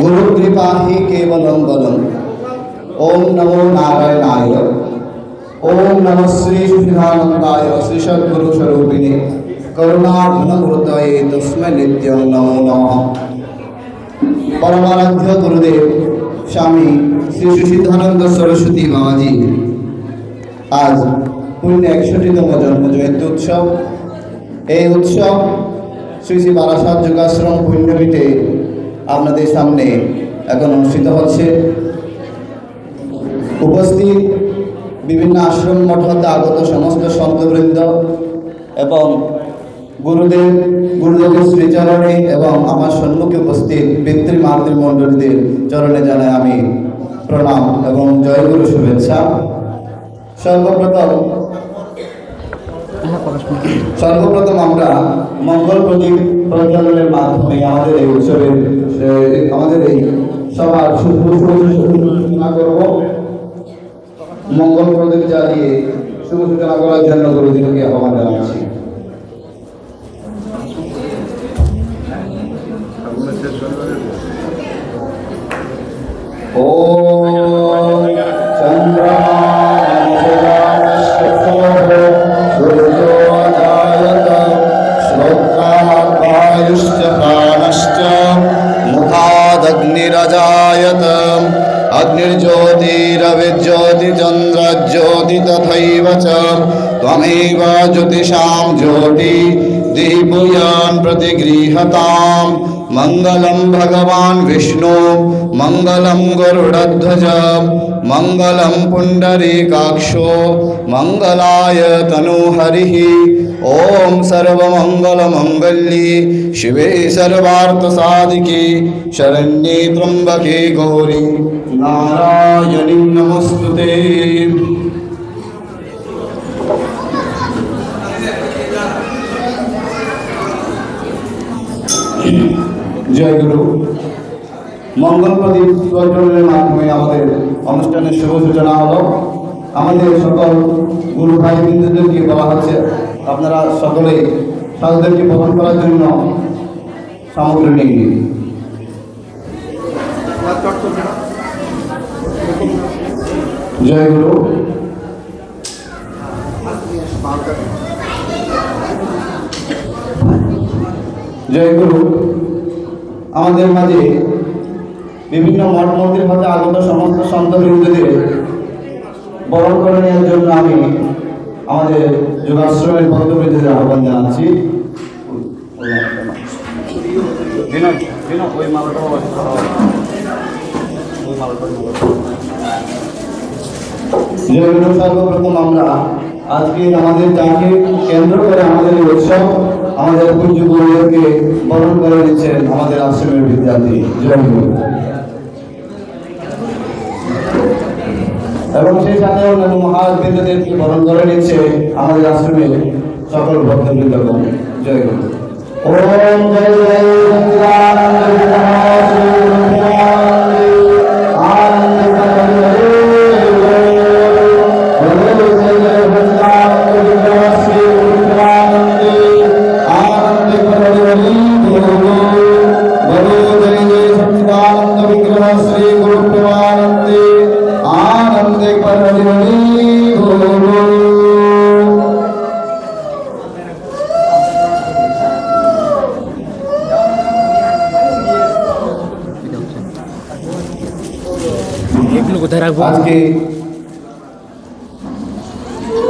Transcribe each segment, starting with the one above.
गुरुकृपा ही केवलं बलम्। ओम नमो नारायणाय। ओम नमः श्री सुधानंदाय श्री सद्गुरु स्वरूपिणे करुणाघनहृदये तस्मै नित्यं नमो नमः। परमाराध्य गुरुदेव स्वामी श्री सिद्धानंद सरस्वती बाबाजी आज पुण्य 61तम जन्म जयंती उत्सव। এই उत्सव শ্রী শ্রী বারাসাত যোগাশ্রম পুণ্যপীঠে আপনাদের সামনে এখন অনুষ্ঠিত হচ্ছে। উপস্থিত বিভিন্ন আশ্রম মঠ হতে আগত সমস্ত সন্তবৃন্দ এবং গুরুদেবের শ্রীচরণে এবং আমার সম্মুখে উপস্থিত পিতৃ মাতৃমণ্ডলীদের চরণে জানাই আমি প্রণাম এবং জয়গুরু শুভেচ্ছা। সর্বপ্রথম আমরা মঙ্গল প্রদীপ প্রজ্বলনের মাধ্যমে আমাদের এই উৎসবের আমাদের এই সবার সূচনা করব। মঙ্গল প্রদীপ জ্বালিয়ে শুভ সূচনা করার জন্য গুরুদেবকে আহ্বান জানাচ্ছি। अग्निर्ज्योतिरविज्योति चंद्रज्योति तथैव च त्वमेव ज्योतिषां ज्योति दीपयान् प्रतिगृहताम्। मंगलम भगवान् विष्णु मंगलम गरुडध्वज मंगलम पुंडरीकाक्षो मंगलाय तनूहरिः। ओम सर्वमंगलमंगल्ये शिवे सर्वार्थसाधिके शरण्ये त्र्यंबके गौरी नारायणी नमोस्तुते। जय गुरु। मंगल प्रदीप प्रज्वलনের মাধ্যমে আমাদের অনুষ্ঠানের শুভ সূচনা হলো। আমাদের সকল গুরু ভাই বৃন্দদেরকে বলা হচ্ছে আপনারা সকলেই সাধুদেরকে বহন করার জন্য সামগ্রী নিয়ে নিন। জয় গুরু। জয় গুরু। আমাদের মাঝে বিভিন্ন মঠ মন্দির হতে আগত সমস্ত সন্তবৃন্দদের বরণ করে নেওয়ার জন্য আমি আমাদের যোগাশ্রমের ভক্তবৃন্দদের আহ্বান জানাচ্ছি। সর্বপ্রথম আমরা আজকে আমাদের যাকে কেন্দ্র করে আমাদের এই উৎসব আমাদের পূজ্য গুরুদেবকে বরণ করে নিচ্ছেন আমাদের আশ্রমের বিদ্যার্থী এবং সেই সাথে অন্যান্য মহাবৃন্দদেরকে বরণ করে নিচ্ছে আমাদের আশ্রমের সকল ভক্তবৃন্দগণ। জয় গুরু। ওম জয় জয়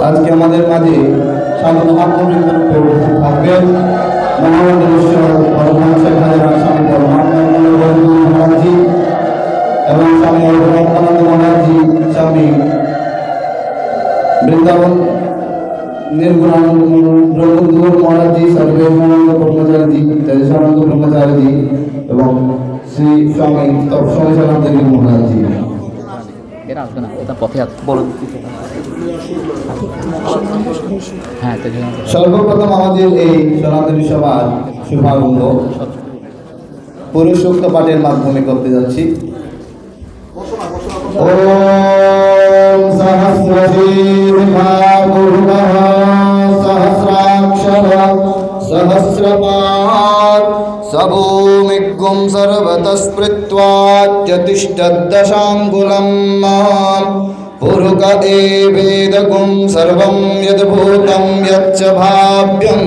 আজকে আমাদের মাঝে স্বামী মহাপ্রভু থাকবেন মহামন্ডলেশ্বর পরমহংস স্বামী পরমানন্দ মহারাজজি এবং স্বামী অভয়ানন্দ মহারাজজি, স্বামী বৃন্দাবন निर्गुणानंद ब्रह्मदूर महाराज जी, सर्वेशानंद ब्रह्मचारी जी, तेजसानंद ब्रह्मचारी जी एवं श्री स्वामी तपस्वामीशानंद गिरी महाराज जी। सर्वप्रथम আমাদের এই সনাতনী সভার শুভারম্ভ পুরুষ সূক্ত পাঠের মাধ্যমে করতে যাচ্ছি। ओम सहस्रशीर्षापूर्णः सहस्राक्षर सहस्रपाद सबूमिग् दिग्गुं सर्वतः स्मृत्वात्यतिष्ठद्दशाङ्गुलं पुरुक एवेदगुं सर्वं यद्भूतं यच्च भाव्यम्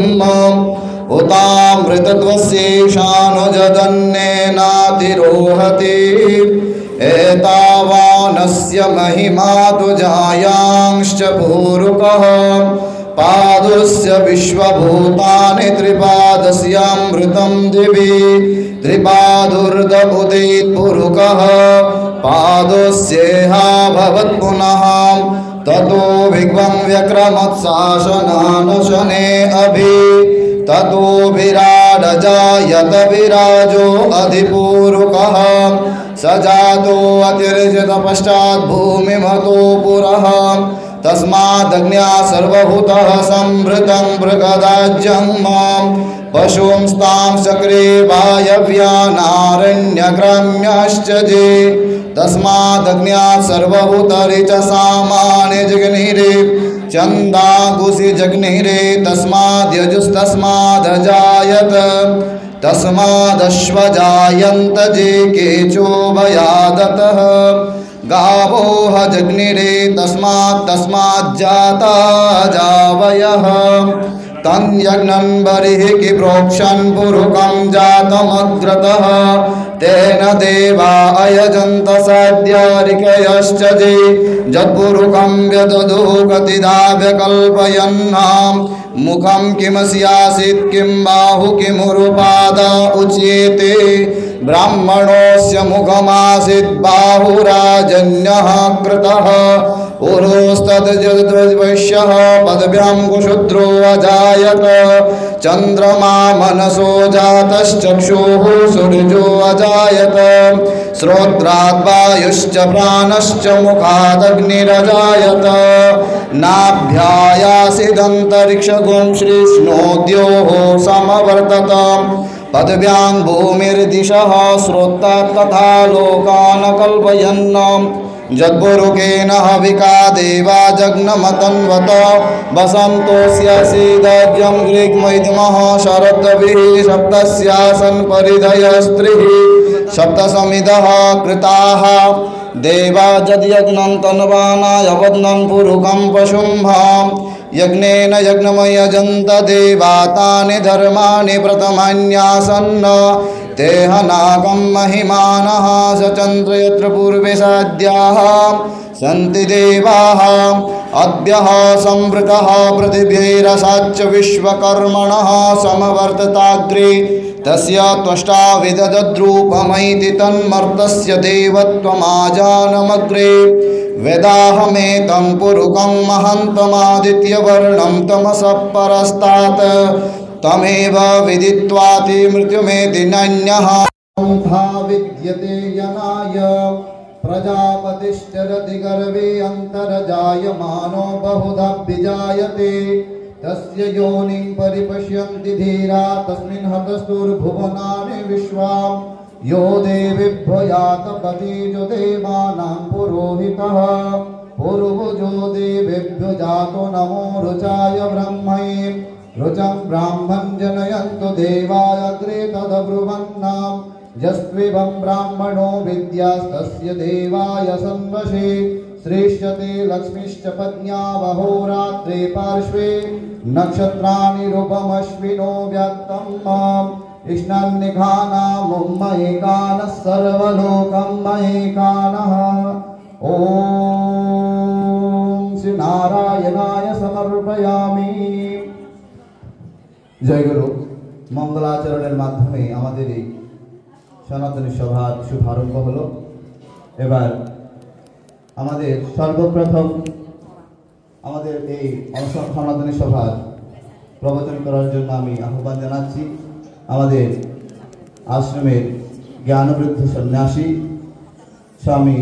उतामृतत्वस्येषानुजदन्नेनातिरोहति एतावानस्य महिमा तु जायांश्च पूरुकः पादस्य विश्वभूतानि त्रिपादस्यामृतं दिवि त्रिपादुर्द उदित्पुरुकः पादस्येहा भवत्पुनः ततो विग्वं व्यक्रमत्शासनानशने अभि ततो विराडजायत विराजो अधिपूरुकः स जातो अतिर्जित पश्चात् भूमिमतो पुरः तस्मादग्न्या सर्वभूतः संभृतं मृगदाज्यं पशुंस्तां चक्रे वायव्यानारण्यग्राम्याश्च जे तस्मादग्न्यात् सर्वभूतरिचसामानि जग्निरे चन्दागुषि जग्निरे तस्माद्यजुस्तस्मादजायत तस्मादश्वजायन्त जे केचोभयादतः गावोह जग्निरे तस्माज्जाता जावयः तन्यग्नं बर्हिः प्रोक्षन् पुरुकं जातमग्रतः तेन देवा अयजन्त साध्यारिकयश्च जे जत्पुरुकं व्यदधो गतिदा व्यकल्पयन्नां मुखं किमस्यासीत् किं बाहु किमुरुपादा उच्येते ब्राह्मणोऽस्य मुखमासीत् बाहुराजन्यः कृतः पुरोस्तद्वैश्यः पदभ्यां कुशूद्रो अजायत चन्द्रमा मनसो जातश्चक्षुः सूर्यो अजायत श्रोत्राद् वायुश्च प्राणश्च मुखादग्निरजायत नाभ्यायासीदन्तरिक्षगुं श्रीष्णोद्योः समवर्तत पदव्यां भूमिर्दिशः श्रोत्रात् तथा लोकान् कल्पयन् जद्पुरुकेन हविका देवा जग्नमतन्वत वसन्तोऽस्यासीदज्यं ग्रीग्मैदमः शरद्भिः सप्तस्यासन् परिधयस्त्रिः सप्तसमिदः कृताः देवा यद्यज्ञं तन्वानायवद्नं पुरुकं पशुम्भां यज्ञेन यज्ञमयजन्त देवा तानि धर्माणि प्रथमान्यासन् तेह नागं महिमानः स चन्द्र यत्र पूर्वे साद्याः सन्ति देवाः अद्यः संवृतः पृथिव्यैरसाच्च विश्वकर्मणः समवर्तताग्रे तस्य त्वष्टा विदधद्रूपमैति तन्मर्तस्य देवत्वमाजानमग्रे वेदाहमेतं पुरुकं महन्तमादित्यवर्णं तमसः परस्तात् तमेव विदित्वाति मृत्युमेति नन्यः विद्यते यनाय प्रजापतिश्चरति गर्भे अन्तर्जायमानो बहुधा विजायते तस्य योनिं परिपश्यन्ति धीरा तस्मिन् हतस्तुर्भुवनानि विश्वा यो देवेभ्यो यातपतिजो देवानां पुरोहितः पूर्वजो देवेभ्यो जातो नमो रुचाय ब्रह्मणे रुचं ब्राह्मं जनयन्तु देवाय अग्रे तदब्रुवन्नां यस्त्वेवं ब्राह्मणो विद्यास्तस्य देवाय संवशे श्रेष्ठते लक्ष्मीश्च पत्न्या वहोरात्रे पार्श्वे नक्षत्राणि रूपमश्विनो व्यक्तं इष्णान्निघानामुम्मयेकानः सर्वलोकं मयेकानः ॐ श्री नारायणाय समर्पयामि। जय गुरु मंगलाचरणের মাধ্যমে আমাদের এই সনাতনী সভার শুভারম্ভ হলো। এবার আমাদের সর্বপ্রথম আমাদের এই অনশন সনাতনী সভার প্রবচন করার জন্য আমি আহ্বান জানাচ্ছি আমাদের আশ্রমের জ্ঞানবৃদ্ধ সন্ন্যাসী স্বামী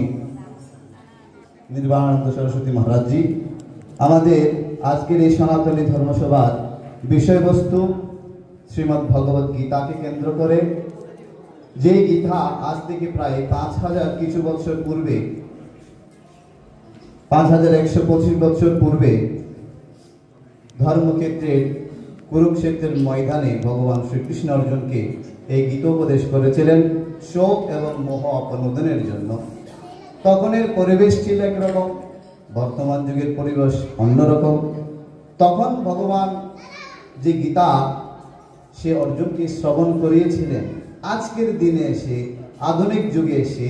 নির্বাণানন্দ সরস্বতী মহারাজজি। আমাদের আজকের এই সনাতনী ধর্মসভার বিষয়বস্তু শ্রীমদ্ ভগবত গীতাকে কেন্দ্র করে, যে গীতা আজ থেকে প্রায় 5000 কিছু বছর পূর্বে 5125 বছর পূর্বে ধর্মক্ষেত্রের কুরুক্ষেত্রের ময়দানে ভগবান শ্রীকৃষ্ণ অর্জুনকে এই গীতোপদেশ করেছিলেন শোক এবং মোহ অপনোদনের জন্য। তখনের পরিবেশ ছিল একরকম, বর্তমান যুগের পরিবেশ অন্যরকম। তখন ভগবান যে গীতা সে অর্জুনকে শ্রবণ করিয়েছিলেন, আজকের দিনে এসে আধুনিক যুগে এসে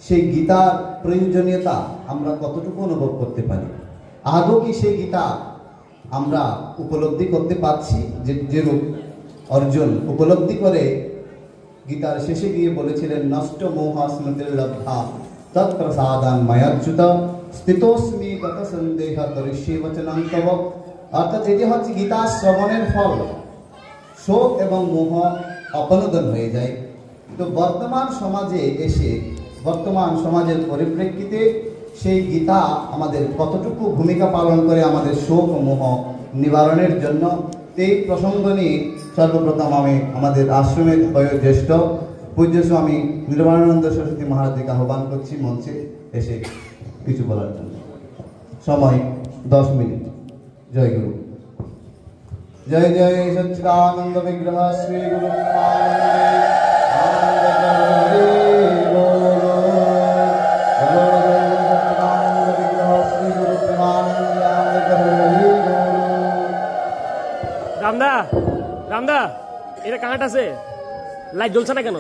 সেই গীতার প্রয়োজনীয়তা আমরা কতটুকু অনুভব করতে পারি? আদৌ কি সেই গীতা আমরা উপলব্ধি করতে পারছি? যেরূপ অর্জুন উপলব্ধি করে গীতার শেষে গিয়ে বলেছিলেন, নষ্ট মোহ স্মৃতির্লব্ধা তৎপ্রসাদান মায়াচ্যুত স্থিতোস্মি গত সন্দেহ করিষ্যে বচনং তব। অর্থাৎ এটি হচ্ছে গীতা শ্রবণের ফল, শোক এবং মোহ অপনোদন হয়ে যায়। তো বর্তমান সমাজে এসে, বর্তমান সমাজের পরিপ্রেক্ষিতে সেই গীতা আমাদের কতটুকু ভূমিকা পালন করে আমাদের শোক ও মোহ নিবারণের জন্য, এই প্রসঙ্গ নিয়ে সর্বপ্রথম আমি আমাদের আশ্রমের বয়োজ্যেষ্ঠ পূজ্য স্বামী নির্বাণানন্দ সরস্বতী মহারাজকে আহ্বান করছি মঞ্চে এসে কিছু বলার জন্য। সময় 10 মিনিট। জয় গুরু। জয় জয় সচ্চিদানন্দ বিগ্রহ শ্রী গুরু রামদা, রামদা, এটা কানেক্ট আছে? লাইট জ্বলছে না কেন?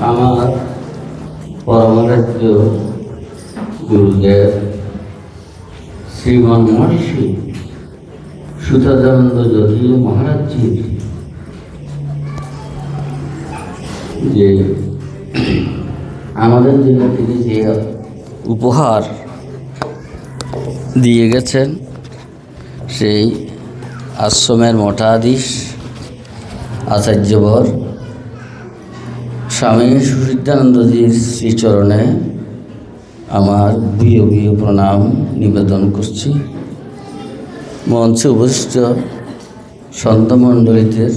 আমার পরমারাধ্য গুরুদেব শ্রীমান মহর্ষি সুতাদানন্দ যদীয় মহারাজজির যে আমাদের জন্য তিনি যে উপহার দিয়ে গেছেন, সেই আশ্রমের মঠাধীশ আচার্যবর স্বামী সুসিদ্ধানন্দজির শ্রীচরণে আমার বিয়োগীয় প্রণাম নিবেদন করছি। মঞ্চে উপস্থিত সন্তমণ্ডলীদের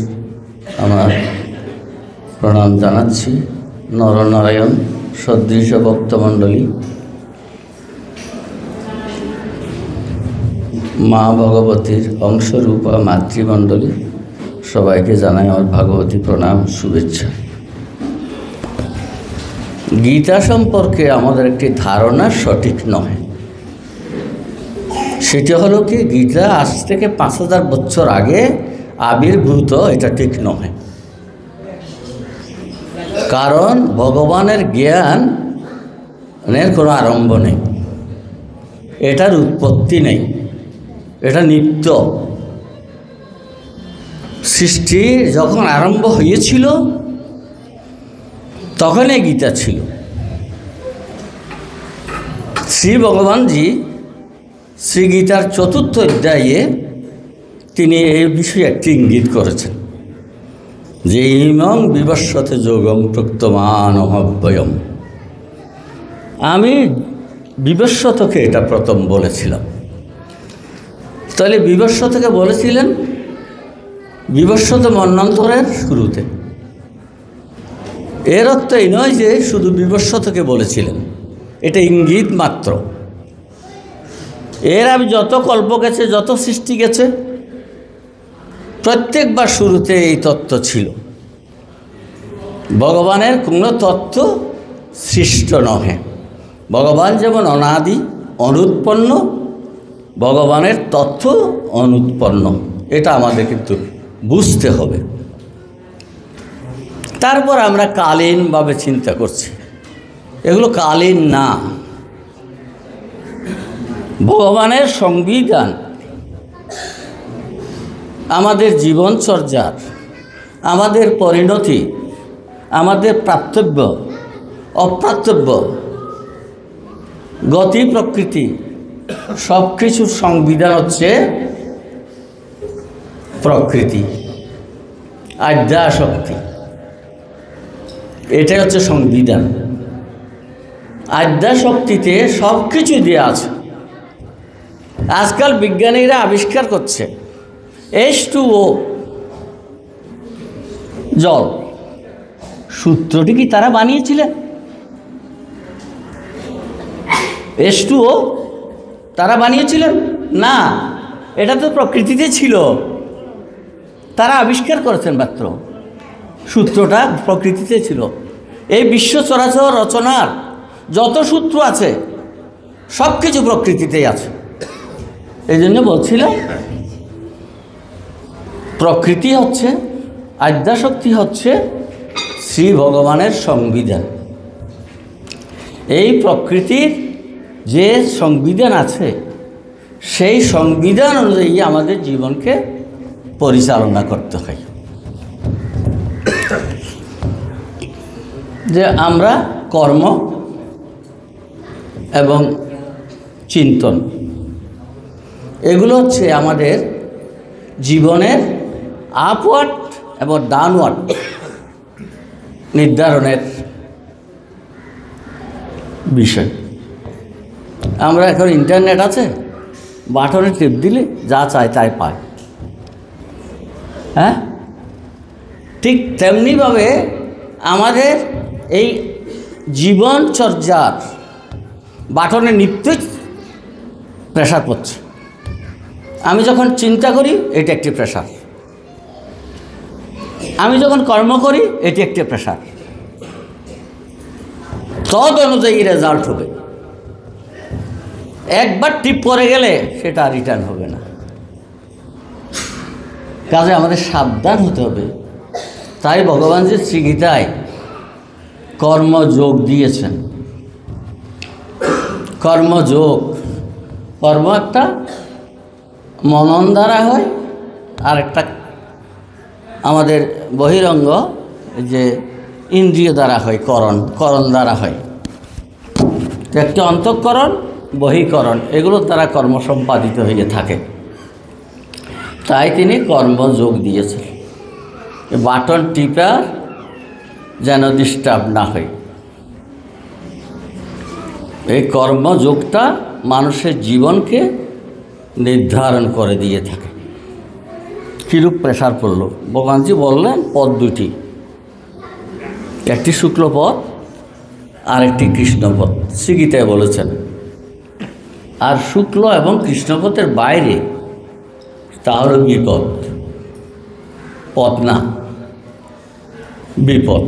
আমার প্রণাম জানাচ্ছি। নরনারায়ণ সদৃশ ভক্তমণ্ডলী, মা ভগবতীর অংশরূপা মাতৃমণ্ডলী, সবাইকে জানাই আমার ভাগবতী প্রণাম, শুভেচ্ছা। গীতা সম্পর্কে আমাদের একটি ধারণা সঠিক নয়। সেটা হলো কি, গীতা আজ থেকে 5000 বছর আগে আবির্ভূত, এটা ঠিক নয়। কারণ ভগবানের জ্ঞানের কোনো আরম্ভ নেই, এটার উৎপত্তি নেই, এটা নিত্য। সৃষ্টি যখন আরম্ভ হয়েছিল তখনই গীতা ছিল। শ্রী ভগবানজি শ্রী গীতার 4th অধ্যায়ে তিনি এই বিষয়ে একটি ইঙ্গিত করেছেন যে ইমং বিবস্বতে যোগম প্রক্তমান অহব্যয়ম। আমি বিবস্বতকে এটা প্রথম বলেছিলাম। তাহলে বিবস্বতকে বলেছিলেন বিবস্বত মন্বন্তরের শুরুতে। এর অর্থ এই নয় যে শুধু বিবস্বতকে বলেছিলেন, এটা ইঙ্গিত মাত্র। এর আমি যত কল্প গেছে, যত সৃষ্টি গেছে, প্রত্যেকবার শুরুতে এই তত্ত্ব ছিল। ভগবানের কোনো তত্ত্ব সৃষ্ট নহে। ভগবান যেমন অনাদি, অনুৎপন্ন, ভগবানের তত্ত্ব অনুৎপন্ন। এটা আমাদের কিন্তু বুঝতে হবে। তারপর আমরা কালীনভাবে চিন্তা করছি, এগুলো কালীন না। ভগবানের সংবিধান আমাদের জীবনচর্যার, আমাদের পরিণতি, আমাদের প্রাপ্তব্য, অপ্রাপ্তব্য, গতি, প্রকৃতি, সব কিছুর সংবিধান হচ্ছে প্রকৃতি, আদ্যাশক্তি। এটাই হচ্ছে সংবিধান। আদ্যাশক্তিতে সব কিছু দেওয়া আছে। আজকাল বিজ্ঞানীরা আবিষ্কার করছে H2O, জল, সূত্রটি কি তারা বানিয়েছিলেন? H2O তারা বানিয়েছিলেন না, এটা তো প্রকৃতিতে ছিল। তারা আবিষ্কার করেছেন মাত্র, সূত্রটা প্রকৃতিতে ছিল। এই বিশ্ব চরাচর রচনার যত সূত্র আছে সব কিছু প্রকৃতিতেই আছে। এই জন্য বলছিলাম প্রকৃতি হচ্ছে, আদ্যাশক্তি হচ্ছে শ্রী ভগবানের সংবিধান। এই প্রকৃতির যে সংবিধান আছে, সেই সংবিধান অনুযায়ী আমাদের জীবনকে পরিচালনা করতে হয়। যে আমরা কর্ম এবং চিন্তন, এগুলো হচ্ছে আমাদের জীবনের আপওয়ার্ড এবং ডাউনওয়ার্ড নির্ধারণের বিষয়। আমরা এখন ইন্টারনেট আছে, বাটনে টিপ দিলে যা চায় তাই পায়। হ্যাঁ, ঠিক তেমনিভাবে আমাদের এই জীবনচর্যার বাটনে নিত্যই প্রেশার পড়ছে। আমি যখন চিন্তা করি, এটি একটি প্রেশার। আমি যখন কর্ম করি, এটি একটি প্রেশার। তদ অনুযায়ী রেজাল্ট হবে। একবার টিপ পড়ে গেলে সেটা রিটার্ন হবে না। কাজে আমাদের সাবধান হতে হবে। তাই ভগবান যে শ্রীগীতায় কর্মযোগ দিয়েছেন। কর্মযোগ, কর্ম একটা মনন দ্বারা হয়, আর একটা আমাদের বহিরঙ্গ যে ইন্দ্রিয় দ্বারা হয়, করণ দ্বারা হয়। একটি অন্তঃকরণ, বহিকরণ, এগুলোর দ্বারা কর্ম সম্পাদিত হয়ে থাকে। তাই তিনি কর্মযোগ দিয়েছেন। বাটন টিপা যেন ডিস্টার্ব না হয়। এই কর্মযোগটা মানুষের জীবনকে নির্ধারণ করে দিয়ে থাকে। কিরূপ প্রেশার পড়ল, ভগবানজি বললেন পদ দুটি, একটি শুক্লপথ আর একটি কৃষ্ণপথ, শ্রীগীতায় বলেছেন। আর শুক্ল এবং কৃষ্ণপথের বাইরে তা হল বিপদ, পথ না, বিপদ।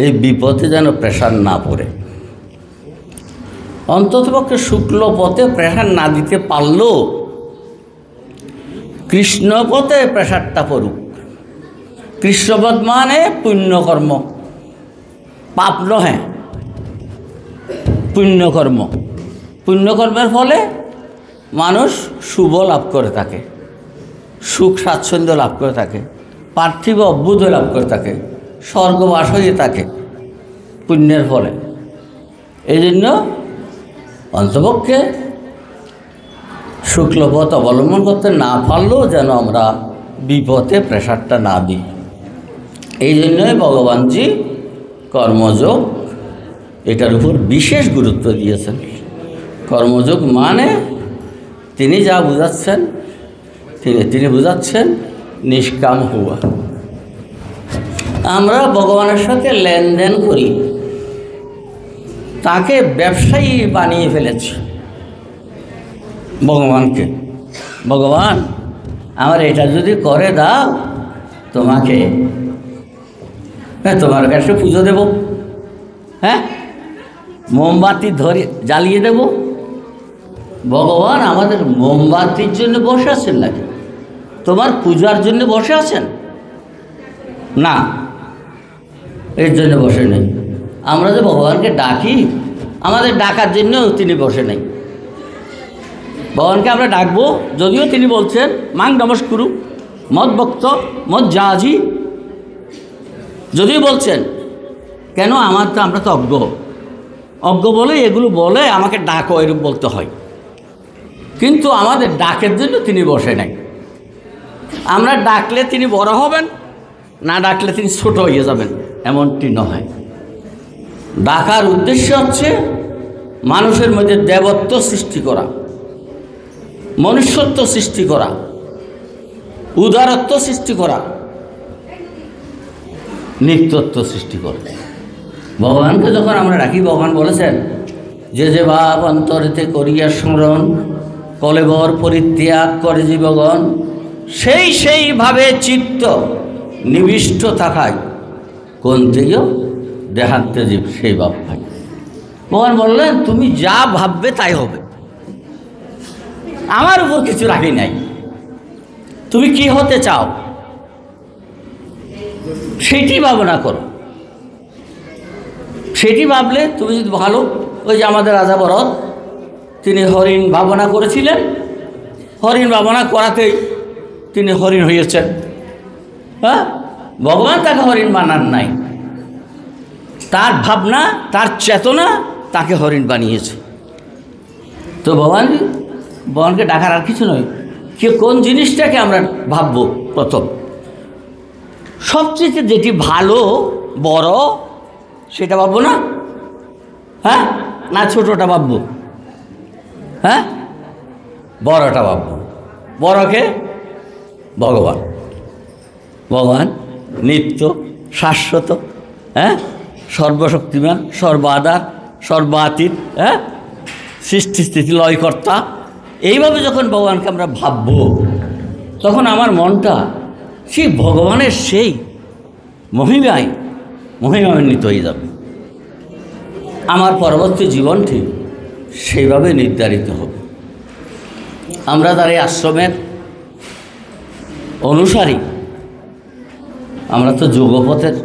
এই বিপদে যেন প্রেশার না পড়ে। অন্ততপক্ষে শুক্ল পথে প্রেশার না দিতে পারলেও কৃষ্ণপথে প্রেশারটা পড়ুক। কৃষ্ণপথ মানে পুণ্যকর্ম, পাপ নহে, পুণ্যকর্ম। পুণ্যকর্মের ফলে মানুষ শুভ লাভ করে থাকে, সুখ স্বাচ্ছন্দ্য লাভ করে থাকে, পার্থিব অভ্যুদয় লাভ করে থাকে, স্বর্গবাস হয়ে থাকে পুণ্যের ফলে। এই জন্য অন্তপক্ষে শুক্লপথ অবলম্বন করতে না পারলেও যেন আমরা বিপথে প্রেশারটা না দিই। এই জন্যই ভগবানজি কর্মযোগ এটার উপর বিশেষ গুরুত্ব দিয়েছেন। কর্মযোগ মানে তিনি যা বুঝাচ্ছেন, তিনি বুঝাচ্ছেন নিষ্কাম হওয়া। আমরা ভগবানের সাথে লেনদেন করি, তাকে ব্যবসায়ী বানিয়ে ফেলেছি। ভগবানকে, ভগবান আমার এটা যদি করে দাও, তোমাকে তোমার কাছে পুজো দেব, হ্যাঁ, মোমবাতি ধরে জ্বালিয়ে দেব। ভগবান আমাদের মোমবাতির জন্য বসে আছেন নাকি? তোমার পূজার জন্য বসে আছেন? না, এর জন্য বসে নেই। আমরা যে ভগবানকে ডাকি, আমাদের ডাকার জন্যও তিনি বসে নেই। ভগবানকে আমরা ডাকবো, যদিও তিনি বলছেন মাং নমস্কুরু মদ ভক্ত মদ জাজি, যদিও বলছেন কেন আমরা তো অজ্ঞ বলে এগুলো বলে আমাকে ডাকো, এরূপ বলতে হয়। কিন্তু আমাদের ডাকের জন্য তিনি বসে নাই। আমরা ডাকলে তিনি বড় হবেন, না ডাকলে তিনি ছোট হয়ে যাবেন, এমনটি নয়। ডাকার উদ্দেশ্য হচ্ছে মানুষের মধ্যে দেবত্ব সৃষ্টি করা, মনুষ্যত্ব সৃষ্টি করা, উদারত্ব সৃষ্টি করা, নিত্যত্ব সৃষ্টি করা। ভগবানকে যখন আমরা ডাকি, ভগবান বলেছেন যে যে ভাব অন্তরেতে করিয়া স্মরণ, কলেবর পরিত্যাগ করে জীবগণ, সেইভাবে চিত্ত নিবিষ্ট থাকায় কোন থেকেও দেহান্তে জীব সেই ভাব পাই। ভগবান বললেন তুমি যা ভাববে তাই হবে, আমার উপর কিছু রাখি নাই। তুমি কি হতে চাও সেটি ভাবনা করো, সেটি ভাবলে তুমি যদি ভালো। ওই যে আমাদের রাজা ভরত, তিনি হরিণ ভাবনা করেছিলেন, হরিণ ভাবনা করাতেই তিনি হরিণ হয়েছেন। হ্যাঁ, ভগবান তাকে হরিণ বানান নাই, তার ভাবনা, তার চেতনা তাকে হরিণ বানিয়েছে। তো ভগবানকে ডাকার আর কিছু নয়। কোন জিনিসটাকে আমরা ভাববো প্রথম? সবচেয়ে যেটি ভালো বড় সেটা ভাববো না? হ্যাঁ, না ছোটটা ভাববো? হ্যাঁ, বড়টা ভাববো। বড়কে ভগবান, ভগবান নিত্য শাশ্বত, হ্যাঁ, সর্বশক্তিমান, সর্বাধার, সর্বাতীত, হ্যাঁ, সৃষ্টি স্থিতি লয়কর্তা। এইভাবে যখন ভগবানকে আমরা ভাববো, তখন আমার মনটা সেই ভগবানের সেই মহিমান্বিত হয়ে যাবে। আমার পরবর্তী জীবনটি সেইভাবে নির্ধারিত হবে। আমরা তার এই আশ্রমের অনুসারী, আমরা তো যোগপথের।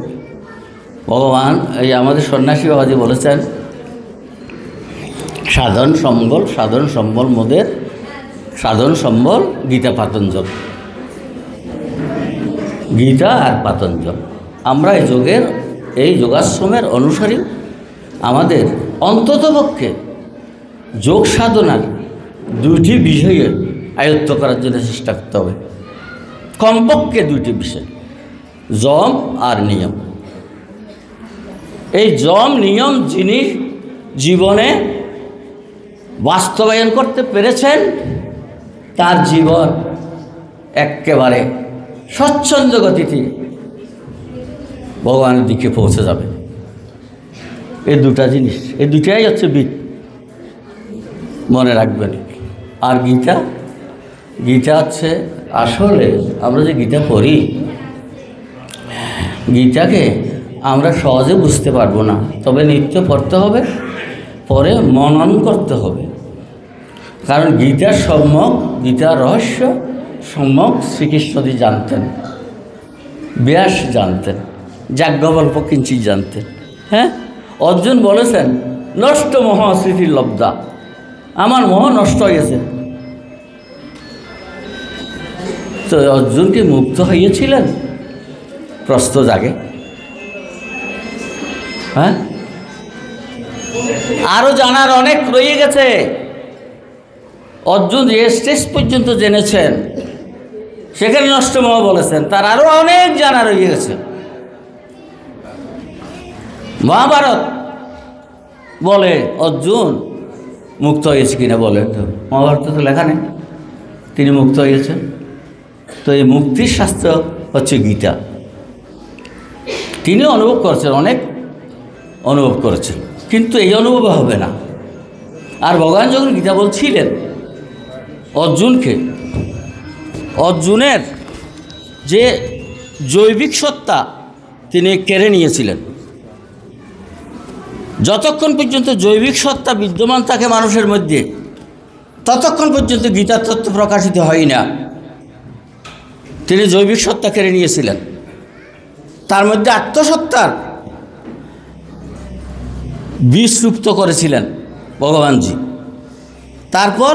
ভগবান এই আমাদের সন্ন্যাসী বাবাজি বলেছেন সাধন সম্বল মোদের, সাধন সম্বল গীতা পাতঞ্জল, গীতা আর পাতঞ্জল। আমরা এই যোগাশ্রমের অনুসারী। আমাদের অন্ততপক্ষে যোগ সাধনার দুইটি বিষয়ে আয়ত্ত করার জন্য চেষ্টা করতে হবে। কমপক্ষে দুইটি বিষয়, যম আর নিয়ম। এই যম নিয়ম যিনি জীবনে বাস্তবায়ন করতে পেরেছেন, তার জীবন একেবারে স্বচ্ছন্দ গতিতে ভগবানের দিকে পৌঁছে যাবে। এই দুটা জিনিস, এই দুটাই হচ্ছে মনে রাখবেন। আর গীতা হচ্ছে আসলে আমরা যে গীতা পড়ি, গীতাকে আমরা সহজে বুঝতে পারবো না, তবে নিত্য পড়তে হবে, পরে মনন করতে হবে। কারণ গীতার রহস্য সম্যক শ্রীকৃষ্ণজি জানতেন, ব্যাস জানতেন, যাজ্ঞবল্ক্য কিঞ্চিৎ জানতেন। হ্যাঁ, অর্জুন বলেছেন নষ্ট মোহ স্মৃতির লব্ধা, আমার মোহ নষ্ট হয়েছে। তো অর্জুন কি মুক্ত হয়েছিলেন? প্রশ্ন জাগে। হ্যাঁ, আরো জানার অনেক রয়ে গেছে। অর্জুন যে স্টেজ পর্যন্ত জেনেছেন, সেখানে নষ্ট মোহ বলেছেন, তার আরো অনেক জানা রয়ে গেছে। মহাভারত বলে অর্জুন মুক্ত হয়েছে কিনা বলেন তো? মহাভারত তো লেখা নেই তিনি মুক্ত হয়েছেন। তো এই মুক্তির শাস্ত্র হচ্ছে গীতা। তিনি অনুভব করেছেন, অনেক অনুভব করেছেন, কিন্তু এই অনুভব হবে না। আর ভগবান যখন গীতা বলছিলেন অর্জুনকে, অর্জুনের যে জৈবিক সত্তা তিনি কেড়ে নিয়েছিলেন। যতক্ষণ পর্যন্ত জৈবিক সত্তা বিদ্যমান থাকে মানুষের মধ্যে, ততক্ষণ পর্যন্ত গীতার তত্ত্ব প্রকাশিত হয় না। তিনি জৈবিক সত্তা কেড়ে নিয়েছিলেন, তার মধ্যে আত্মসত্তার বীজ সুপ্ত করেছিলেন ভগবানজি। তারপর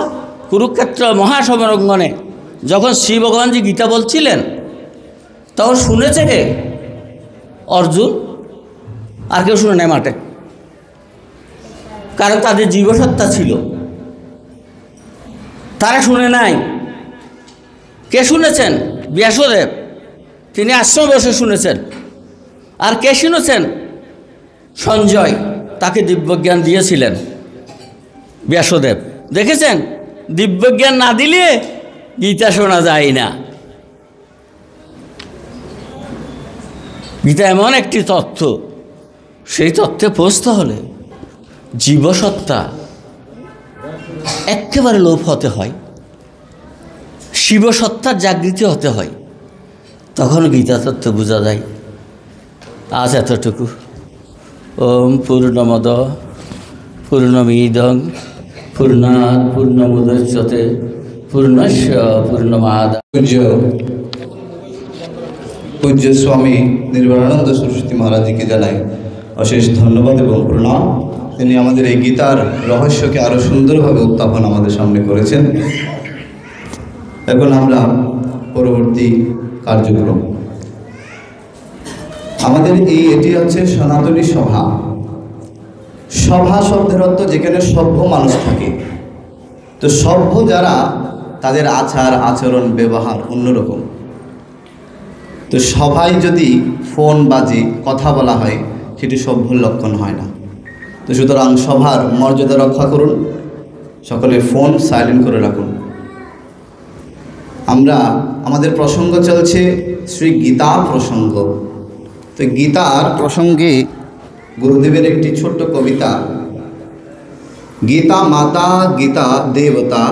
কুরুক্ষেত্র মহাসমরাঙ্গনে যখন শ্রী ভগবানজি গীতা বলছিলেন, তখন শুনেছে কে? অর্জুন, আর কেউ শুনে নেয় মাঠে, কারণ তাদের জীবসত্তা ছিল, তারা শুনে নাই। কে শুনেছেন? ব্যাসদেব, তিনি আশ্রম বসে শুনেছেন। আর কে শুনেছেন? সঞ্জয়, তাকে দিব্যজ্ঞান দিয়েছিলেন ব্যাসদেব। দেখেছেন, দিব্যজ্ঞান না দিলে গীতা শোনা যায় না। গীতা এমন একটি তত্ত্ব, সেই তত্ত্বে পৌঁছতে হলে জীবসত্তা একেবারে লোপ হতে হয়, শিবসত্তার জাগৃতি হতে হয়, তখন গীতা তত্ত্ব বোঝা যায়। আজ এতটুকু। ওম পূর্ণমদ পূর্ণমিদং পূর্ণাৎ পূর্ণমুদচ্যতে পূর্ণস্য পূর্ণমাদায়। পূজ্য স্বামী নির্বাণানন্দ সরস্বতী মহারাজকে জানাই অশেষ ধন্যবাদ এবং প্রণাম। তিনি আমাদের এই গীতার রহস্যকে আরও সুন্দরভাবে উত্থাপন আমাদের সামনে করেছেন। এখন আমরা পরবর্তী কার্যক্রম, আমাদের এটি হচ্ছে সনাতনী সভা। সভা শব্দের অর্থ যেখানে সভ্য মানুষ থাকে। তো সভ্য যারা, তাদের আচার আচরণ ব্যবহার অন্যরকম। তো সভায় যদি ফোন বাজে, কথা বলা হয়, সেটি সভ্যর লক্ষণ হয় না। তো সুতরাং সভার মর্যাদা রক্ষা করুন, সকলে ফোন সাইলেন্ট করে রাখুন। আমাদের প্রসঙ্গ চলছে শ্রী গীতা প্রসঙ্গ। তো গীতার প্রসঙ্গে গুরুদেবের একটি ছোট্ট কবিতা। গীতা মাতা, গীতা দেবতা,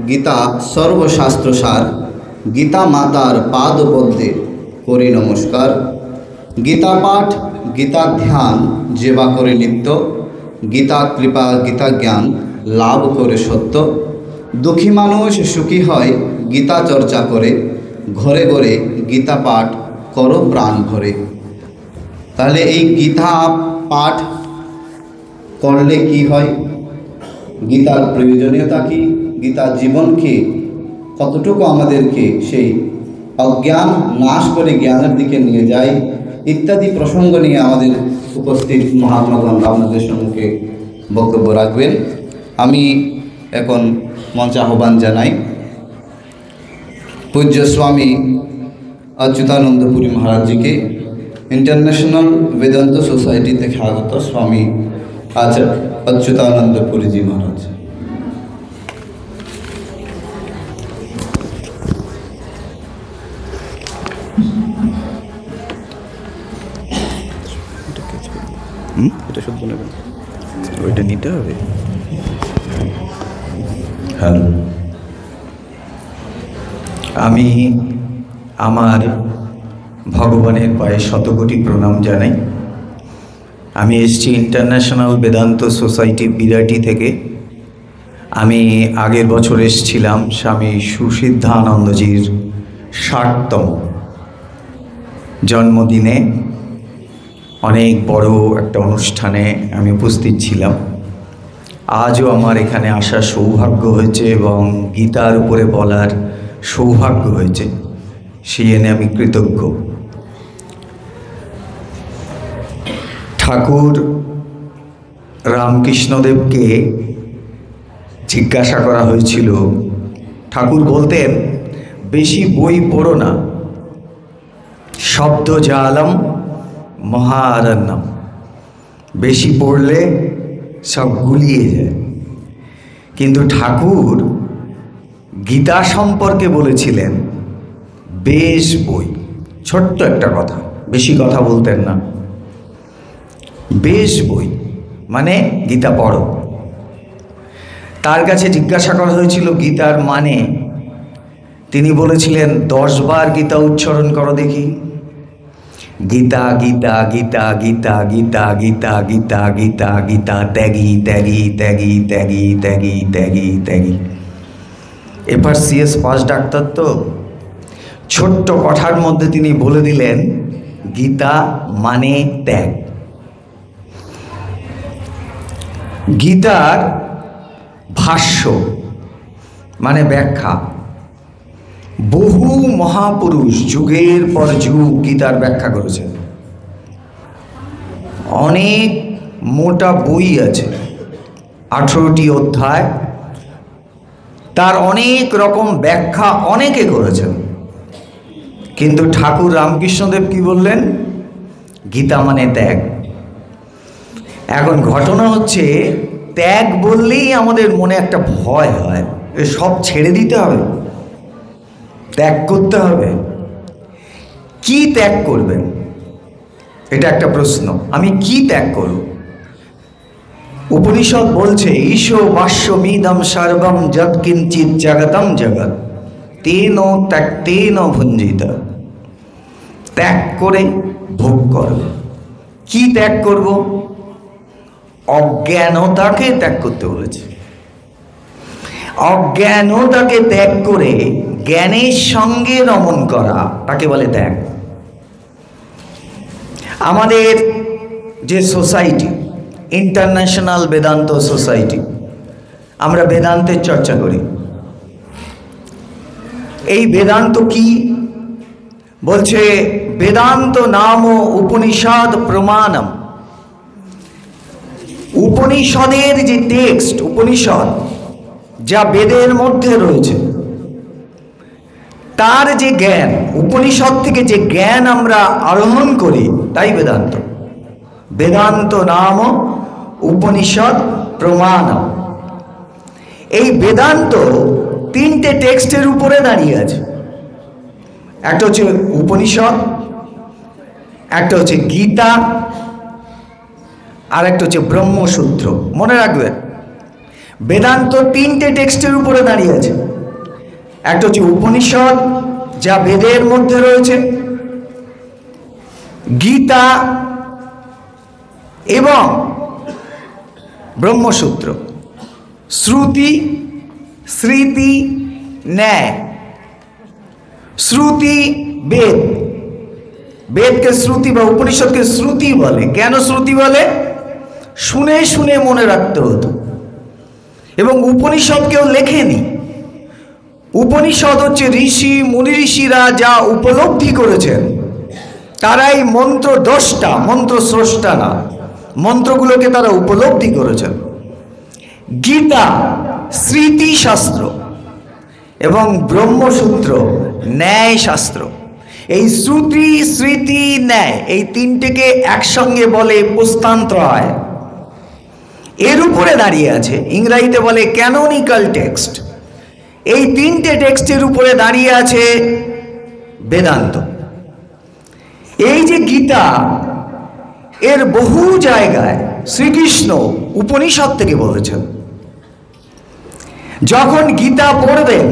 গীতা সর্বশাস্ত্রসার, গীতা মাতার পাদপদ্মে করি নমস্কার। গীতা পাঠ, গীতা ধ্যান যেবা করে নিত্য, গীতা কৃপা গীতা জ্ঞান লাভ করে সত্য। দুঃখী মানুষ সুখী হয় গীতা চর্চা করে, ঘরে ঘরে গীতা পাঠ করো প্রাণ ভরে। তাহলে এই গীতা পাঠ করলে কি হয়, গীতার প্রয়োজনীয়তা কি, গীতা জীবনকে কতটুকু আমাদেরকে সেই অজ্ঞান নাশ করে জ্ঞানের দিকে নিয়ে যায়, ইত্যাদি প্রসঙ্গ নিয়ে আমাদের উপস্থিত মহাত্মাগণ আপনাদের সম্মুখে বক্তব্য রাখবেন। আমি এখন মঞ্চে আহ্বান জানাই পূজ্য স্বামী অচ্যুতানন্দপুরী মহারাজজিকে। इंटरनेशनल वेदांत सोसाइटी থেকে আগত স্বামী আচার্য অচ্যুতানন্দপুরীজি মহারাজ। এটা শুদ্ধ নেবেন, ওইটা নিতে হবে। হ্যালো, আমি আমার ভগবানের পায়ে শতকোটি প্রণাম জানাই। আমি এসেছি ইন্টারন্যাশনাল বেদান্ত সোসাইটি বিরাটি থেকে। আমি আগের বছর এসেছিলাম স্বামী সুসিদ্ধানন্দজির ৬০তম জন্মদিনে। অনেক বড় একটা অনুষ্ঠানে আমি উপস্থিত ছিলাম। আজও আমার এখানে আসার সৌভাগ্য হয়েছে এবং গীতার উপরে বলার সৌভাগ্য হয়েছে, সেই জন্য আমি কৃতজ্ঞ। ঠাকুর রামকৃষ্ণদেবকে জিজ্ঞাসা করা হয়েছিল, ঠাকুর বলতেন বেশি বই পড়ো না, শব্দ জালম মহারণ্যম, বেশি পড়লে সব গুলিয়ে যায়। কিন্তু ঠাকুর গীতা সম্পর্কে বলেছিলেন বেশ বই, ছোট্ট একটা কথা, বেশি কথা বলতেন না। বেশ বই, মানে গীতা পড়ো। তার কাছে জিজ্ঞাসা করা হয়েছিল গীতার মানে, তিনি বলেছিলেন 10 বার গীতা উচ্চারণ করো দেখি। গীতা গীতা গীতা গীতা গীতা গীতা গীতা গীতা গীতা ত্যাগী ত্যাগী ত্যাগী ত্যাগী ত্যাগী ত্যাগী ত্যাগী। এবার সিএস পাস ডাক্তার তো, ছোট্ট কথার মধ্যে তিনি বলে দিলেন গীতা মানে ত্যাগ। গীতার ভাষ্য মানে ব্যাখ্যা, বহু মহাপুরুষ যুগের পর যুগ গীতার ব্যাখ্যা করেছেন। অনেক মোটা বই আছে, 18টি অধ্যায়, তার অনেক রকম ব্যাখ্যা অনেকে করেছেন। কিন্তু ঠাকুর রামকৃষ্ণদেব কি বললেন? গীতা মানে ত্যাগ। এখন ঘটনা হচ্ছে, ত্যাগ বললেই আমাদের মনে একটা ভয় হয়, সব ছেড়ে দিতে হবে, ত্যাগ করতে হবে। কি ত্যাগ করবেন? এটা একটা প্রশ্ন। আমি কি ত্যাগ করব? উপনিষদ বলছে ঈশো বাষ্যমিদম সর্বম যৎকিঞ্চিৎ জগতম জগৎ তেন ত্যক্তেন ভুঞ্জিত। ত্যাগ করে ভোগ করব। কি ত্যাগ করব? অজ্ঞানতাকে ত্যাগ করতে বলেছে। অজ্ঞানতাকে ত্যাগ করে জ্ঞানের সঙ্গে রমণ করা, তাকে বলে ত্যাগ। আমাদের যে সোসাইটি, ইন্টারন্যাশনাল বেদান্ত সোসাইটি, আমরা বেদান্তের চর্চা করি। এই বেদান্ত কি বলছে? বেদান্ত নাম উপনিষদ প্রমাণম। উপনিষদের যে টেক্সট, উপনিষদ যা বেদের মধ্যে রয়েছে, তার যে জ্ঞান, উপনিষদ থেকে যে জ্ঞান আমরা আরোহণ করি, তাই বেদান্ত। বেদান্ত নাম উপনিষদ প্রমাণম। এই বেদান্ত 3টে টেক্সটের উপরে দাঁড়িয়ে আছে। একটা হচ্ছে উপনিষদ, একটা হচ্ছে গীতা, আর একটা হচ্ছে ব্রহ্মসূত্র। মনে রাখবেন, বেদান্ত 3টে টেক্সটের উপরে দাঁড়িয়ে আছে। একটা হচ্ছে উপনিষদ, যা বেদের মধ্যে রয়েছে, গীতা এবং ব্রহ্মসূত্র। শ্রুতি, স্মৃতি, ন্যায়। শ্রুতি বেদ, বেদকে শ্রুতি বা উপনিষদকে শ্রুতি বলে। কেন শ্রুতি বলে? শুনে শুনে মনে রাখতে হতো। এবং উপনিষদ কেউ লেখেনি। উপনিষদ হচ্ছে ঋষি মুনি ঋষিরা যা উপলব্ধি করেছেন, তারাই মন্ত্র দ্রষ্টা, মন্ত্র স্রষ্টা না, মন্ত্রগুলোকে তারা উপলব্ধি করেছেন। গীতা স্মৃতি শাস্ত্র এবং ব্রহ্মসূত্র ন্যায় শাস্ত্র। এই শ্রুতি, স্মৃতি, ন্যায়, এই 3টেকে একসঙ্গে বলে প্রস্তান্ত্রয়। এর উপরে দাঁড়িয়ে আছে, ইংরেজিতে বলে ক্যানোনিক্যাল টেক্সট। এই 3টে টেক্সটের উপরে দাঁড়িয়ে আছে বেদান্ত। এই যে গীতা, এর বহু জায়গায় শ্রীকৃষ্ণ উপনিষদ থেকে বলেছেন। যখন গীতা পড়বেন,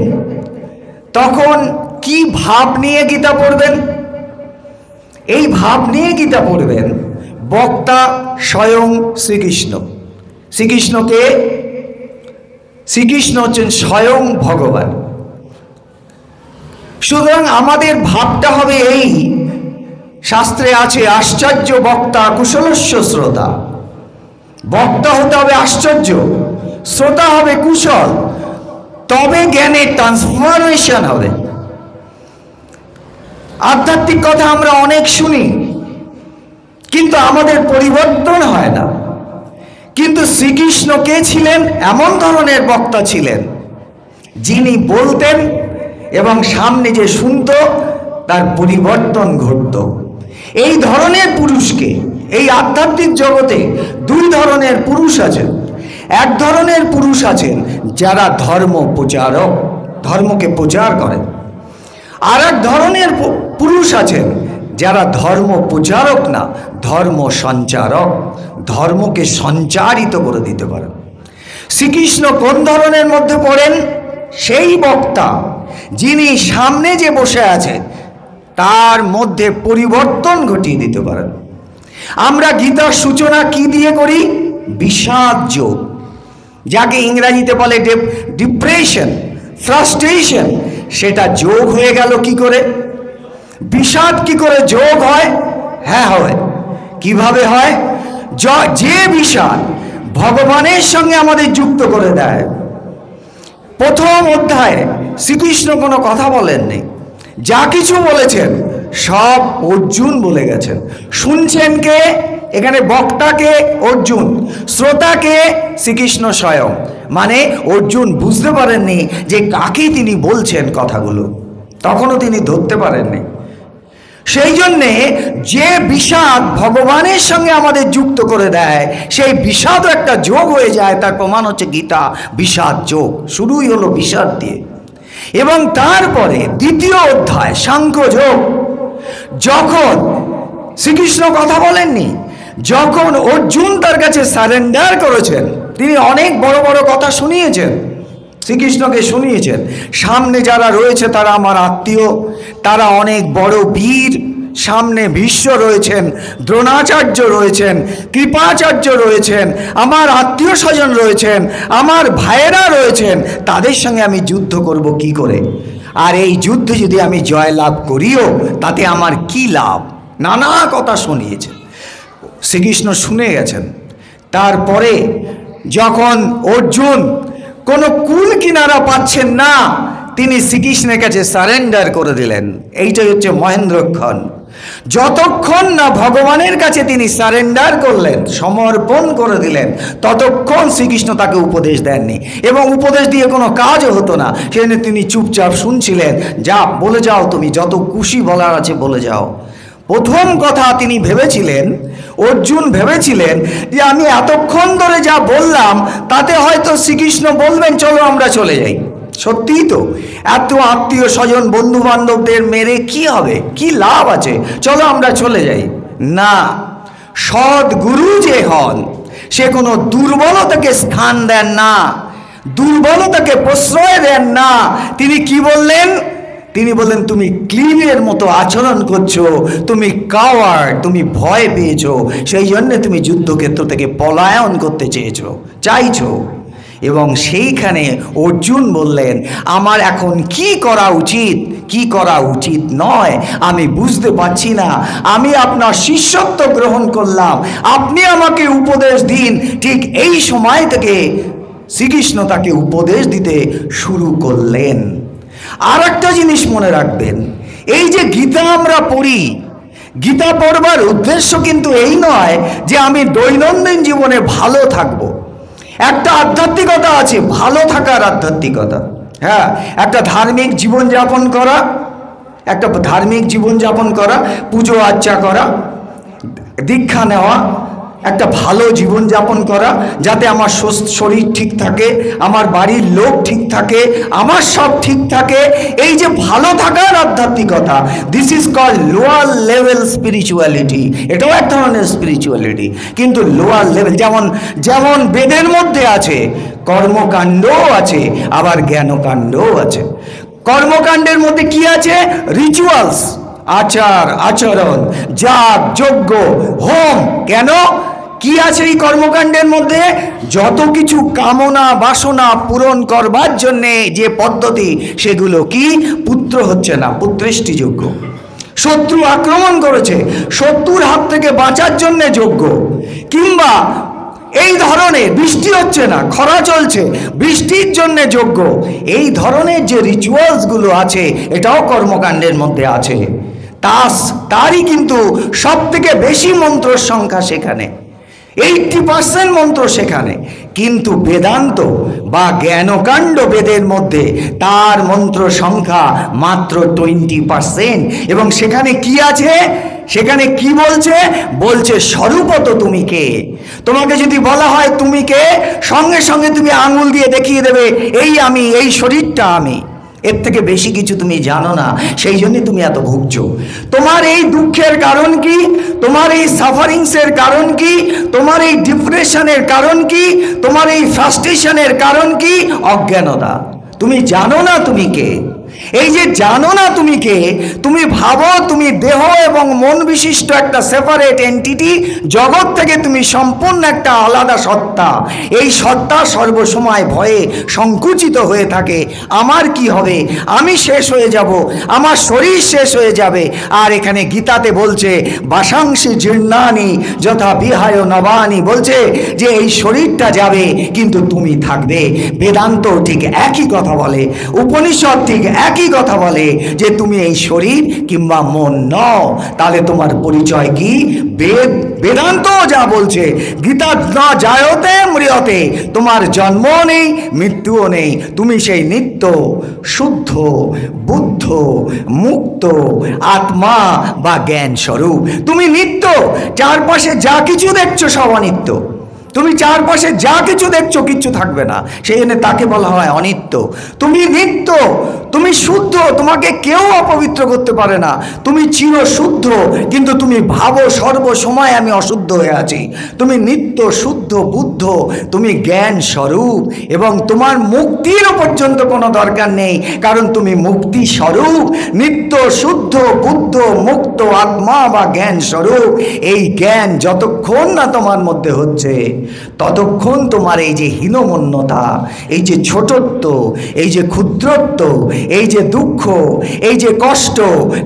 তখন কি ভাব নিয়ে গীতা পড়বেন? এই ভাব নিয়ে গীতা পড়বেন। বক্তা স্বয়ং শ্রীকৃষ্ণ। শ্রীকৃষ্ণকে, শ্রীকৃষ্ণ হচ্ছেন স্বয়ং ভগবান। সুতরাং আমাদের ভাবটা হবে এই, শাস্ত্রে আছে আশ্চর্য বক্তা কুশলস্য শ্রোতা। বক্তা হতে হবে আশ্চর্য, শ্রোতা হবে কুশল, তবে জ্ঞানের ট্রান্সফরমেশন হবে। আধ্যাত্মিক কথা আমরা অনেক শুনি, কিন্তু আমাদের পরিবর্তন হয় না। কিন্তু শ্রীকৃষ্ণ কে ছিলেন? এমন ধরনের বক্তা ছিলেন, যিনি বলতেন এবং সামনে যে শুনত তার পরিবর্তন ঘটত। এই ধরনের পুরুষকে, এই আধ্যাত্মিক জগতে 2 ধরনের পুরুষ আছেন। এক ধরনের পুরুষ আছেন যারা ধর্ম প্রচারক, ধর্মকে প্রচার করেন। আর এক ধরনের পুরুষ আছেন যারা ধর্ম প্রচারক না, ধর্ম সঞ্চারক। ধর্মকে সঞ্চারিত করে দিতে পারেন। শ্রীকৃষ্ণ কোন ধরনের মধ্যে পড়েন? সেই বক্তা যিনি সামনে যে বসে আছে তার মধ্যে পরিবর্তন ঘটিয়ে দিতে পারেন। আমরা গীতার সূচনা কি দিয়ে করি? বিষাদ যোগ, যাকে ইংরেজিতে বলে ডিপ্রেশন, ফ্রাস্ট্রেশন, সেটা যোগ হয়ে গেল কি করে? বিষাদ কি করে যোগ হয়? হ্যাঁ হয়। কিভাবে হয়? যে বিষাদ ভগবানের সঙ্গে আমাদের যুক্ত করে দেয়। প্রথম অধ্যায়ে শ্রীকৃষ্ণ কোনো কথা বলেননি, যা কিছু বলেছেন সব অর্জুন বলে গেছেন। শুনছেন কে? এখানে বক্তাকে অর্জুন, শ্রোতাকে শ্রীকৃষ্ণ স্বয়ং। মানে অর্জুন বুঝতে পারেননি যে কাকে তিনি বলছেন কথাগুলো, তখনও তিনি ধরতে পারেননি। সেই জন্যে যে বিষাদ ভগবানের সঙ্গে আমাদের যুক্ত করে দেয়, সেই বিষাদও একটা যোগ হয়ে যায়। তার প্রমাণ হচ্ছে গীতা বিষাদ যোগ। শুরুই হলো বিষাদ দিয়ে। এবং তারপরে দ্বিতীয় অধ্যায় সাংখ্য যোগ। যখন শ্রীকৃষ্ণ কথা বলেননি, যখন অর্জুন তার কাছে সারেন্ডার করেছেন, তিনি অনেক বড় বড় কথা শুনিয়েছেন, শ্রীকৃষ্ণকে শুনিয়েছেন। সামনে যারা রয়েছে তারা আমার আত্মীয়, তারা অনেক বড় বীর। সামনে ভীষ্ম রয়েছেন, দ্রোণাচার্য রয়েছেন, কৃপাচার্য রয়েছেন, আমার আত্মীয় স্বজন রয়েছেন, আমার ভাইয়েরা রয়েছেন। তাদের সঙ্গে আমি যুদ্ধ করব কি করে? আর এই যুদ্ধে যদি আমি জয় লাভ করিও তাতে আমার কি লাভ? নানা কথা শুনিয়েছেন, শ্রীকৃষ্ণ শুনে গেছেন। তারপরে যখন অর্জুন কোনো কুল কিনারা পাচ্ছেন না, তিনি শ্রীকৃষ্ণের কাছে সারেন্ডার করে দিলেন। এইটাই হচ্ছে মহেন্দ্রক্ষণ। যতক্ষণ না ভগবানের কাছে তিনি সারেন্ডার করলেন, সমর্পণ করে দিলেন, ততক্ষণ শ্রীকৃষ্ণ তাকে উপদেশ দেননি। এবং উপদেশ দিয়ে কোনো কাজও হতো না। সেজন্য তিনি চুপচাপ শুনছিলেন। যা বলে যাও, তুমি যত খুশি বলার আছে বলে যাও। প্রথম কথা তিনি ভেবেছিলেন, অর্জুন ভেবেছিলেন যে আমি এতক্ষণ ধরে যা বললাম তাতে হয়তো শ্রীকৃষ্ণ বলবেন চলো আমরা চলে যাই। সত্যিই তো, এত আত্মীয় স্বজন বন্ধু বান্ধবদের মেরে কি হবে? কি লাভ আছে? চলো আমরা চলে যাই। না, সদ্গুরু যে হন সে কোনো দুর্বলতাকে স্থান দেন না, দুর্বলতাকে প্রশ্রয় দেন না। তিনি কি বললেন? তিনি বললেন তুমি ক্লিনের মতো আচরণ করছো, তুমি কাওয়ার্ড, তুমি ভয় পেয়েছো, সেই জন্য তুমি যুদ্ধক্ষেত্র থেকে পলায়ন করতে চাইছো। এবং সেইখানে অর্জুন বললেন আমার এখন কি করা উচিত, কি করা উচিত নয় আমি বুঝতে পারছি না। আমি আপনার শিষ্যত্ব গ্রহণ করলাম, আপনি আমাকে উপদেশ দিন। ঠিক এই সময় থেকে শ্রীকৃষ্ণ তাকে উপদেশ দিতে শুরু করলেন। আর একটা জিনিস মনে রাখবেন, এই যে গীতা আমরা পড়ি, গীতা পড়বার উদ্দেশ্য কিন্তু এই নয় যে আমি দৈনন্দিন জীবনে ভালো থাকবো। একটা আধ্যাত্মিকতা আছে, ভালো থাকার আধ্যাত্মিকতা। হ্যাঁ, একটা ধার্মিক জীবনযাপন করা, একটা ধার্মিক জীবনযাপন করা, পুজো আর্চা করা, দীক্ষা নেওয়া, একটা ভালো জীবনযাপন করা, যাতে আমার শরীর ঠিক থাকে, আমার বাড়ির লোক ঠিক থাকে, আমার সব ঠিক থাকে। এই যে ভালো থাকার আধ্যাত্মিকতা, this is called lower level spirituality. এটাও এক ধরনের স্পিরিচুয়ালিটি, কিন্তু লোয়ার লেভেল। যেমন বেদের মধ্যে আছে কর্মকাণ্ডও আছে, আবার জ্ঞানকাণ্ডও আছে। কর্মকাণ্ডের মধ্যে কি আছে? রিচুয়ালস, আচার আচরণ, যাগ যজ্ঞ হোম। কেন? কি আছে এই কর্মকাণ্ডের মধ্যে? যত কিছু কামনা বাসনা পূরণ করবার জন্যে যে পদ্ধতি, সেগুলো কি? পুত্র হচ্ছে না, পুত্রেষ্টি যজ্ঞ। শত্রু আক্রমণ করেছে, শত্রুর হাত থেকে বাঁচার জন্যে যজ্ঞ। কিংবা এই ধরনের বৃষ্টি হচ্ছে না, খরা চলছে, বৃষ্টির জন্যে যজ্ঞ। এই ধরনের যে রিচুয়ালসগুলো আছে, এটাও কর্মকাণ্ডের মধ্যে আছে। তারই কিন্তু সব থেকে বেশি মন্ত্রের সংখ্যা সেখানে, 80% মন্ত্র সেখানে। কিন্তু বেদান্ত বা জ্ঞানকাণ্ড বেদের মধ্যে তার মন্ত্র সংখ্যা মাত্র 20%। এবং সেখানে কি আছে? সেখানে কি বলছে? বলছে স্বরূপত তুমি কে। তোমাকে যদি বলা হয় তুমি কে, সঙ্গে সঙ্গে তুমি আঙুল দিয়ে দেখিয়ে দেবে এই আমি, এই শরীরটা আমি। এর থেকে বেশি কিছু তুমি জানো না, সেই জন্য তুমি এত ভুগছো। তোমার এই দুঃখের কারণ কি? তোমার এই সাফারিংসের কারণ কি? তোমার এই ডিপ্রেশনের কারণ কি? তোমার এই ফ্রাস্ট্রেশনের কারণ কি? অজ্ঞানতা। তুমি জানো না তুমি কে। এই যে জানো না তুমি কে, তুমি ভাবো তুমি দেহ এবং মন বিশিষ্ট একটা সেপারেট এন্টিটি, জগৎ থেকে তুমি সম্পূর্ণ একটা আলাদা সত্তা। এই সত্তা সর্বসময় ভয়ে সংকুচিত হয়ে থাকে, আমার কি হবে, আমি শেষ হয়ে যাব, আমার শরীর শেষ হয়ে যাবে। আর এখানে গীতাতে বলছে বাসাংশী জীর্ণানি যথা বিহায় নবানি, বলছে যে এই শরীরটা যাবে কিন্তু তুমি থাকবে। বেদান্ত ঠিক একই কথা বলে, উপনিষদ ঠিক একই কথা বলে যে তুমি এই শরীর কিংবা মন নও। তাহলে তোমার পরিচয় কি? বেদান্ত যা বলছে, গীতা না জায়তে মৃয়তে, তোমার জন্ম নেই মৃত্যুও নেই, তুমি সেই নিত্য শুদ্ধ বুদ্ধ মুক্ত আত্মা বা জ্ঞান স্বরূপ। তুমি নিত্য, চারপাশে যা কিছু দেখছো সব অনিত্য। তুমি চারপাশে যা কিছু দেখছো কিচ্ছু থাকবে না, সেই জন্য তাকে বলা হয় অনিত্য। তুমি নিত্য, তুমি শুদ্ধ, তোমাকে কেউ অপবিত্র করতে পারে না। তুমি চির শুদ্ধ, কিন্তু তুমি ভাবো সর্বসময় আমি অশুদ্ধ হয়ে আছি। তুমি নিত্য শুদ্ধ বুদ্ধ, তুমি জ্ঞান স্বরূপ, এবং তোমার মুক্তির পর্যন্ত কোনো দরকার নেই, কারণ তুমি মুক্তি স্বরূপ, নিত্য শুদ্ধ বুদ্ধ মুক্ত আত্মা বা জ্ঞান স্বরূপ। এই জ্ঞান যতক্ষণ না তোমার মধ্যে হচ্ছে, ততক্ষণ তোমার এই যে হীনমন্যতা, এই যে ছোটত্ব, এই যে ক্ষুদ্রত্ব, এই যে দুঃখ, এই যে কষ্ট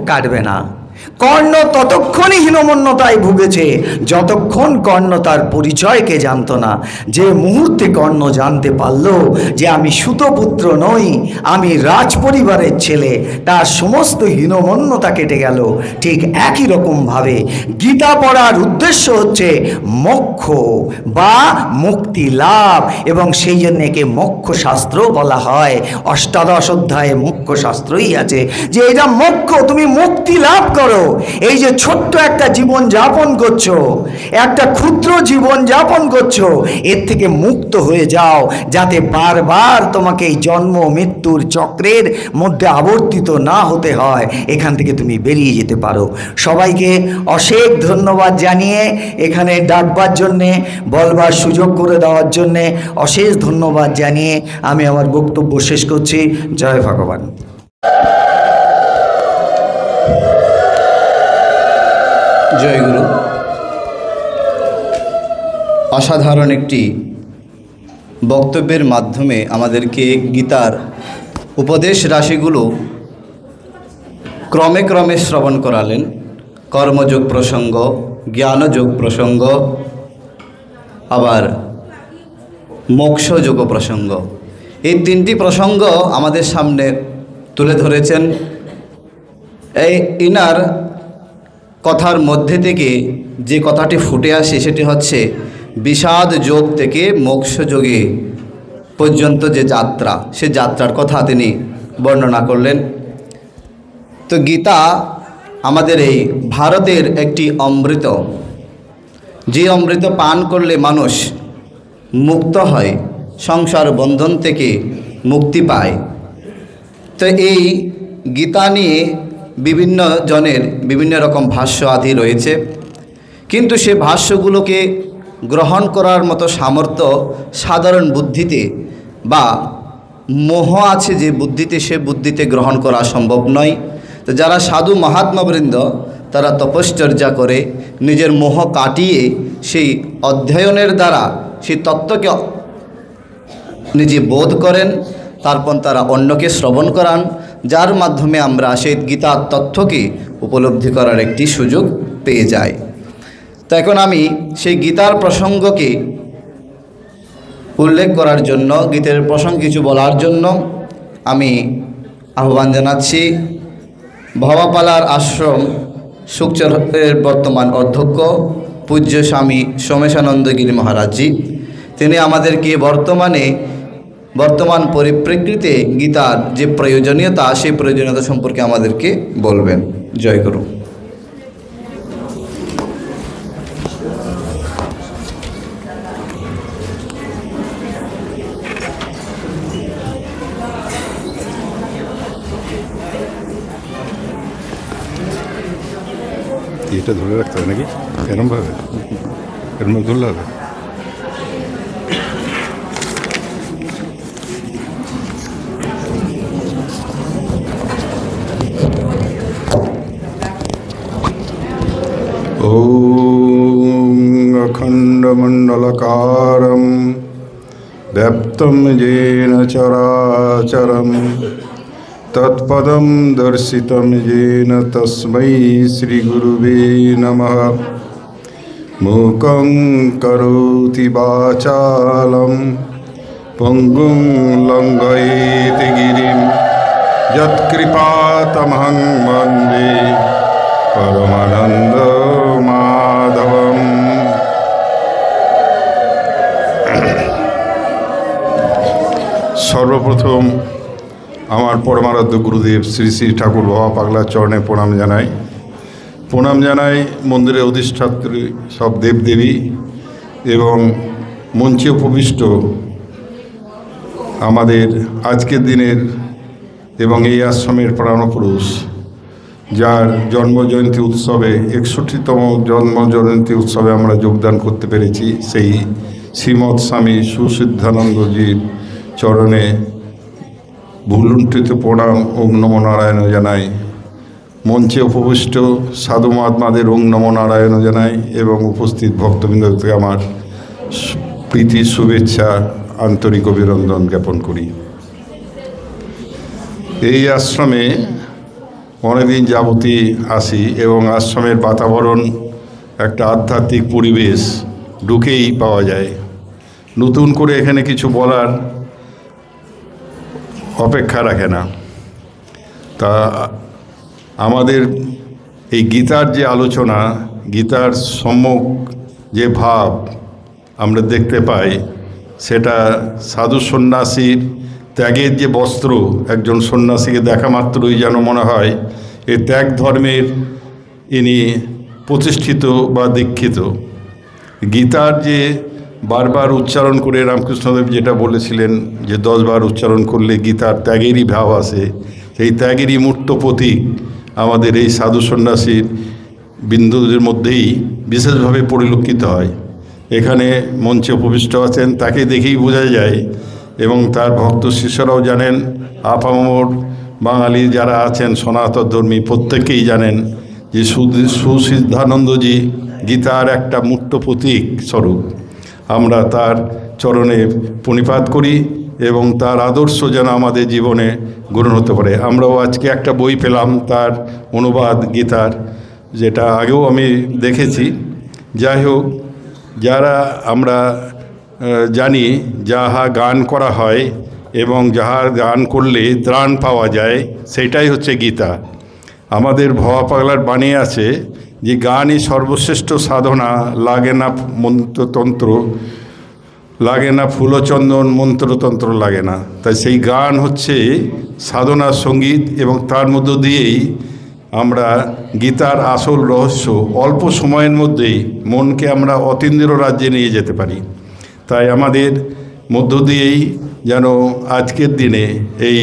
কাটবে না। কর্ণ ততক্ষণই হীনমন্যতায় ভুগেছে যতক্ষণ কর্ণ তার পরিচয়কে জানতো না। যে মুহূর্তে কর্ণ জানতে পারল যে আমি সুতপুত্র নই, আমি রাজ পরিবারের ছেলে, তার সমস্ত হীনমন্যতা কেটে গেল। ঠিক একই রকমভাবে গীতা পড়ার উদ্দেশ্য হচ্ছে মোক্ষ বা মুক্তি লাভ, এবং সেই জন্য একে মোক্ষ শাস্ত্র বলা হয়। অষ্টাদশ অধ্যায়ে মোক্ষ শাস্ত্রই আছে যে এটা মোক্ষ, তুমি মুক্তি লাভ করো। এই যে ছোট্ট একটা জীবন যাপন করছো, একটা ক্ষুদ্র জীবন যাপন করছো, এর থেকে মুক্ত হয়ে যাও, যাতে বারবার তোমাকে এই জন্ম মৃত্যুর চক্রের মধ্যে আবর্তিত না হতে হয়। এখান থেকে তুমি বেরিয়ে যেতে পারো। সবাইকে অশেষ ধন্যবাদ জানিয়ে, এখানে ডাকবার জন্যে, বলবার সুযোগ করে দেওয়ার জন্যে অশেষ ধন্যবাদ জানিয়ে আমি আমার বক্তব্য শেষ করছি। জয় ভগবান। জয় গুরু। অসাধারণ একটি বক্তব্যের মাধ্যমে আমাদেরকে গীতার উপদেশ রাশিগুলো ক্রমে ক্রমে শ্রবণ করালেন। কর্মযোগ প্রসঙ্গ, জ্ঞানযোগ প্রসঙ্গ, আবার মোক্ষযোগ প্রসঙ্গ, এই তিনটি প্রসঙ্গ আমাদের সামনে তুলে ধরেছেন। এই ইনার কথার মধ্যে থেকে যে কথাটি ফুটে আসে সেটি হচ্ছে বিষাদ যোগ থেকে মোক্ষ যোগে পর্যন্ত যে যাত্রা, সে যাত্রার কথা তিনি বর্ণনা করলেন। তো গীতা আমাদের এই ভারতের একটি অমৃত, যে অমৃত পান করলে মানুষ মুক্ত হয়, সংসার বন্ধন থেকে মুক্তি পায়। তো এই গীতা নিয়ে বিভিন্ন জনের বিভিন্ন রকম ভাষ্য আদি রয়েছে, কিন্তু সে ভাষ্যগুলোকে গ্রহণ করার মতো সামর্থ্য সাধারণ বুদ্ধিতে বা মোহ আছে যে বুদ্ধিতে, সে বুদ্ধিতে গ্রহণ করা সম্ভব নয়। তো যারা সাধু মহাত্মাবৃন্দ তারা তপশ্চর্যা করে নিজের মোহ কাটিয়ে সেই অধ্যয়নের দ্বারা সেই তত্ত্বকে নিজে বোধ করেন, তারপর তারা অন্যকে শ্রবণ করান, যার মাধ্যমে আমরা সেই গীতার তথ্যকে উপলব্ধি করার একটি সুযোগ পেয়ে যাই। তো এখন আমি সেই গীতার প্রসঙ্গকে উল্লেখ করার জন্য, গীতার প্রসঙ্গ কিছু বলার জন্য আমি আহ্বান জানাচ্ছি ভবাপালার আশ্রম সুখচরের বর্তমান অধ্যক্ষ পূজ্য স্বামী সোমেশানন্দ গিরি মহারাজজি। তিনি আমাদেরকে বর্তমান পরিপ্রেক্ষিতে গীতার যে প্রয়োজনীয়তা, সেই প্রয়োজনীয়তা সম্পর্কে আমাদেরকে বলবেন। জয় গুরু। এটা ধরে রাখতে হবে নাকি? এরমভাবে এরমভাবে ধরলে হবে? ॐ अखण्डमण्डलकारं व्याप्तं येन चराचरं तत्पदं दर्शितं येन तस्मै श्रीगुरुवे नमः। मूकं करोति वाचालं पङ्गुं लङ्घयेति गिरिं यत्कृपातमहं वन्दे परमानंद माधवम। সর্বপ্রথম আমার পরমারাধ্য গুরুদেব শ্রী শ্রী ঠাকুর বাবা পাগলার চরণে প্রণাম জানাই মন্দিরে অধিষ্ঠাত্রী সব দেবদেবী এবং মঞ্চে উপবিষ্ট আমাদের আজকের দিনের এবং এই আশ্রমের প্রাণপুরুষ, যার জন্মজয়ন্তী উৎসবে 61তম জন্মজয়ন্তী উৎসবে আমরা যোগদান করতে পেরেছি, সেই শ্রীমৎ স্বামী সুসিদ্ধানন্দজির চরণে ভুলুণ্ঠিত প্রণাম ওং নমো নারায়ণ জানাই। মঞ্চে উপবিষ্ট সাধু মহাত্মাদের ওং নমো নারায়ণ জানাই এবং উপস্থিত ভক্তবৃন্দকে আমার প্রীতি শুভেচ্ছা আন্তরিক অভিনন্দন জ্ঞাপন করি। এই আশ্রমে অনেকদিন যাবতই আসি এবং আশ্রমের বাতাবরণ একটা আধ্যাত্মিক পরিবেশ ঢুকেই পাওয়া যায়। নতুন করে এখানে কিছু বলার অপেক্ষা রাখে না। তা আমাদের এই গীতার যে আলোচনা, গীতার সম্যক যে ভাব আমরা দেখতে পাই, সেটা সাধু সন্ন্যাসীর ত্যাগের যে বস্ত্র, একজন সন্ন্যাসীকে দেখা মাত্রই যেন মনে হয় এই ত্যাগ ধর্মের ইনি প্রতিষ্ঠিত বা দীক্ষিত। গীতার যে বারবার উচ্চারণ করে রামকৃষ্ণদেব যেটা বলেছিলেন যে 10 বার উচ্চারণ করলে গীতার ত্যাগেরই ভাব আসে, সেই ত্যাগেরই মূর্ত প্রতীক আমাদের এই সাধু সন্ন্যাসীর বিন্দুদের মধ্যেই বিশেষভাবে পরিলক্ষিত হয়। এখানে মঞ্চে উপবিষ্ট আছেন, তাকে দেখেই বোঝা যায় এবং তার ভক্ত শিষ্যরাও জানেন, আপামর বাঙালি যারা আছেন সনাতন ধর্মী প্রত্যেকেই জানেন যে সুসিদ্ধানন্দজি গীতার একটা মূর্ত প্রতীক স্বরূপ। আমরা তার চরণে প্রণিপাত করি এবং তার আদর্শ যেন আমাদের জীবনে গ্রহণ হতে পারে। আমরাও আজকে একটা বই পেলাম তার অনুবাদ গীতার, যেটা আগেও আমি দেখেছি। যাই হোক, যারা আমরা জানি যাহা গান করা হয় এবং যাহা গান করলে ত্রাণ পাওয়া যায়, সেটাই হচ্ছে গীতা। আমাদের ভবা পাগলার বাণী আছে যে গানই সর্বশ্রেষ্ঠ সাধনা, লাগে না মন্ত্রতন্ত্র, লাগে না ফুলচন্দন, মন্ত্রতন্ত্র লাগে না। তাই সেই গান হচ্ছে সাধনার সঙ্গীত এবং তার মধ্য দিয়েই আমরা গীতার আসল রহস্য অল্প সময়ের মধ্যেই মনকে আমরা অতীন্দ্র রাজ্যে নিয়ে যেতে পারি। তাই আমাদের মধ্য দিয়েই যেন আজকের দিনে এই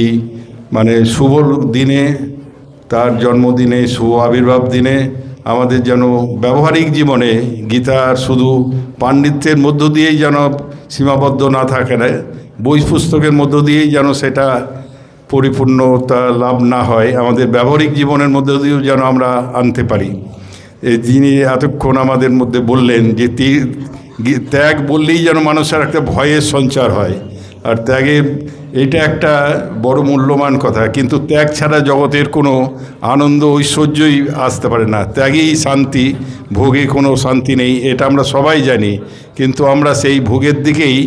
শুভ দিনে, তার জন্মদিনে, শুভ আবির্ভাব দিনে আমাদের যেন ব্যবহারিক জীবনে গীতার শুধু পাণ্ডিত্যের মধ্য দিয়েই যেন সীমাবদ্ধ না থাকে, না বই পুস্তকের মধ্য দিয়েই যেন সেটা পরিপূর্ণতা লাভ না হয়, আমাদের ব্যবহারিক জীবনের মধ্য দিয়েও যেন আমরা আনতে পারি। এই যিনি এতক্ষণ আমাদের মধ্যে বললেন যে ত্যাগ বললেই যেন মানুষের একটা ভয়ের সঞ্চার হয়, আর ত্যাগের এটা একটা বড় মূল্যবান কথা। কিন্তু ত্যাগ ছাড়া জগতের কোনো আনন্দ ঐশ্বর্যই আসতে পারে না। ত্যাগেই শান্তি, ভোগে কোনো শান্তি নেই, এটা আমরা সবাই জানি। কিন্তু আমরা সেই ভোগের দিকেই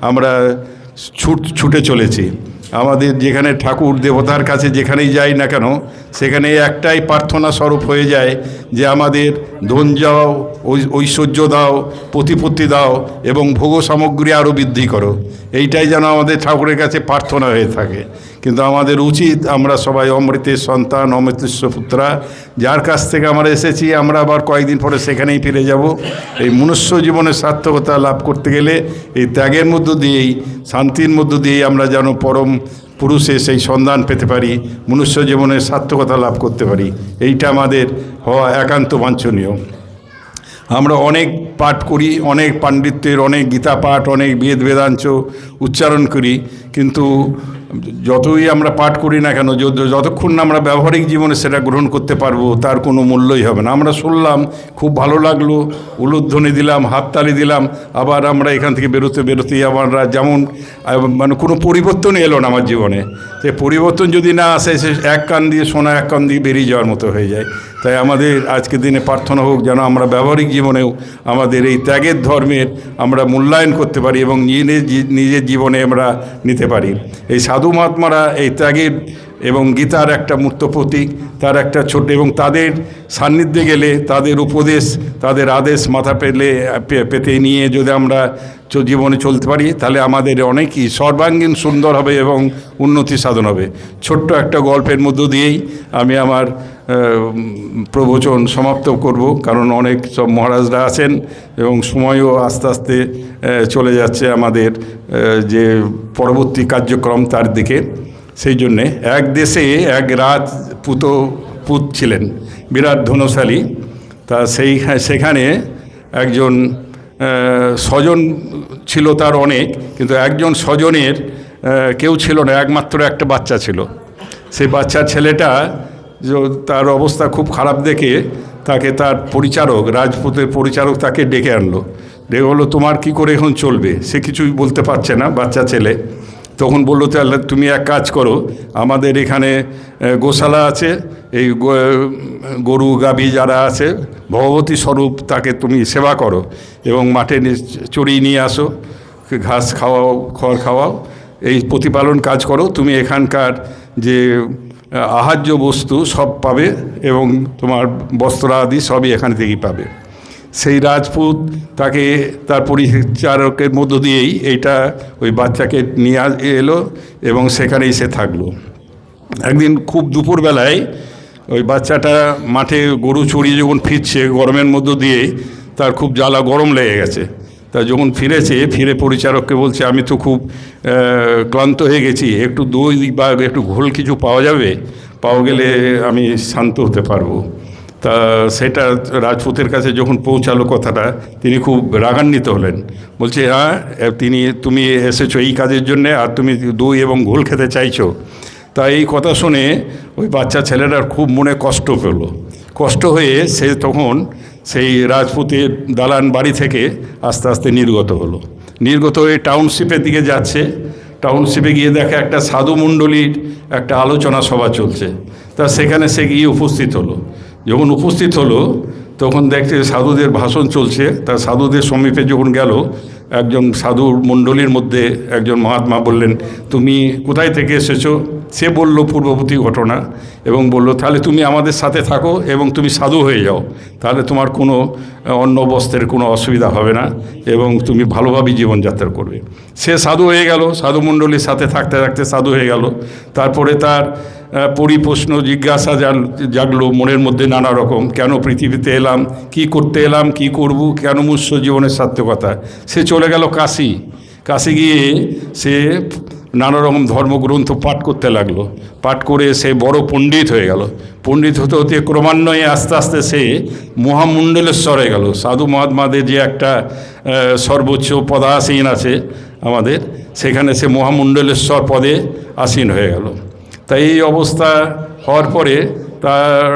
আমরা ছুটে চলেছি। আমাদের যেখানে ঠাকুর দেবতার কাছে যেখানেই যাই না কেন, সেখানে একটাই প্রার্থনা স্বরূপ হয়ে যায় যে আমাদের ধন যাও, ঐশ্বর্য দাও, প্রতিপত্তি দাও এবং ভোগ সামগ্রী আরও বৃদ্ধি করো। এইটাই যেন আমাদের ঠাকুরের কাছে প্রার্থনা হয়ে থাকে। কিন্তু আমাদের উচিত, আমরা সবাই অমৃতের সন্তান, অমৃতস্য পুত্রা, যার কাছ থেকে আমরা এসেছি, আমরা আবার কয়েকদিন পরে সেখানেই ফিরে যাব। এই মনুষ্য জীবনের সার্থকতা লাভ করতে গেলে এই ত্যাগের মধ্য দিয়েই, শান্তির মধ্য দিয়েই আমরা যেন পরম পুরুষে সেই সন্ধান পেতে পারি, মনুষ্য জীবনের সার্থকতা লাভ করতে পারি। এইটা আমাদের হওয়া একান্ত বাঞ্ছনীয়। আমরা অনেক পাঠ করি, অনেক পাণ্ডিত্যের, অনেক গীতা পাঠ, অনেক বেদ বেদাঞ্চ উচ্চারণ করি, কিন্তু যতই আমরা পাঠ করি না কেন, যতক্ষণ না আমরা ব্যবহারিক জীবনে সেটা গ্রহণ করতে পারবো তার কোনো মূল্যই হবে না। আমরা শুনলাম, খুব ভালো লাগলো, উলুধ্বনি দিলাম, হাততালি দিলাম, আবার আমরা এখান থেকে বেরোতেই আমরা যেমন মানে কোনো পরিবর্তন এলো না আমার জীবনে। সে পরিবর্তন যদি না আসে, সে এক কান দিয়ে শোনা এক কান দিয়ে বেরিয়ে যাওয়ার মতো হয়ে যায়। তাই আমাদের আজকের দিনে প্রার্থনা হোক যেন আমরা ব্যবহারিক জীবনেও আমাদের এই ত্যাগের ধর্মের আমরা মূল্যায়ন করতে পারি এবং নিজের জীবনে আমরা নিতে পারি। এই সাধু মহাত্মারা এই ত্যাগের এবং গীতার একটা মূর্ত প্রতীক, তার একটা ছোট, এবং তাদের সান্নিধ্যে গেলে তাদের উপদেশ, তাদের আদেশ মাথা পেতে নিয়ে যদি আমরা জীবনে চলতে পারি, তাহলে আমাদের অনেকই সর্বাঙ্গীন সুন্দর হবে এবং উন্নতি সাধন হবে। ছোট্ট একটা গল্পের মধ্য দিয়েই আমি আমার প্রবচন সমাপ্ত করব, কারণ অনেক সব মহারাজরা আছেন এবং সময়ও আস্তে আস্তে চলে যাচ্ছে আমাদের যে পরবর্তী কার্যক্রম তার দিকে। সেই জন্যে এক দেশে এক পুত ছিলেন, বিরাট ধনশালী। তা সেখানে একজন স্বজন ছিল তার অনেক, কিন্তু একজন স্বজনের কেউ ছিল না, একমাত্র একটা বাচ্চা ছিল। সেই বাচ্চার ছেলেটা তার অবস্থা খুব খারাপ দেখে তাকে তার পরিচারক, রাজপুতের পরিচারক তাকে ডেকে আনলো। ডেকে বললো, তোমার কি করে এখন চলবে? সে কিছুই বলতে পারছে না, বাচ্চা ছেলে। তখন বললো, তাহলে তুমি এক কাজ করো, আমাদের এখানে গোশালা আছে, এই গরু গাভী যারা আছে ভগবতী স্বরূপ, তাকে তুমি সেবা করো এবং মাঠে চড়িয়ে নিয়ে আসো, ঘাস খাওয়াও, খড় খাওয়াও, এই প্রতিপালন কাজ করো। তুমি এখানকার যে আহার্য বস্তু সব পাবে এবং তোমার বস্ত্র আদি সবই এখান থেকেই পাবে। সেই রাজপুত তাকে তার পরিচারকের মধ্য দিয়েই এইটা ওই বাচ্চাকে নিয়ে এলো এবং সেখানেই সে থাকলো। একদিন খুব দুপুরবেলায় ওই বাচ্চাটা মাঠে গরু চড়িয়ে যখন ফিরছে, গরমের মধ্য দিয়ে তার খুব জ্বালা গরম লেগে গেছে। তা যখন ফিরে পরিচারককে বলছে, আমি তো খুব ক্লান্ত হয়ে গেছি, একটু দই বা একটু ঘোল কিছু পাওয়া যাবে? পাওয়া গেলে আমি শান্ত হতে পারবো। তা সেটা রাজপুতের কাছে যখন পৌঁছালো কথাটা, তিনি খুব রাগান্বিত হলেন। বলছে, হ্যাঁ তুমি এসেছো এই কাজের জন্যে, আর তুমি দই এবং ঘোল খেতে চাইছো? তা এই কথা শুনে ওই বাচ্চা ছেলেটার খুব মনে কষ্ট পেল। কষ্ট হয়ে সে তখন সেই রাজপুতের দালান বাড়ি থেকে আস্তে আস্তে নির্গত হলো। নির্গত হয়ে টাউনশিপের দিকে যাচ্ছে। টাউনশিপে গিয়ে দেখে একটা সাধু মণ্ডলীর একটা আলোচনা সভা চলছে। তা সেখানে সে গিয়ে উপস্থিত হলো। যখন উপস্থিত হলো তখন দেখছে সাধুদের ভাষণ চলছে। তা সাধুদের সমীপে যখন গেল, একজন সাধু মণ্ডলীর মধ্যে একজন মহাত্মা বললেন, তুমি কোথায় থেকে এসেছো? সে বলল পূর্ববর্তী ঘটনা এবং বলল, তাহলে তুমি আমাদের সাথে থাকো এবং তুমি সাধু হয়ে যাও, তাহলে তোমার কোনো অন্ন বস্ত্রের কোনো অসুবিধা হবে না এবং তুমি ভালোভাবে জীবনযাত্রা করবে। সে সাধু হয়ে গেল, সাধু মণ্ডলীর সাথে থাকতে থাকতে সাধু হয়ে গেল। তারপরে তার পরিপ্রশ্ন জিজ্ঞাসা জাগলো মনের মধ্যে নানা রকম, কেন পৃথিবীতে এলাম, কি করতে এলাম, কি করব, কেন মনুষ্য জীবনের সার্থকতা। সে চলে গেল কাশী গিয়ে সে নানা রকম ধর্মগ্রন্থ পাঠ করতে লাগলো। পাঠ করে সে বড় পণ্ডিত হয়ে গেল। পণ্ডিত হতে হতে ক্রমান্বয়ে আস্তে আস্তে সে মহামণ্ডলেশ্বর হয়ে গেল। সাধু মহাত্মাদের যে একটা সর্বোচ্চ পদাসীন আছে আমাদের, সেখানে সে মহামণ্ডলেশ্বর পদে আসীন হয়ে গেল। তাই এই অবস্থা হওয়ার পরে তার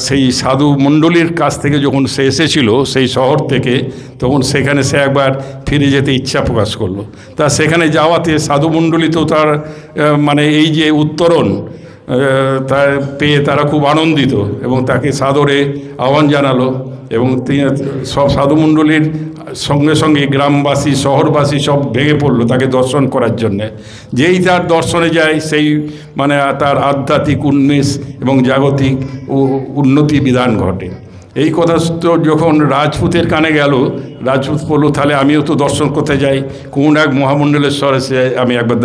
সেই সাধু মণ্ডলীর কাছ থেকে যখন সে এসেছিল সেই শহর থেকে, তখন সেখানে সে একবার ফিরে যেতে ইচ্ছা প্রকাশ করলো। তা সেখানে যাওয়াতে সাধু মণ্ডলী তো তার মানে এই যে উত্তরণ তার পেয়ে তারা খুব আনন্দিত এবং তাকে সাদরে আহ্বান জানালো এবং সব সাধুমণ্ডলীর সঙ্গে সঙ্গে গ্রামবাসী শহরবাসী সব ভেঙে পড়লো তাকে দর্শন করার জন্যে। যেই তার দর্শনে যায় সেই মানে তার আধ্যাত্মিক উন্মেষ এবং জাগতিক উন্নতি বিধান ঘটে। এই কথা তো যখন রাজপুতের কানে গেল, রাজপুত বলল, তাহলে আমিও তো দর্শন করতে যাই, কোন এক মহামণ্ডলেশ্বর এসে আমি একবার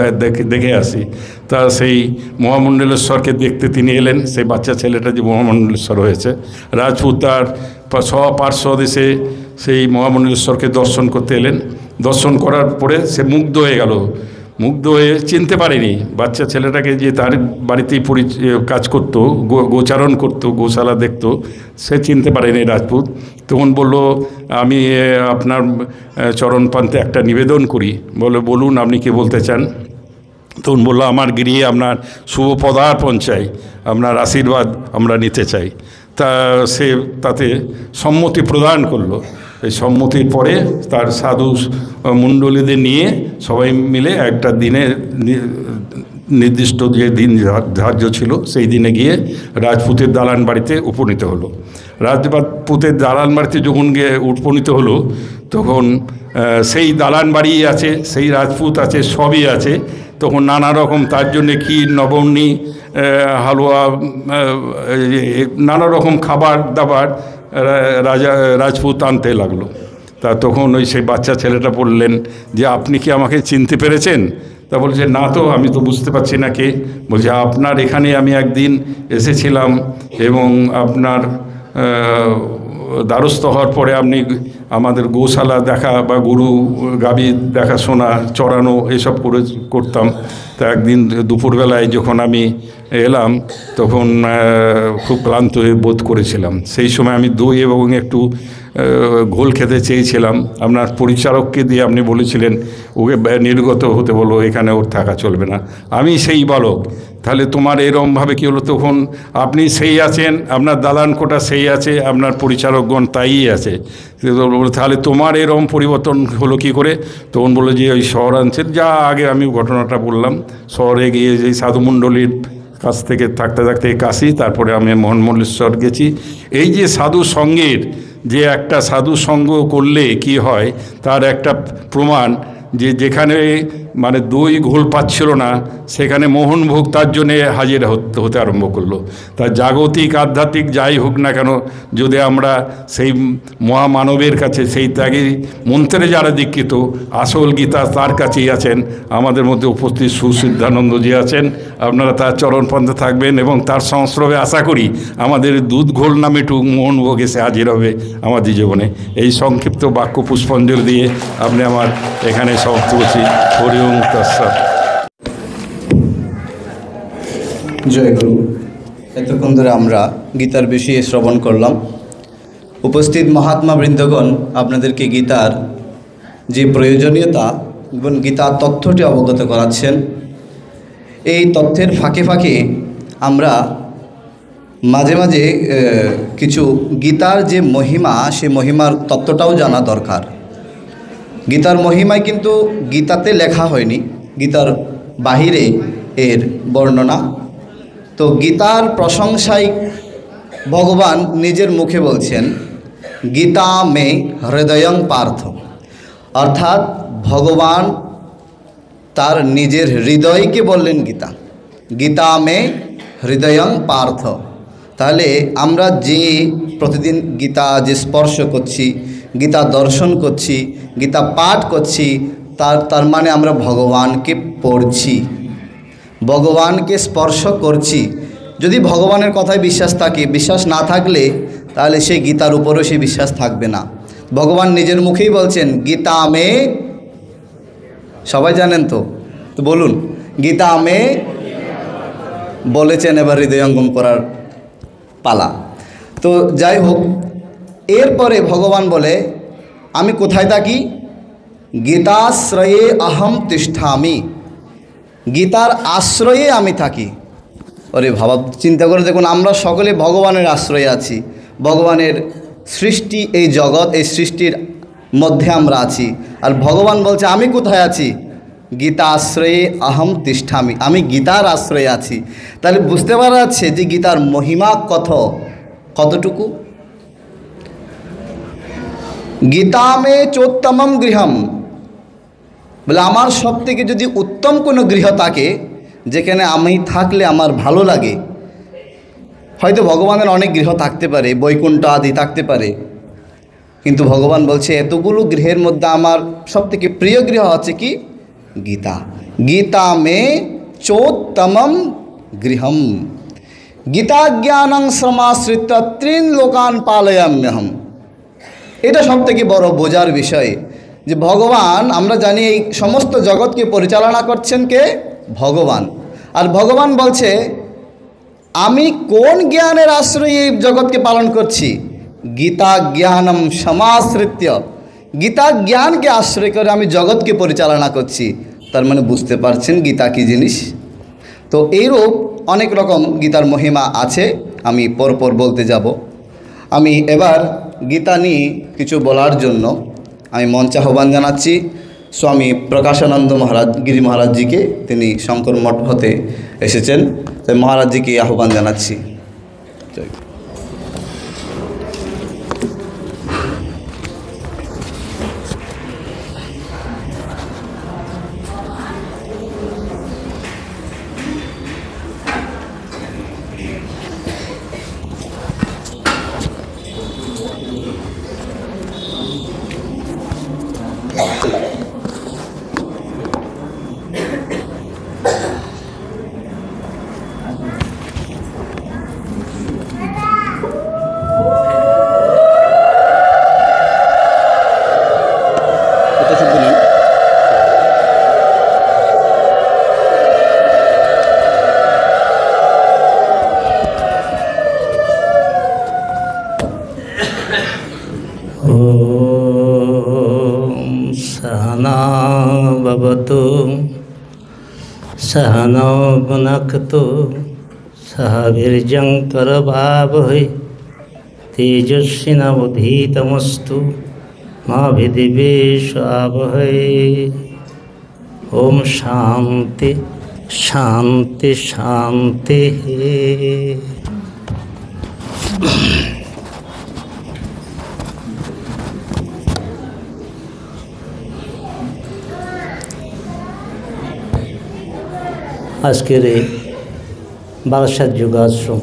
দেখে আসি। তা সেই মহামণ্ডলেশ্বরকে দেখতে তিনি এলেন। সেই বাচ্চা ছেলেটা যে মহামণ্ডলেশ্বর হয়েছে, রাজপুত তার সপার্শ্বদ এসে সেই মহামণ্ডলেশ্বরকে দর্শন করতে এলেন। দর্শন করার পরে সে মুগ্ধ হয়ে গেল। মুগ্ধ হয়ে চিনতে পারেনি বাচ্চা ছেলেটাকে, যে তার বাড়িতেই কাজ করতো, গোচারণ করতো, গোশালা দেখতো, সে চিনতে পারেনি রাজপুত। তখন বলল, আমি আপনার চরণপান্তে একটা নিবেদন করি। বলুন আপনি কি বলতে চান? তখন বললো, আমার গৃহে আপনার শুভ পদার্পণ চাই, আপনার আশীর্বাদ আমরা নিতে চাই। তা সে তাতে সম্মতি প্রদান করলো। এই সম্মতির পরে তার সাধু মণ্ডলীদের নিয়ে সবাই মিলে একটা দিনে, নির্দিষ্ট যে দিন ধার্য ছিল সেই দিনে গিয়ে রাজপুতের দালান বাড়িতে উপনীত হলো। রাজপুতের দালান বাড়িতে যখন গিয়ে উপনীত হলো, তখন সেই দালান বাড়ি আছে, সেই রাজপুত আছে, সবই আছে। তখন নানা রকম তার জন্যে ক্ষীর, নবনী, হালুয়া, নানা রকম খাবার দাবার রাজপুত আনতে লাগলো। তা তখন সেই বাচ্চা ছেলেটা বললেন যে, আপনি কি আমাকে চিনতে পেরেছেন? তা বলছে, না তো, আমি তো বুঝতে পারছি না কে। বলছে, আপনার এখানে আমি একদিন এসেছিলাম এবং আপনার দ্বারস্থ হওয়ার পরে আপনি আমাদের গোশালা দেখা বা গরু গাভী দেখাশোনা, চড়ানো এসব করতাম। তা একদিন দুপুরবেলায় যখন আমি এলাম, তখন খুব ক্লান্ত হয়ে বোধ করেছিলাম। সেই সময় আমি দই এবং একটু ঘোল খেতে চেয়েছিলাম। আপনার পরিচারককে দিয়ে আপনি বলেছিলেন ওকে নির্গত হতে বলো, এখানে ওর থাকা চলবে না। আমি সেই বালক, তাহলে তোমার এরমভাবে কী হলো? তখন আপনি সেই আছেন, আপনার দালান কোটা সেই আছে, আপনার পরিচারকগণ তাই আছে, তাহলে তোমার এরম পরিবর্তন হলো কি করে? তখন বললো যে ওই শহরাঞ্চল, যা আগে আমি ঘটনাটা বললাম, শহরে গিয়ে যে সাধুমণ্ডলীর কাছ থেকে থাকতে থাকতে কাশি, তারপরে আমি মনমল্লেশ্বর গেছি। এই যে সাধু সঙ্গের, যে একটা সাধু সঙ্গ করলে কি হয় তার একটা প্রমাণ, যে যেখানে মানে দই ঘোল পাচ্ছিল না, সেখানে মোহনভোগ তার জন্যে হাজির হতে আরম্ভ করলো। তা জাগতিক আধ্যাত্মিক যাই হোক না কেন, যদি আমরা সেই মহামানবের কাছে, সেই ত্যাগী মন্ত্রে যারা দীক্ষিত, আসল গীতা তার কাছেই আছেন। আমাদের মধ্যে উপস্থিত সুসিদ্ধানন্দজি আছেন, আপনারা তার চরণপন্থে থাকবেন এবং তার সংস্রবে আশা করি আমাদের দুধ ঘোল নামে একটু মোহনভোগ এসে হাজির হবে আমাদের জীবনে। এই সংক্ষিপ্ত বাক্য পুষ্পাঞ্জলি দিয়ে আপনি আমার এখানে সমাপ্ত করছি। হরি ওম তৎসৎ। জয় গুরু। এতক্ষণ ধরে আমরা গীতার বিষয়ে শ্রবণ করলাম। উপস্থিত মহাত্মা বৃন্দগণ আপনাদেরকে গীতার যে প্রয়োজনীয়তা এবং গীতার তথ্যটি অবগত করাচ্ছেন। এই তথ্যের ফাঁকে ফাঁকে আমরা মাঝে মাঝে কিছু গীতার যে মহিমা, সে মহিমার তত্ত্বটাও জানা দরকার। গীতার মহিমায় কিন্তু গীতাতে লেখা হয়নি, গীতার বাহিরে এর বর্ণনা। তো গীতার প্রশংসায় ভগবান নিজের মুখে বলছেন, গীতা মে হৃদয়ং পার্থ, অর্থাৎ ভগবান তার নিজের হৃদয়কে বললেন গীতা। গীতা মে হৃদয়ং পার্থ। তাহলে আমরা যে প্রতিদিন গীতা যে স্পর্শ করছি, গীতা দর্শন করছি, গীতা পাঠ করছি, তার মানে আমরা ভগবানকে পড়ছি, ভগবানকে স্পর্শ করছি। যদি ভগবানের কথায় বিশ্বাস থাকে, বিশ্বাস না থাকলে তাহলে সেই গীতার উপরেও সেই বিশ্বাস থাকবে না। ভগবান নিজের মুখেই বলছেন, গীতা মে, সবাই জানেন তো বলুন, গীতা মে বলেছেন। এবার হৃদয়ঙ্গম করার পালা। তো যাই হোক, এরপরে ভগবান বলে, আমি কোথায় থাকি? গীতাশ্রয়ে অহম তিষ্ঠামি, গীতার আশ্রয়ে আমি থাকি। ওরে ভাবা, চিন্তা করে দেখুন, আমরা সকলে ভগবানের আশ্রয়ে আছি। ভগবানের সৃষ্টি, এই জগৎ, এই সৃষ্টির মধ্যে আমরা আছি। আর ভগবান বলছে, আমি কোথায় আছি? গীতা আশ্রয়ে অহম তিষ্ঠামি, আমি গীতার আশ্রয়ে আছি। তাহলে বুঝতে পারা যাচ্ছে যে গীতার মহিমা কতটুকু। গীতা মে চোত্তমম গৃহম, বলে আমার সব থেকে যদি উত্তম কোনো গৃহ থাকে, যেখানে আমি থাকলে আমার ভালো লাগে। হয়তো ভগবানের অনেক গৃহ থাকতে পারে, বৈকুণ্ঠ আদি থাকতে পারে, কিন্তু ভগবান বলছে এতগুলো গৃহের মধ্যে আমার সব থেকে প্রিয় গৃহ হচ্ছে কি? গীতা। গীতা মে চোত্তমম গৃহম, গীতা জ্ঞানং সমাশ্রিত ত্রিন লোকান পালয়াম্যহম। এটা সব থেকে বড় বোঝার বিষয়, যে ভগবান, আমরা জানি এই সমস্ত জগৎকে পরিচালনা করছেন কে? ভগবান। আর ভগবান বলছে আমি কোন জ্ঞানের আশ্রয়ে এই জগৎকে পালন করছি? গীতা জ্ঞানম সমাশ্রিত্য, গীতা জ্ঞানকে আশ্রয় করে আমি জগৎকে পরিচালনা করছি। তার মানে বুঝতে পারছেন গীতা কী জিনিস। তো এইরূপ অনেক রকম গীতার মহিমা আছে, আমি পরপর বলতে যাব। আমি এবার গীতা নিয়ে কিছু বলার জন্য আমি মঞ্চে আহ্বান জানাচ্ছি স্বামী প্রকাশানন্দ মহারাজ, গিরি মহারাজজিকে। তিনি শঙ্কর মঠ হতে এসেছেন, তাই মহারাজজিকে আহ্বান জানাচ্ছি। सहना भवतु सहनौ भुनक्तु सह वीर्यं करवावहै तेजस्विनावधीतमस्तु मा विद्विषावहै। ओम शांति शांति शांति। আজকের এই বারাসাত যোগাশ্রম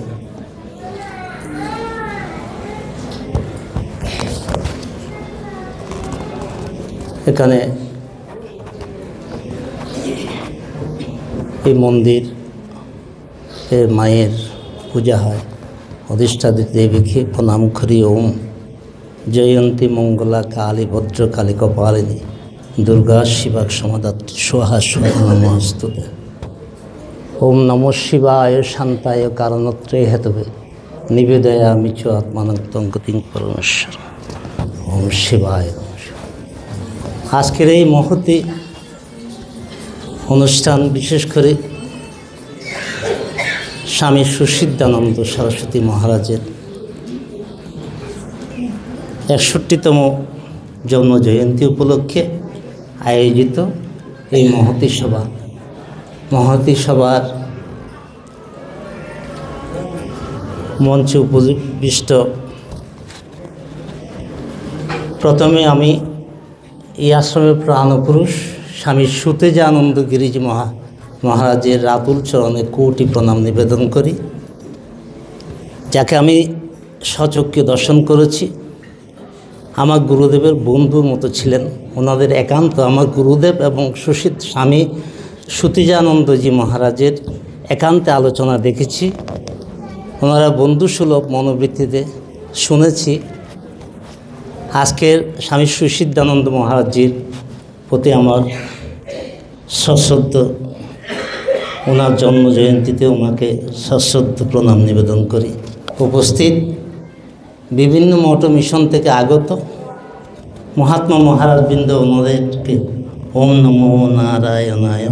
এখানে এই মন্দির এর মায়ের পূজা হয়। অধিষ্ঠাত্রী দেবীকে প্রণাম করি। ওম জয়ন্তী মঙ্গলা কালী ভদ্রকালী কপালিনী দুর্গা শিবাক সমাদাত্রী সোহা সোহা নমস্তুতে। ওম নমঃ শিবায় শান্তায় কারণত্রে হেতবে নিবেদয়ামি চ আত্মানন্তং গতিং পরমেশ্বর। ওম শিবায়। আজকের এই মহতি অনুষ্ঠান বিশেষ করে স্বামী সুসিদ্ধানন্দ সরস্বতী মহারাজের 61তম জন্ম জয়ন্তী উপলক্ষে আয়োজিত এই মহতি সভা। মহতি সভার মঞ্চে উপবিষ্ট প্রথমে আমি এই আশ্রমের প্রাণপুরুষ স্বামী সুতেজানন্দ গিরিজি মহারাজের রাতুল চরণে কোটি প্রণাম নিবেদন করি, যাকে আমি সচক্ষে দর্শন করেছি। আমার গুরুদেবের বন্ধুর মতো ছিলেন। ওনাদের একান্ত আমার গুরুদেব এবং স্বামী সুতেজানন্দজি মহারাজের একান্তে আলোচনা দেখেছি। ওনারা বন্ধুসুলভ মনোবৃত্তিতে শুনেছি। আজকের স্বামী সুসিদ্ধানন্দ মহারাজজির প্রতি আমার সশ্রদ্ধ, ওনার জন্ম জয়ন্তীতে ওনাকে সশ্রদ্ধ প্রণাম নিবেদন করি। উপস্থিত বিভিন্ন মঠ মিশন থেকে আগত মহাত্মা মহারাজবৃন্দ, ওনাদেরকে ওম নমো নারায়ণায়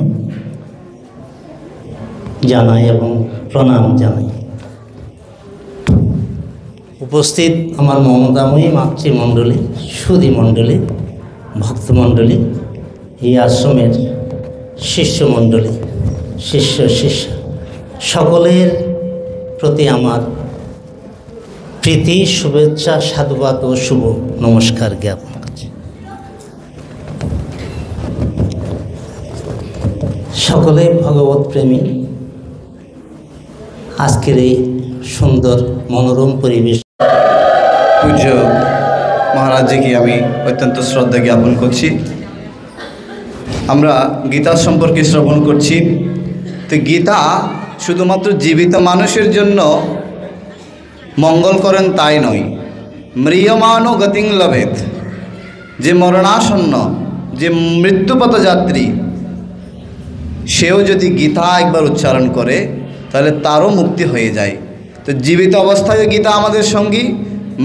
জানাই এবং প্রণাম জানাই। উপস্থিত আমার মমতাময়ী মাতৃমণ্ডলী, সুধী মণ্ডলী, ভক্তমণ্ডলী, এই আশ্রমের শিষ্যমণ্ডলী, শিষ্য সকলের প্রতি আমার প্রীতি, শুভেচ্ছা, সাধুবাদ ও শুভ নমস্কার জ্ঞাপন করছি। সকলে ভগবত প্রেমী। আজকের এই সুন্দর মনোরম পরিবেশ পূজ্য মহারাজজিকে আমি অত্যন্ত শ্রদ্ধা জ্ঞাপন করছি। আমরা গীতা সম্পর্কে শ্রবণ করছি। তো গীতা শুধুমাত্র জীবিত মানুষের জন্য মঙ্গল করেন তাই নয়, ম্রিয়মানও গতিং লভেত, যে মরণাসন্ন, যে মৃত্যুপথ যাত্রী, সেও যদি গীতা একবার উচ্চারণ করে তাহলে তারও মুক্তি হয়ে যায়। তো জীবিত অবস্থায়ও গীতা আমাদের সঙ্গী,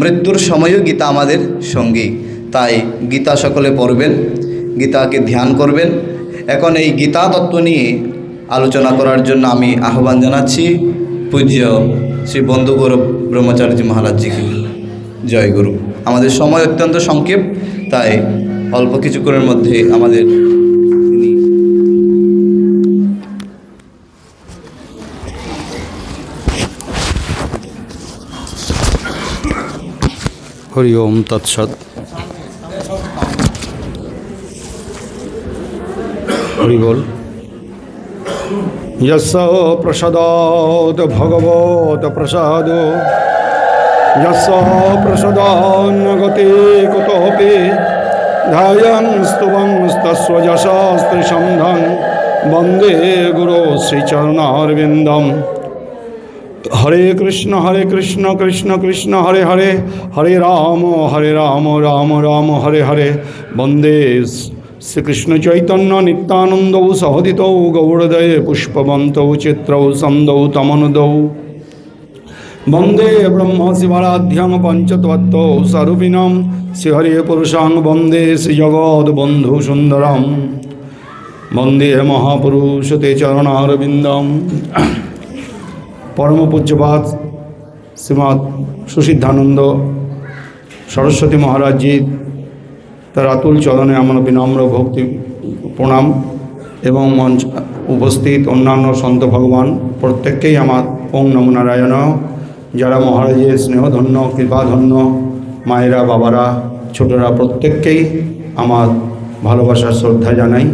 মৃত্যুর সময়ও গীতা আমাদের সঙ্গী। তাই গীতা সকলে পড়বেন, গীতাকে ধ্যান করবেন। এখন এই গীতা তত্ত্ব নিয়ে আলোচনা করার জন্য আমি আহ্বান জানাচ্ছি পূজ্য শ্রী বন্ধু গৌরব ব্রহ্মচারী মহারাজজিকে। জয় গুরু। আমাদের সময় অত্যন্ত সংক্ষেপ, তাই অল্প কিছুক্ষণের মধ্যে আমাদের হরি ওম তৎসৎ। হরি বল। यस्य प्रसादात् भगवत् प्रसाद, यस्य प्रसादान्न गते कुतोऽपि, ध्यायन् स्तुवंस्तस्य यशस्त्रिशन्धं, वन्दे गुरो श्रीचरणारविन्दं। हरे कृष्ण कृष्ण कृष्ण हरे हरे, हरे राम राम राम हरे हरे। वन्दे श्रीकृष्ण चैतन्य नित्यानंदौ सहोदितौ गौरदये पुष्पवन्तौ चित्रौ सन्दौ तमनुदौ। वन्दे ब्रह्म शिवाराध्यं पञ्चतत्त्वौ स्वरूपिणं, श्रीहरे पुरुषं वन्दे श्रीजगद्बन्धु सुन्दरं। वन्दे महापुरुष ते चरणारविन्दं। परम पूज्यपाद श्रीमद सुसिद्धानंद सरस्वती महाराज जी তার আতুল চরণে আমার বিনম্র ভক্তি প্রণাম এবং মঞ্চ উপস্থিত অন্যান্য সন্ত ভগবান প্রত্যেককেই আমার ওং নমো নারায়ণ। যারা মহারাজের স্নেহধন্য কৃপাধন্য মায়েরা, বাবারা, ছোটরা প্রত্যেককেই আমার ভালোবাসার শ্রদ্ধা জানাই।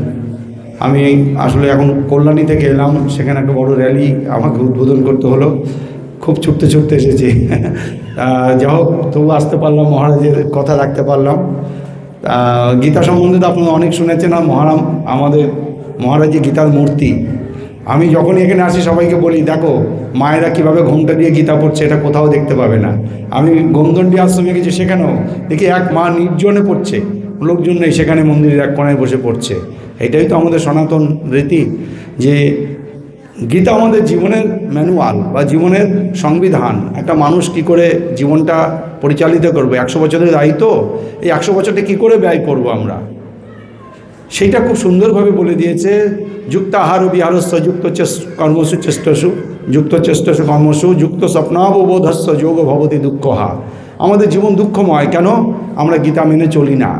আমি আসলে এখন কল্যাণী থেকে এলাম, সেখানে একটা বড় র্যালি আমাকে উদ্বোধন করতে হলো, খুব ছুটতে ছুটতে এসেছি। যাই হোক, তবু আসতে পারলাম, মহারাজের কথা রাখতে পারলাম। গীতা সম্বন্ধে তো আপনারা অনেক শুনেছেন। আর আমাদের মহারাজের গীতার মূর্তি। আমি যখনই এখানে আসি সবাইকে বলি, দেখো মায়েরা কীভাবে ঘোমটা দিয়ে গীতা পড়ছে, এটা কোথাও দেখতে পাবে না। আমি গোমদণ্ডী আশ্রমে গেছি, সেখানেও দেখি এক মা নির্জনে পড়ছে, লোকজন নেই, সেখানে মন্দিরের এক কোণায় বসে পড়ছে। এটাই তো আমাদের সনাতন রীতি, যে গীতা আমাদের জীবনের ম্যানুয়াল বা জীবনের সংবিধান। একটা মানুষ কি করে জীবনটা পরিচালিত করবে, 100 বছরের দায়িত্ব, এই 100 বছরটা কী করে ব্যয় করব আমরা, সেইটা খুব সুন্দরভাবে বলে দিয়েছে। যুক্ত আহার বিহারস্য, যুক্ত কর্মসু চেষ্টসু, যুক্ত চেষ্টসু কর্মসু, যুক্ত স্বপ্নাববোধস্য যোগ ভবতি দুঃখহা। আমাদের জীবন দুঃখময় কেন? আমরা গীতা মেনে চলি না।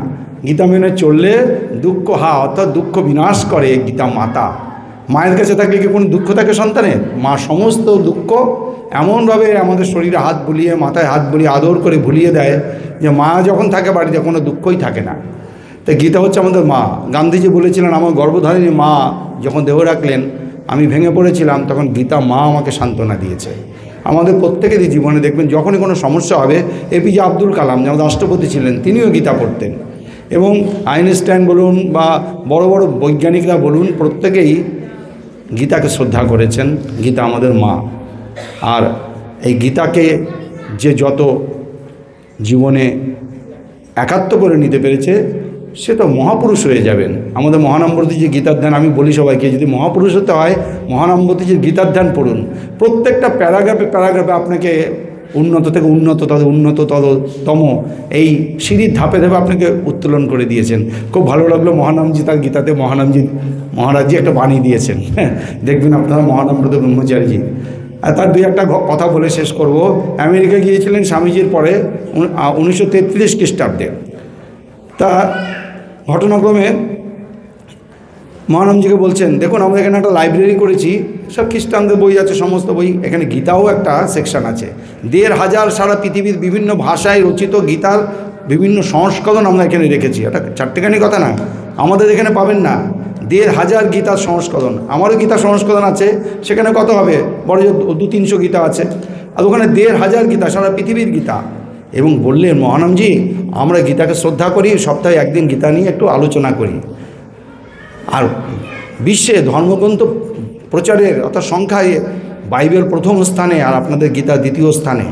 গীতা মেনে চললে দুঃখহা, অর্থাৎ দুঃখ বিনাশ করে গীতা মাতা। মায়ের কাছে থাকলে কি কোনো দুঃখ থাকে সন্তানের? মা সমস্ত দুঃখ এমনভাবে আমাদের শরীরে হাত বুলিয়ে, মাথায় হাত বুলিয়ে আদর করে ভুলিয়ে দেয় যে মা যখন থাকে বাড়িতে কোনো দুঃখই থাকে না। তাই গীতা হচ্ছে আমাদের মা। গান্ধীজি বলেছিলেন, আমার গর্ভধারিণী মা যখন দেহ রাখলেন, আমি ভেঙে পড়েছিলাম, তখন গীতা মা আমাকে সান্ত্বনা দিয়েছে। আমাদের প্রত্যেকেরই জীবনে দেখবেন যখনই কোনো সমস্যা হবে, এপিজে আব্দুল কালাম যে আমাদের রাষ্ট্রপতি ছিলেন, তিনিও গীতা পড়তেন। এবং আইনস্টাইন বলুন বা বড় বড় বৈজ্ঞানিকরা বলুন, প্রত্যেকেই গীতাকে শ্রদ্ধা করেছেন। গীতা আমাদের মা। আর এই গীতাকে যে যত জীবনে একাত্ম করে নিতে পেরেছে, সে তো মহাপুরুষ হয়ে যাবেন। আমাদের মহানম্বরীজির গীতার ধ্যান, আমি বলি সবাইকে, যদি মহাপুরুষ হতে হয় মহানম্বরীজির গীতার ধ্যান পড়ুন। প্রত্যেকটা প্যারাগ্রাফে প্যারাগ্রাফে আপনাকে উন্নত থেকে উন্নততম এই সিঁড়ির ধাপে ধাপে আপনাকে উত্তোলন করে দিয়েছেন। খুব ভালো লাগলো, মহানামজি তার গীতাতে মহারাজজি একটা বাণী দিয়েছেন। দেখবেন আপনারা মহানম্রত ব্রহ্মচারীজি। আর তার দুই একটা কথা বলে শেষ করব। আমেরিকা গিয়েছিলেন স্বামীজির পরে 1933 খ্রিস্টাব্দে। তা ঘটনাক্রমে মহানামজিকে বলছেন, দেখুন আমরা এখানে একটা লাইব্রেরি করেছি, সব খ্রিস্টানদের বই আছে, সমস্ত বই, এখানে গীতাও একটা সেকশন আছে। 1500 সারা পৃথিবীর বিভিন্ন ভাষায় রচিত গীতার বিভিন্ন সংস্করণ আমরা এখানে রেখেছি। এটা চারটেখানি কথা না, আমাদের এখানে পাবেন না। 1500 গীতার সংস্করণ, আমারও গীতা সংস্করণ আছে, সেখানে কত হবে, বড় 200-300 গীতা আছে। আর ওখানে 1500 গীতা, সারা পৃথিবীর গীতা। এবং বললেন, মহানামজি আমরা গীতাকে শ্রদ্ধা করি, সপ্তাহে একদিন গীতা নিয়ে একটু আলোচনা করি। আর বিশ্বে ধর্মগ্রন্থ প্রচারের অর্থাৎ সংখ্যায় বাইবেল প্রথম স্থানে, আর আপনাদের গীতা দ্বিতীয় স্থানে।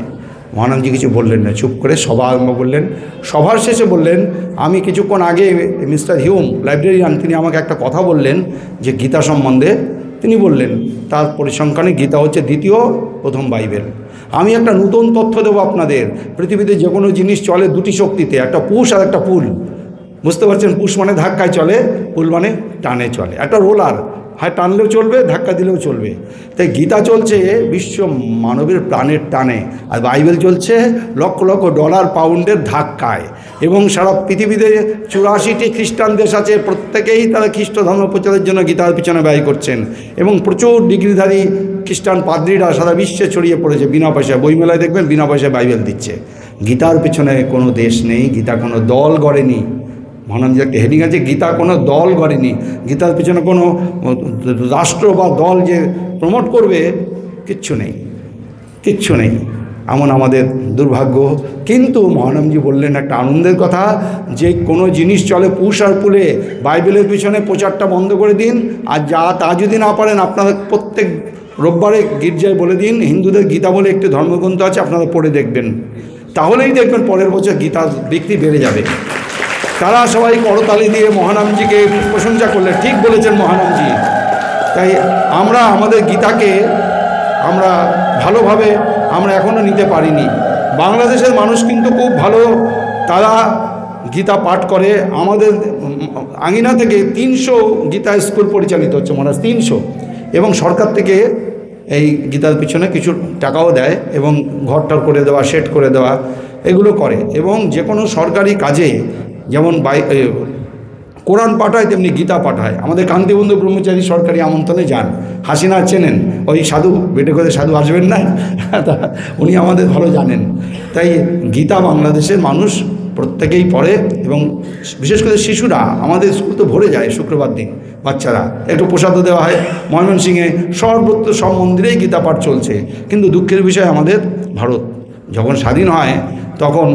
মহানন্দজি কিছু বললেন না, চুপ করে সভা আরম্ভ করলেন। সভার শেষে বললেন, আমি কিছুক্ষণ আগে মিস্টার হিউম লাইব্রেরিয়ান তিনি আমাকে একটা কথা বললেন যে গীতা সম্বন্ধে, তিনি বললেন তার পরিসংখ্যানে গীতা হচ্ছে দ্বিতীয় প্রথম বাইবেল। আমি একটা নতুন তথ্য দেবো আপনাদের। পৃথিবীতে যে কোনো জিনিস চলে দুটি শক্তিতে, একটা পুশ আর একটা পুল। বুঝতে পারছেন, পুশ মানে ধাক্কায় চলে, পুল মানে টানে চলে। একটা রোলার হয় টানলেও চলবে, ধাক্কা দিলেও চলবে। তাই গীতা চলছে বিশ্ব মানবের প্রাণের টানে, আর বাইবেল চলছে লক্ষ লক্ষ ডলার পাউন্ডের ধাক্কায়। এবং সারা পৃথিবীতে 84টি খ্রিস্টান দেশ আছে, প্রত্যেকেই তারা খ্রিস্ট ধর্ম প্রচারের জন্য গীতার পিছনে ব্যয় করছেন। এবং প্রচুর ডিগ্রিধারী খ্রিস্টান পাদ্রীরা সারা বিশ্বে ছড়িয়ে পড়েছে বিনা পয়সায়। বইমেলায় দেখবেন বিনা পয়সায় বাইবেল দিচ্ছে। গীতার পিছনে কোনো দেশ নেই, গীতা কোনো দল গড়েনি। মহানন্দজি একটা হেডিং আছে, গীতা কোনো দল গড়েনি। গীতার পিছনে কোনো রাষ্ট্র বা দল যে প্রমোট করবে কিচ্ছু নেই, কিচ্ছু নেই। এমন আমাদের দুর্ভাগ্য। কিন্তু মহানন্দজি বললেন একটা আনন্দের কথা, যে কোনো জিনিস চলে পুশ আর পুলে, বাইবেলের পিছনে প্রচারটা বন্ধ করে দিন। আর তা যদি না পারেন, আপনারা প্রত্যেক রোববারে গির্জায় বলে দিন হিন্দুদের গীতা বলে একটি ধর্মগ্রন্থ আছে, আপনারা পড়ে দেখবেন। তাহলেই দেখবেন পরের বছর গীতার বিক্রি বেড়ে যাবে। তারা সবাই করতালি দিয়ে মহানামজিকে প্রশংসা করলেন, ঠিক বলেছেন মহানামজি। তাই আমরা আমাদের গীতাকে আমরা ভালোভাবে আমরা এখনও নিতে পারিনি। বাংলাদেশের মানুষ কিন্তু খুব ভালো, তারা গীতা পাঠ করে। আমাদের আঙিনা থেকে 300 গীতা স্কুল পরিচালিত হচ্ছে মহারাজ, 300। এবং সরকার থেকে এই গীতার পিছনে কিছু টাকাও দেয়, এবং ঘরটার করে দেওয়া, সেট করে দেওয়া, এগুলো করে। এবং যে কোনো সরকারি কাজে যেমন কোরআন পাঠায় তেমনি গীতা পাঠায়। আমাদের কান্তিবন্ধু ব্রহ্মচারী সরকারি আমন্ত্রণে যান, হাসিনা চেনেন, ওই সাধু বেটে করে সাধু আসবেন না, উনি আমাদের ভালো জানেন। তাই গীতা বাংলাদেশের মানুষ প্রত্যেকেই পড়ে, এবং বিশেষ করে শিশুরা, আমাদের স্কুল তো ভরে যায় শুক্রবার দিন, বাচ্চারা একটু প্রসাদও দেওয়া হয়। ময়মনসিংহে সর্বত্র সব মন্দিরেই গীতা পাঠ চলছে। কিন্তু দুঃখের বিষয়, আমাদের ভারত যখন স্বাধীন হয় তখন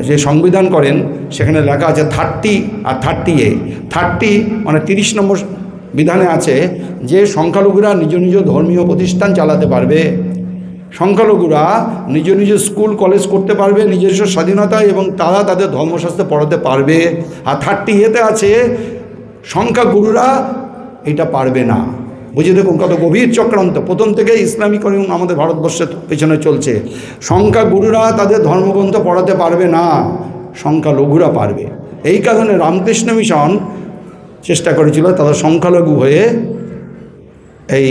যে সংবিধান করেন সেখানে লেখা আছে 30 আর 30A। 30 মানে 30 নম্বর বিধানে আছে যে সংখ্যালঘুরা নিজ নিজ ধর্মীয় প্রতিষ্ঠান চালাতে পারবে, সংখ্যালঘুরা নিজ নিজ স্কুল কলেজ করতে পারবে নিজস্ব স্বাধীনতায়, এবং তারা তাদের ধর্মশাস্ত্র পড়াতে পারবে। আর 30A-তে আছে সংখ্যাগুরুরা এটা পারবে না। বুঝে দেখুন কত গভীর চক্রান্ত। প্রথম থেকে ইসলামীকরণ আমাদের ভারতবর্ষের পেছনে চলছে। সংখ্যাগুরুরা তাদের ধর্মগ্রন্থ পড়াতে পারবে না, সংখ্যালঘুরা পারবে। এই কারণে রামকৃষ্ণ মিশন চেষ্টা করেছিল তারা সংখ্যালঘু হয়ে এই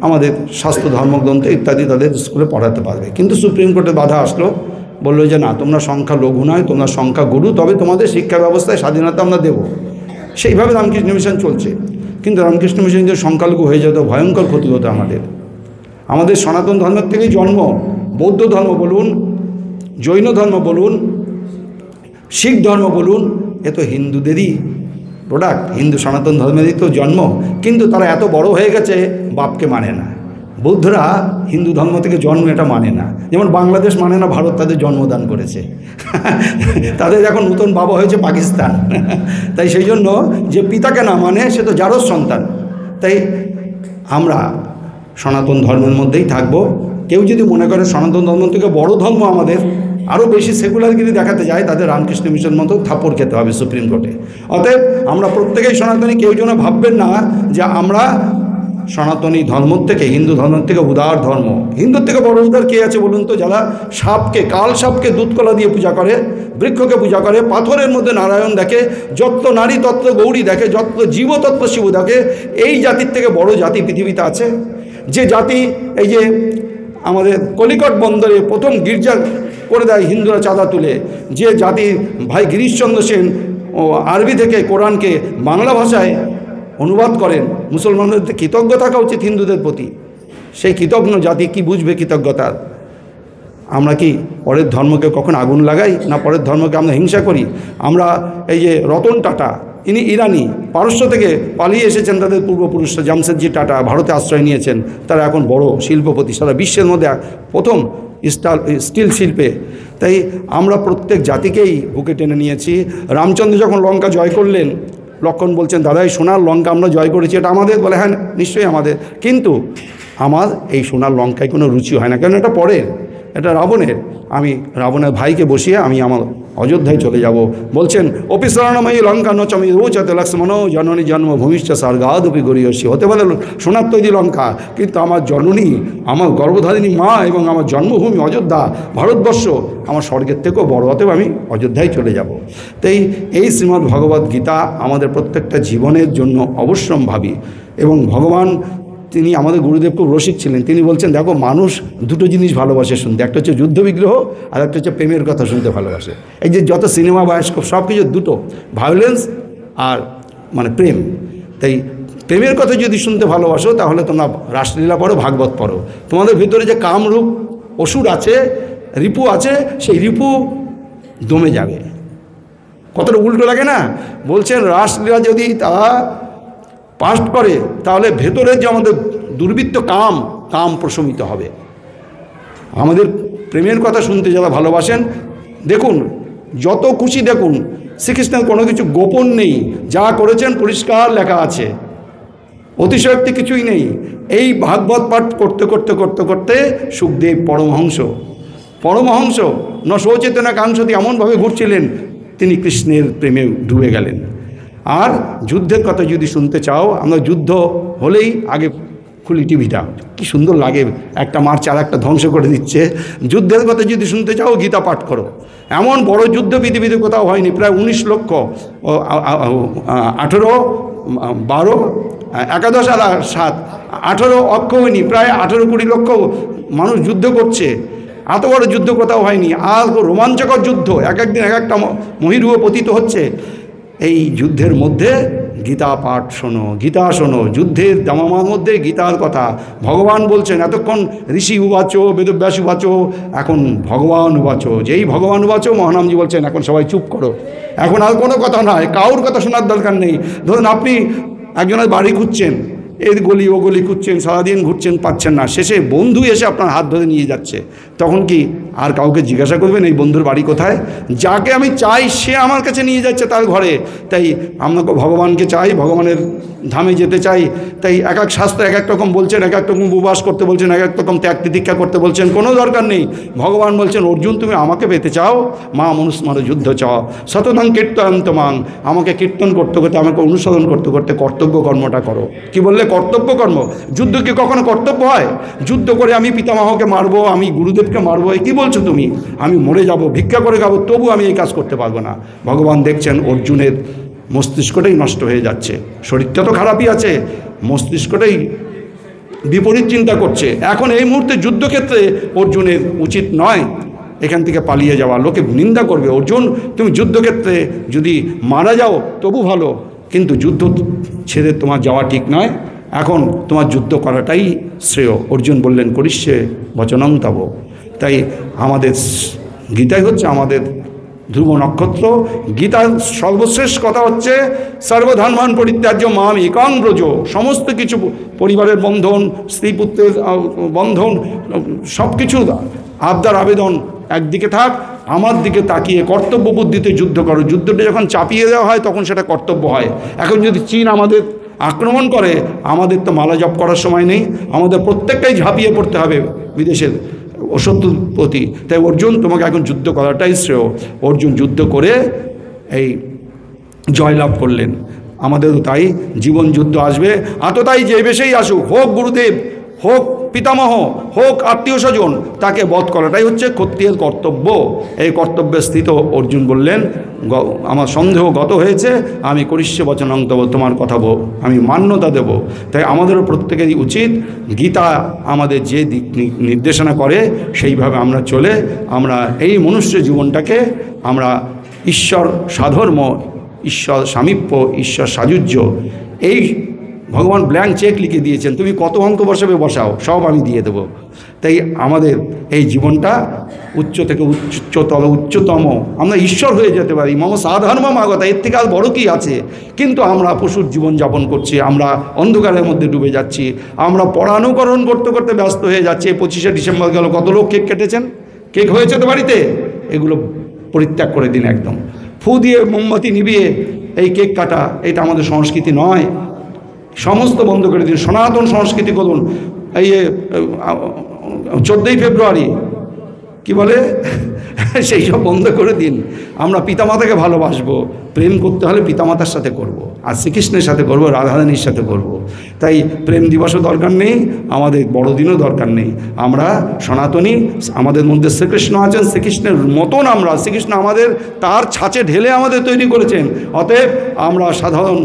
আমাদের শাস্ত্র ধর্মগ্রন্থ ইত্যাদি তাদের স্কুলে পড়াতে পারবে। কিন্তু সুপ্রিম কোর্টে বাধা আসলো, বললো যে না, তোমরা সংখ্যালঘু নয়, তোমরা সংখ্যাগুরু, তবে তোমাদের শিক্ষা ব্যবস্থায় স্বাধীনতা আমরা দেব। সেইভাবে রামকৃষ্ণ মিশন চলছে। কিন্তু রামকৃষ্ণ মিশন যে সংখ্যালঘু হয়ে যেত, ভয়ঙ্কর ক্ষতি হতো আমাদের সনাতন ধর্মের থেকেই জন্ম। বৌদ্ধ ধর্ম বলুন, জৈন ধর্ম বলুন, শিখ ধর্ম বলুন, এ তো হিন্দুদেরই প্রোডাক্ট, হিন্দু সনাতন ধর্মেরই তো জন্ম। কিন্তু তারা এত বড় হয়ে গেছে, বাপকে মানে না। বৌদ্ধরা হিন্দু ধর্ম থেকে জন্ম, এটা মানে না। যেমন বাংলাদেশ মানে না ভারত তাদের জন্মদান করেছে, তাদের এখন নতুন বাবা হয়েছে পাকিস্তান। তাই সেই জন্য যে পিতাকে না মানে সে তো যারও সন্তান। তাই আমরা সনাতন ধর্মের মধ্যেই থাকবো। কেউ যদি মনে করে সনাতন ধর্ম থেকে বড় ধর্ম আমাদের আরও বেশি সেকুলারগিরি দেখাতে যায়, তাদের রামকৃষ্ণ মিশন মতো থাপ্পড় খেতে হবে সুপ্রিম কোর্টে। অতএব আমরা প্রত্যেকেই সনাতনী। কেউ যেন ভাববেন না যে আমরা সনাতনী ধর্ম থেকে, হিন্দু ধর্ম থেকে উদার ধর্ম। হিন্দুর থেকে বড় উদার কে আছে বলুন তো? যারা সাপকে, কাল সাপকে দুধকলা দিয়ে পূজা করে, বৃক্ষকে পূজা করে, পাথরের মধ্যে নারায়ণ দেখে, যত নারী তত্ত্ব গৌরী দেখে, যত জীবতত্ত্ব শিব দেখে। এই জাতির থেকে বড় জাতি পৃথিবীতে আছে? যে জাতি এই যে আমাদের কলিকট বন্দরে প্রথম গির্জা করে দেয় হিন্দুরা চাঁদা তুলে, যে জাতি ভাই গিরিশচন্দ্র সেন আরবি থেকে কোরআনকে বাংলা ভাষায় অনুবাদ করেন, মুসলমানদের কৃতজ্ঞ থাকা উচিত হিন্দুদের প্রতি। সেই কৃতজ্ঞ জাতি কি বুঝবে কৃতজ্ঞতার? আমরা কি পরের ধর্মকে কখন আগুন লাগাই? না পরের ধর্মকে আমরা হিংসা করি? আমরা এই যে রতন টাটা, ইনি ইরানি, পারস্য থেকে পালিয়ে এসেছেন, তাদের পূর্বপুরুষরা জামশেদজি টাটা ভারতে আশ্রয় নিয়েছেন। তারা এখন বড় শিল্পপতি, সারা বিশ্বের মধ্যে প্রথম স্টিল শিল্পে। তাই আমরা প্রত্যেক জাতিকেই বুকে টেনে নিয়েছি। রামচন্দ্র যখন লঙ্কা জয় করলেন, লক্ষণ বলছেন, দাদা এই সোনার লঙ্কা আমরা জয় করেছি, এটা আমাদের। বলে হ্যাঁ নিশ্চয়ই আমাদের, কিন্তু আমার এই সোনার লঙ্কায় কোনো রুচি হয় না, কারণ এটা পরের। এটা রাবণের। আমি রাবণের ভাইকে বসিয়ে আমি আমার অযোধ্যায় চলে যাব। বলছেন অপিসরণময়ী লঙ্কা নচমি রোচতে লক্ষ্মণ জননী জন্মভূমিষ্ঠ স্বর্গাদপি গরিয়সী। হতে পারে সোনার তৈরি লঙ্কা, কিন্তু আমার জননী, আমার গর্ভধারিণী মা এবং আমার জন্মভূমি অযোধ্যা, ভারতবর্ষ আমার স্বর্গের থেকেও বড়, অতএব আমি অযোধ্যায় চলে যাব। তাই এই শ্রীমদ্ ভগবদ্ গীতা আমাদের প্রত্যেকটা জীবনের জন্য অবশ্যম্ভাবী। এবং ভগবান তিনি আমাদের গুরুদেব খুব রসিক ছিলেন। তিনি বলছেন দেখো, মানুষ দুটো জিনিস ভালোবাসে শুনতে, একটা হচ্ছে যুদ্ধ বিগ্রহ আর একটা হচ্ছে প্রেমের কথা শুনতে ভালোবাসে। এই যে যত সিনেমা বায়োস্কোপ সব কিছু দুটো, ভায়োলেন্স আর মানে প্রেম। তাই প্রেমের কথা যদি শুনতে ভালোবাসো তাহলে তোমরা রাসলীলা পড়ো, ভাগবত পড়ো। তোমাদের ভিতরে যে কামরূপ অসুর আছে, রিপু আছে, সেই রিপু দমে যাবে। কতটা উল্টো লাগে না? বলছেন রাসলীলা যদি তারা পাস করে তাহলে ভেতরের যে আমাদের দুর্বৃত্ত কাম প্রশমিত হবে। আমাদের প্রেমের কথা শুনতে যারা ভালোবাসেন, দেখুন যত খুশি দেখুন, শ্রীকৃষ্ণের কোনো কিছু গোপন নেই, যা করেছেন পরিষ্কার লেখা আছে, অতিশয়োক্তি কিছুই নেই। এই ভাগবত পাঠ করতে করতে করতে করতে সুখদেব পরমহংস ন সচেতনা কাংসতি এমনভাবে ঘুরছিলেন, তিনি কৃষ্ণের প্রেমে ডুবে গেলেন। আর যুদ্ধের কথা যদি শুনতে চাও, আমরা যুদ্ধ হলেই আগে খুলি টিভিটা, কি সুন্দর লাগে, একটা মারছে আর একটা ধ্বংস করে দিচ্ছে। যুদ্ধের কথা যদি শুনতে চাও গীতা পাঠ করো। এমন বড় যুদ্ধ পৃথিবীতে কোথাও হয়নি। প্রায় 19 লক্ষ 18 12 11 আর 7 18 অক্ষৌহিনী, প্রায় 18-20 লক্ষ মানুষ যুদ্ধ করছে। এত বড় যুদ্ধ কোথাও হয়নি। আর রোমাঞ্চকর যুদ্ধ, এক একদিন এক একটা মহিরুহ পতিত হচ্ছে। এই যুদ্ধের মধ্যে গীতা পাঠ শোনো, গীতা শোনো। যুদ্ধের দামামার মধ্যে গীতার কথা ভগবান বলছেন। এতক্ষণ ঋষি উবাচ, বেদব্যাস উবাচ, এখন ভগবান উবাচ। যেই ভগবান উবাচ মহানামজি বলছেন এখন সবাই চুপ করো, এখন আর কোনো কথা নয়, কাউর কথা শোনার দরকার নেই। ধরুন আপনি একজনের বাড়ি খুঁজছেন, এই গলি ও গলি খুঁজছেন, সারাদিন ঘুরছেন, পাচ্ছেন না, শেষে বন্ধু এসে আপনার হাত ধরে নিয়ে যাচ্ছে, তখন কি আর কাউকে জিজ্ঞাসা করবেন এই বন্ধুর বাড়ি কোথায়? যাকে আমি চাই সে আমার কাছে নিয়ে যাচ্ছে তার ঘরে। তাই আমরা ভগবানকে চাই, ভগবানের ধামে যেতে চাই। তাই এক এক শাস্ত্র এক এক রকম বলছেন, এক এক রকম উপবাস করতে বলছেন, এক এক রকম ত্যাগ তিতিক্ষা করতে বলছেন, কোনো দরকার নেই। ভগবান বলছেন অর্জুন তুমি আমাকে পেতে চাও, মা মনুস্মার যুদ্ধ চাও, শতনাং কীর্তয়ন্তমাং, আমাকে কীর্তন করতে করতে, আমাকে অনুসরণ করতে করতে কর্তব্য কর্মটা করো। কি বললে? কর্তব্য কর্ম। যুদ্ধ কি কখনো কর্তব্য হয়? যুদ্ধ করে আমি পিতামহকে মারবো, আমি গুরুদেবকে মারবো, এ কী বলছো তুমি? আমি মরে যাব, ভিক্ষা করে খাবো, তবু আমি এই কাজ করতে পারবো না। ভগবান দেখছেন অর্জুনের মস্তিষ্কটাই নষ্ট হয়ে যাচ্ছে। শরীরটা তো খারাপই আছে, মস্তিষ্কটাই বিপরীত চিন্তা করছে। এখন এই মুহূর্তে যুদ্ধক্ষেত্রে অর্জুনের উচিত নয় এখান থেকে পালিয়ে যাওয়া, লোকে নিন্দা করবে। অর্জুন তুমি যুদ্ধক্ষেত্রে যদি মারা যাও তবু ভালো, কিন্তু যুদ্ধ ছেড়ে তোমার যাওয়া ঠিক নয়, এখন তোমার যুদ্ধ করাটাই শ্রেয়। অর্জুন বললেন করিষ্যে বচনং তব। তাই আমাদের গীতাই হচ্ছে আমাদের ধ্রুব নক্ষত্র। গীতার সর্বশ্রেষ্ঠ কথা হচ্ছে সর্বধর্মান পরিত্যাজ্য মাম একাং ব্রজ। সমস্ত কিছু, পরিবারের বন্ধন, স্ত্রী পুত্রের বন্ধন, সব কিছু আবদার আবেদন একদিকে থাক, আমার দিকে তাকিয়ে কর্তব্য বুদ্ধিতে যুদ্ধ করো। যুদ্ধটা যখন চাপিয়ে দেওয়া হয় তখন সেটা কর্তব্য হয়। এখন যদি চীন আমাদের আক্রমণ করে, আমাদের তো মালা জপ করার সময় নেই, আমাদের প্রত্যেকটাই ঝাঁপিয়ে পড়তে হবে বিদেশের শত্রুর প্রতি। তাই অর্জুন তোমাকে এখন যুদ্ধ করাটাই শ্রেয়। অর্জুন যুদ্ধ করে এই জয়লাভ করলেন। আমাদেরও তাই জীবন যুদ্ধ আসবে, আততাই যে বেশেই আসুক, হোক গুরুদেব, হোক পিতামহ, হোক আত্মীয় স্বজন, তাকে বধ করাটাই হচ্ছে ক্ষত্রিয়ের কর্তব্য। এই কর্তব্যে স্থিত অর্জুন বললেন আমার সন্দেহ গত হয়েছে, আমি করিষ্যে বচনং তব, তোমার কথা আমি মান্যতা দেব। তাই আমাদেরও প্রত্যেকেরই উচিত গীতা আমাদের যে দিক নির্দেশনা করে সেইভাবে আমরা চলে আমরা এই মনুষ্য জীবনটাকে আমরা ঈশ্বর সাধর্ম, ঈশ্বর সামীপ্য, ঈশ্বর সাযুজ্য, এই ভগবান ব্ল্যাঙ্ক চেক লিখে দিয়েছেন, তুমি কত অঙ্ক বসাবে বসাও, সব আমি দিয়ে দেবো। তাই আমাদের এই জীবনটা উচ্চ থেকে উচ্চতর, উচ্চতম আমরা ঈশ্বর হয়ে যেতে পারি। মম সাধর্ম মাগতা, এর থেকে আর বড় কী আছে? কিন্তু আমরা পশুর জীবন যাপন করছি, আমরা অন্ধকারের মধ্যে ডুবে যাচ্ছি, আমরা পরানুকরণ করতে করতে ব্যস্ত হয়ে যাচ্ছি। 25শে ডিসেম্বর গেল, কত লোক কেক কেটেছেন? কেক হয়েছে তো বাড়িতে? এগুলো পরিত্যাগ করে দিন একদম। ফু দিয়ে মোমবাতি নিভিয়ে এই কেক কাটা, এটা আমাদের সংস্কৃতি নয়। সমস্ত বন্ধ করে দিন, সনাতন সংস্কৃতি করুন। এই 14ই ফেব্রুয়ারি কি বলে সেই সব বন্ধ করে দিন। আমরা পিতামাতাকে ভালোবাসবো, প্রেম করতে হলে পিতামাতার সাথে করব। আর শ্রীকৃষ্ণের সাথে করব, রাধারানীর সাথে করব। তাই প্রেম দিবসও দরকার নেই, আমাদের বড়দিনও দরকার নেই। আমরা সনাতনী, আমাদের মধ্যে শ্রীকৃষ্ণ আছেন, শ্রীকৃষ্ণের মতন আমরা, শ্রীকৃষ্ণ আমাদের তার ছাঁচে ঢেলে আমাদের তৈরি করেছেন। অতএব আমরা সাধারণ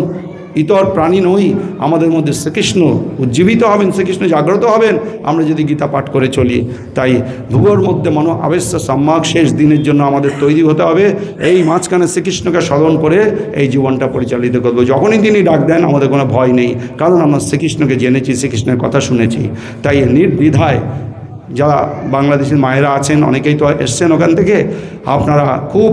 ইতর প্রাণী নই, আমাদের মধ্যে শ্রীকৃষ্ণ উজ্জীবিত হবেন, শ্রীকৃষ্ণ জাগ্রত হবেন আমরা যদি গীতা পাঠ করে চলি। তাই ভুগোর মধ্যে মনো আবেশ্য সম্মাক, শেষ দিনের জন্য আমাদের তৈরি হতে হবে। এই মাঝখানে শ্রীকৃষ্ণকে স্মরণ করে এই জীবনটা পরিচালিত করবো। যখনই তিনি ডাক দেন আমাদের কোনো ভয় নেই, কারণ আমরা শ্রীকৃষ্ণকে জেনেছি, শ্রীকৃষ্ণের কথা শুনেছি। তাই নির্দ্বিধায় যারা বাংলাদেশের মায়েরা আছেন, অনেকেই তো এসছেন ওখান থেকে, আপনারা খুব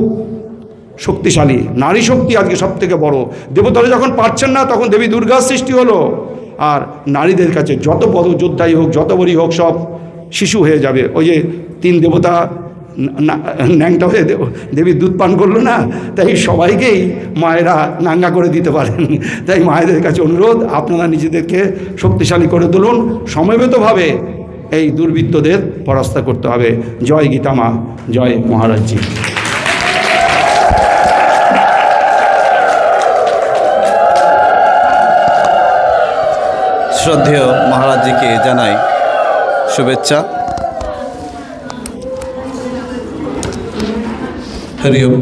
শক্তিশালী, নারী শক্তি আজকে সব থেকে বড়। দেবতারা যখন পারছেন না তখন দেবী দুর্গার সৃষ্টি হলো। আর নারীদের কাছে যত বড় যোদ্ধাই হোক, যত বড়ই হোক, সব শিশু হয়ে যাবে। ওই যে 3 দেবতা ন্যাংটা হয়ে দেবীর দুধ পান করলো না, তাই সবাইকেই মায়েরা নাঙ্গা করে দিতে পারেন। তাই মায়েদের কাছে অনুরোধ, আপনারা নিজেদেরকে শক্তিশালী করে তুলুন, সমবেতভাবে এই দুর্বৃত্তদের পরাস্ত করতে হবে। জয় গীতা মা, জয় মহারাজজি। শ্রদ্ধেয় মহারাজজিকে জানাই শুভেচ্ছা। হরি ওম।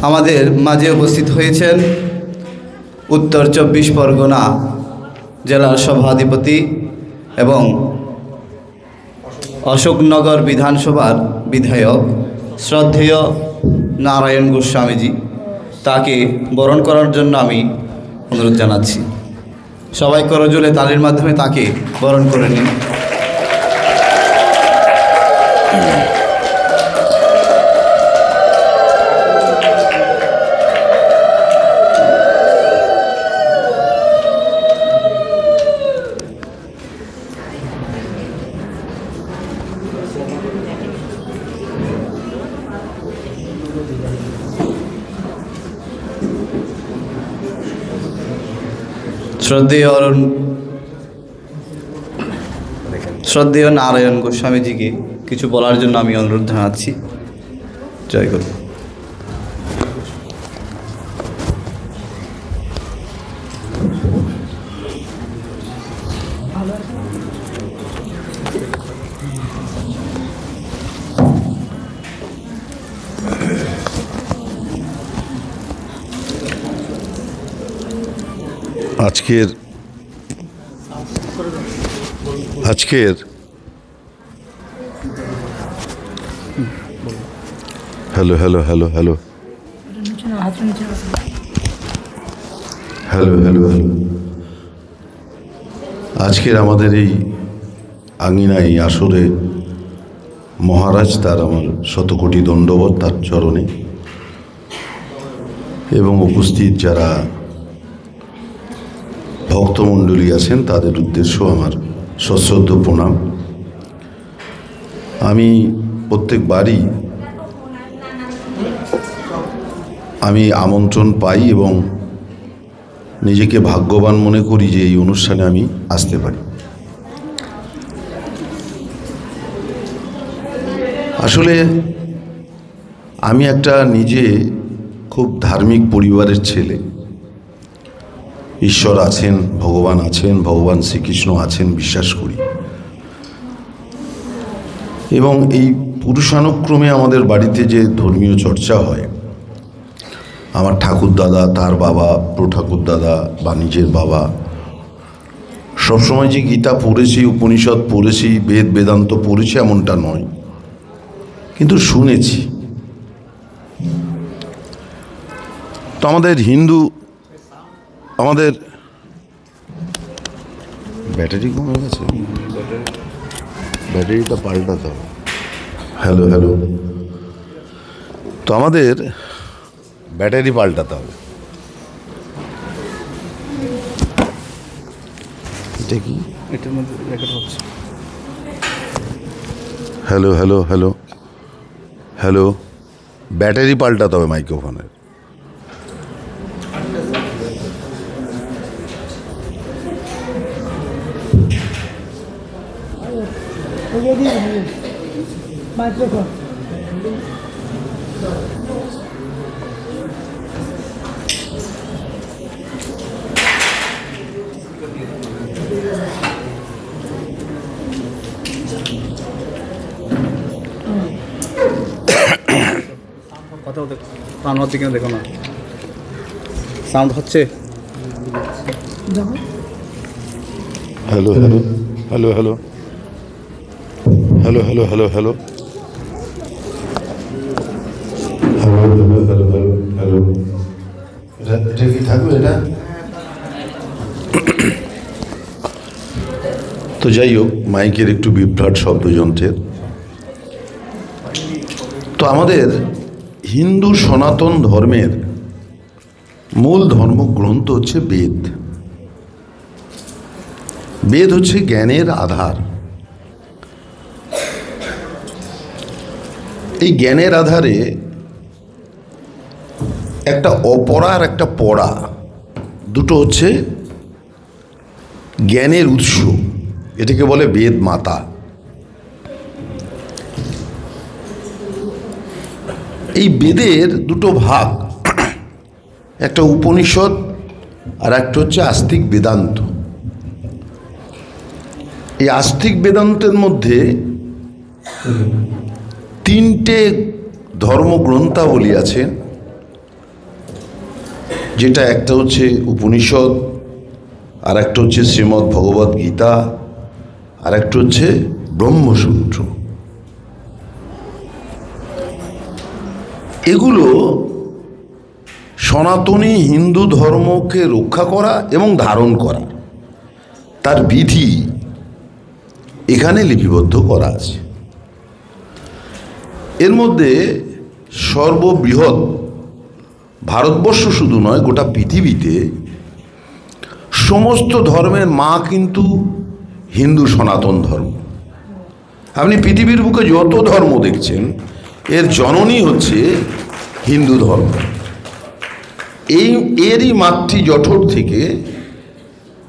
আমাদের মাঝে উপস্থিত হয়েছেন উত্তর 24 পরগনা জেলার সভাধিপতি এবং অশোকনগর বিধানসভার বিধায়ক শ্রদ্ধেয় নারায়ণ গোস্বামীজি। তাকে বরণ করার জন্য আমি অনুরোধ জানাচ্ছি। সবাই করজোড়ে তালির মাধ্যমে তাকে বরণ করে নিন। শ্রদ্ধেয় নারায়ণ গোস্বামীজিকে কিছু বলার জন্য আমি অনুরোধ জানাচ্ছি। জয় গুরু। আজকের hello hello hello hello hello hello hello আজকের আমাদের এই আঙিনায় আসরে মহারাজ, তার আমার শতকোটি দণ্ডবত তার চরণে, এবং উপস্থিত যারা ভক্তমণ্ডলী আছেন তাদের উদ্দেশ্য আমার সশ্রদ্ধ প্রণাম। আমি প্রত্যেকবারই আমন্ত্রণ পাই এবং নিজেকে ভাগ্যবান মনে করি যে এই অনুষ্ঠানে আমি আসতে পারি। আসলে আমি একটা নিজে খুব ধার্মিক পরিবারের ছেলে। ঈশ্বর আছেন, ভগবান আছেন, ভগবান শ্রীকৃষ্ণ আছেন বিশ্বাস করি। এবং এই পুরুষানুক্রমে আমাদের বাড়িতে যে ধর্মীয় চর্চা হয়, আমার ঠাকুরদাদা, তার বাবা, প্রঠাকুরদাদা বা নিজের বাবা সবসময় যে গীতা পড়েছি, উপনিষদ পড়েছি, বেদ বেদান্ত পড়েছি এমনটা নয়, কিন্তু শুনেছি। তো আমাদের হিন্দু, আমাদের ব্যাটারি কমে গেছে, ব্যাটারিটা পাল্টাতে হবে। হ্যালো হ্যালো তো আমাদের ব্যাটারি পাল্টাতে হবে। এটা কি? এটার মধ্যে রেকর্ড হচ্ছে। Hello hello hello hello battery পাল্টাতে হবে মাইক্রোফোনের। কথা বলতে সাউন্ড হচ্ছে কিনা দেখো না, সাউন্ড হচ্ছে। Hello hello hello hello hello hello hello hello hello hello hello hello এটা কি থাকবে এটা? তো যাই হোক, মাইকের একটু বিভ্রাট শব্দযন্ত্রের। তো আমাদের হিন্দু সনাতন ধর্মের মূল ধর্মগ্রন্থ হচ্ছে বেদ। বেদ হচ্ছে জ্ঞানের আধার। এই জ্ঞানের আধারে একটা অপরা আর একটা পড়া, দুটো হচ্ছে জ্ঞানের উৎস। এটাকে বলে বেদ মাতা। এই বেদের দুটো ভাগ, একটা উপনিষদ আর একটা হচ্ছে আস্তিক বেদান্ত। এই আস্তিক বেদান্তের মধ্যে তিনটে ধর্মগ্রন্থাবলী আছে, যেটা একটা হচ্ছে উপনিষদ, আর একটা হচ্ছে শ্রীমদ্ ভগবদ্ গীতা, আর একটা হচ্ছে ব্রহ্মসূত্র। এগুলো সনাতনী হিন্দু ধর্মকে রক্ষা করা এবং ধারণ করা, তার বিধি এখানে লিপিবদ্ধ করা আছে। এর মধ্যে সর্ববৃহৎ, ভারতবর্ষ শুধু নয়, গোটা পৃথিবীতে সমস্ত ধর্মের মা কিন্তু হিন্দু সনাতন ধর্ম। আপনি পৃথিবীর বুকে যত ধর্ম দেখছেন, এর জননী হচ্ছে হিন্দু ধর্ম। এরই মাতৃ জঠর থেকে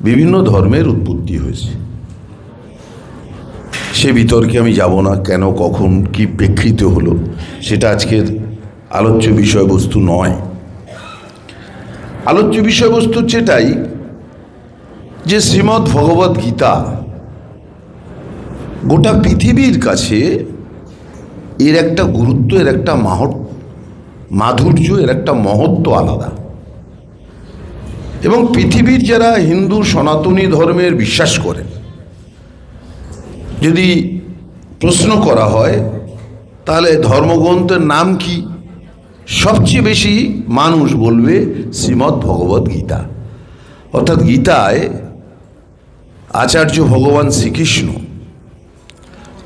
বিভিন্ন ধর্মের উৎপত্তি হয়েছে। সে বিতর্কে আমি যাব না, কেন, কখন, কি প্রেক্ষিতে হলো, সেটা আজকের আলোচ্য বিষয়বস্তু নয়। আলোচ্য বিষয়বস্তু হচ্ছে এটাই যে শ্রীমদ্ ভগবদ্ গীতা গোটা পৃথিবীর কাছে এর একটা গুরুত্ব, এর একটা মাধুর্য, এর একটা মহত্ব আলাদা। এবং পৃথিবীর যারা হিন্দু সনাতনী ধর্মের বিশ্বাস করেন, যদি প্রশ্ন করা হয় তাহলে ধর্মগ্রন্থের নাম কি, সবচেয়ে বেশি মানুষ বলবে শ্রীমদ্ ভগবদ্ গীতা। অর্থাৎ গীতায় আচার্য ভগবান শ্রীকৃষ্ণ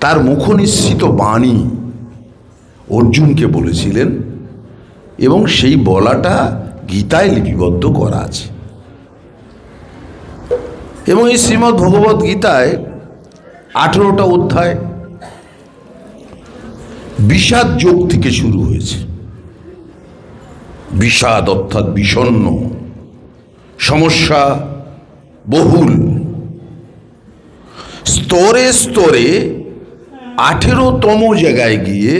তার মুখনিসৃত বাণী অর্জুনকে বলেছিলেন, এবং সেই বলাটা গীতায় লিপিবদ্ধ করা আছে। এবং এই শ্রীমদ্ ভগবদ্ গীতায় 18টা অধ্যায় বিষাদ যোগ থেকে শুরু হয়েছে। বিষাদ অর্থাৎ বিষণ্ণ, সমস্যা বহুল, স্তরে স্তরে 18তম জায়গায় গিয়ে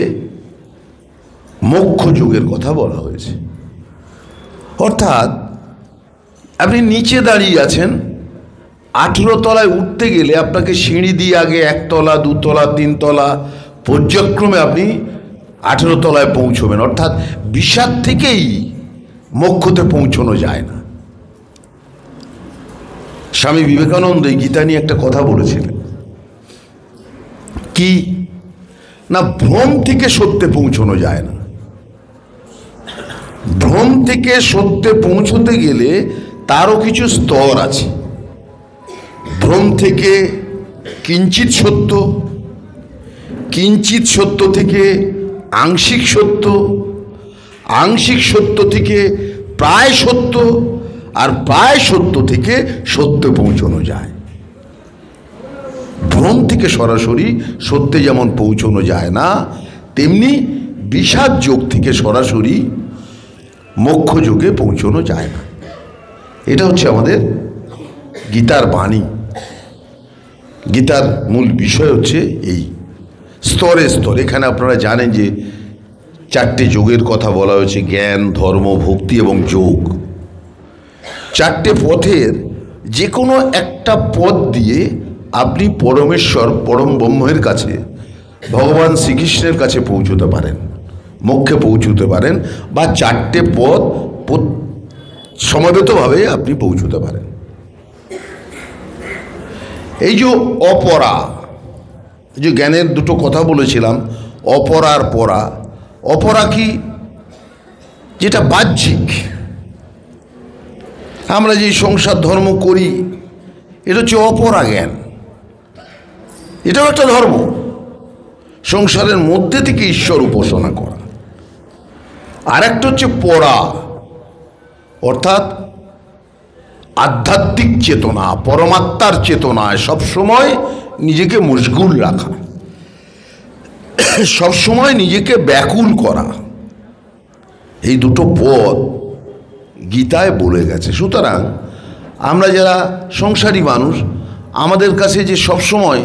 মোক্ষ যুগের কথা বলা হয়েছে। অর্থাৎ আপনি নিচে দাঁড়িয়ে আছেন, 18 তলায় উঠতে গেলে আপনাকে সিঁড়ি দিয়ে আগে 1 তলা, 2 তলা, 3 তলা পর্যায়ক্রমে আপনি 18 তলায় পৌঁছবেন। অর্থাৎ বিষাদ থেকেই মোক্ষতে পৌঁছানো যায় না। স্বামী বিবেকানন্দ এই গীতা নিয়ে একটা কথা বলেছিলেন, কি না, ভ্রম থেকে সত্যে পৌঁছানো যায় না। ভ্রম থেকে সত্যে পৌঁছতে গেলে তারও কিছু স্তর আছে। ভ্রম থেকে কিঞ্চিত সত্য, কিঞ্চিত সত্য থেকে আংশিক সত্য, আংশিক সত্য থেকে প্রায় সত্য, আর প্রায় সত্য থেকে সত্যে পৌঁছানো যায়। ভ্রম থেকে সরাসরি সত্যে যেমন পৌঁছানো যায় না, তেমনি বিষাদ যোগ থেকে সরাসরি মোক্ষ যোগে পৌঁছানো যায় না। এটা হচ্ছে আমাদের গীতার বাণী। গীতার মূল বিষয় হচ্ছে এই স্তরে স্তরে। এখানে আপনারা জানেন যে 4টে যোগের কথা বলা হয়েছে, জ্ঞান, ধর্ম, ভক্তি এবং যোগ। 4টে পথের যে কোনো একটা পথ দিয়ে আপনি পরমেশ্বর, পরম ব্রহ্মের কাছে, ভগবান শ্রীকৃষ্ণের কাছে পৌঁছতে পারেন, মোক্ষে পৌঁছতে পারেন, বা 4টে পথ সমবেতভাবে আপনি পৌঁছতে পারেন। এই যে অপরা, যে জ্ঞানের দুটো কথা বলেছিলাম, অপরার পরা। অপরা কি? যেটা বাহ্যিক, আমরা যে সংসার ধর্ম করি, এটা হচ্ছে অপরা জ্ঞান। এটাও একটা ধর্ম, সংসারের মধ্যে থেকে ঈশ্বর উপাসনা করা। আর একটা হচ্ছে পরা, অর্থাৎ আধ্যাত্মিক চেতনা, পরমাত্মার চেতনায় সবসময় নিজেকে মশগুল রাখা, সবসময় নিজেকে ব্যাকুল করা। এই দুটো পদ গীতায় বলে গেছে। সুতরাং আমরা যারা সংসারী মানুষ, আমাদের কাছে যে সবসময়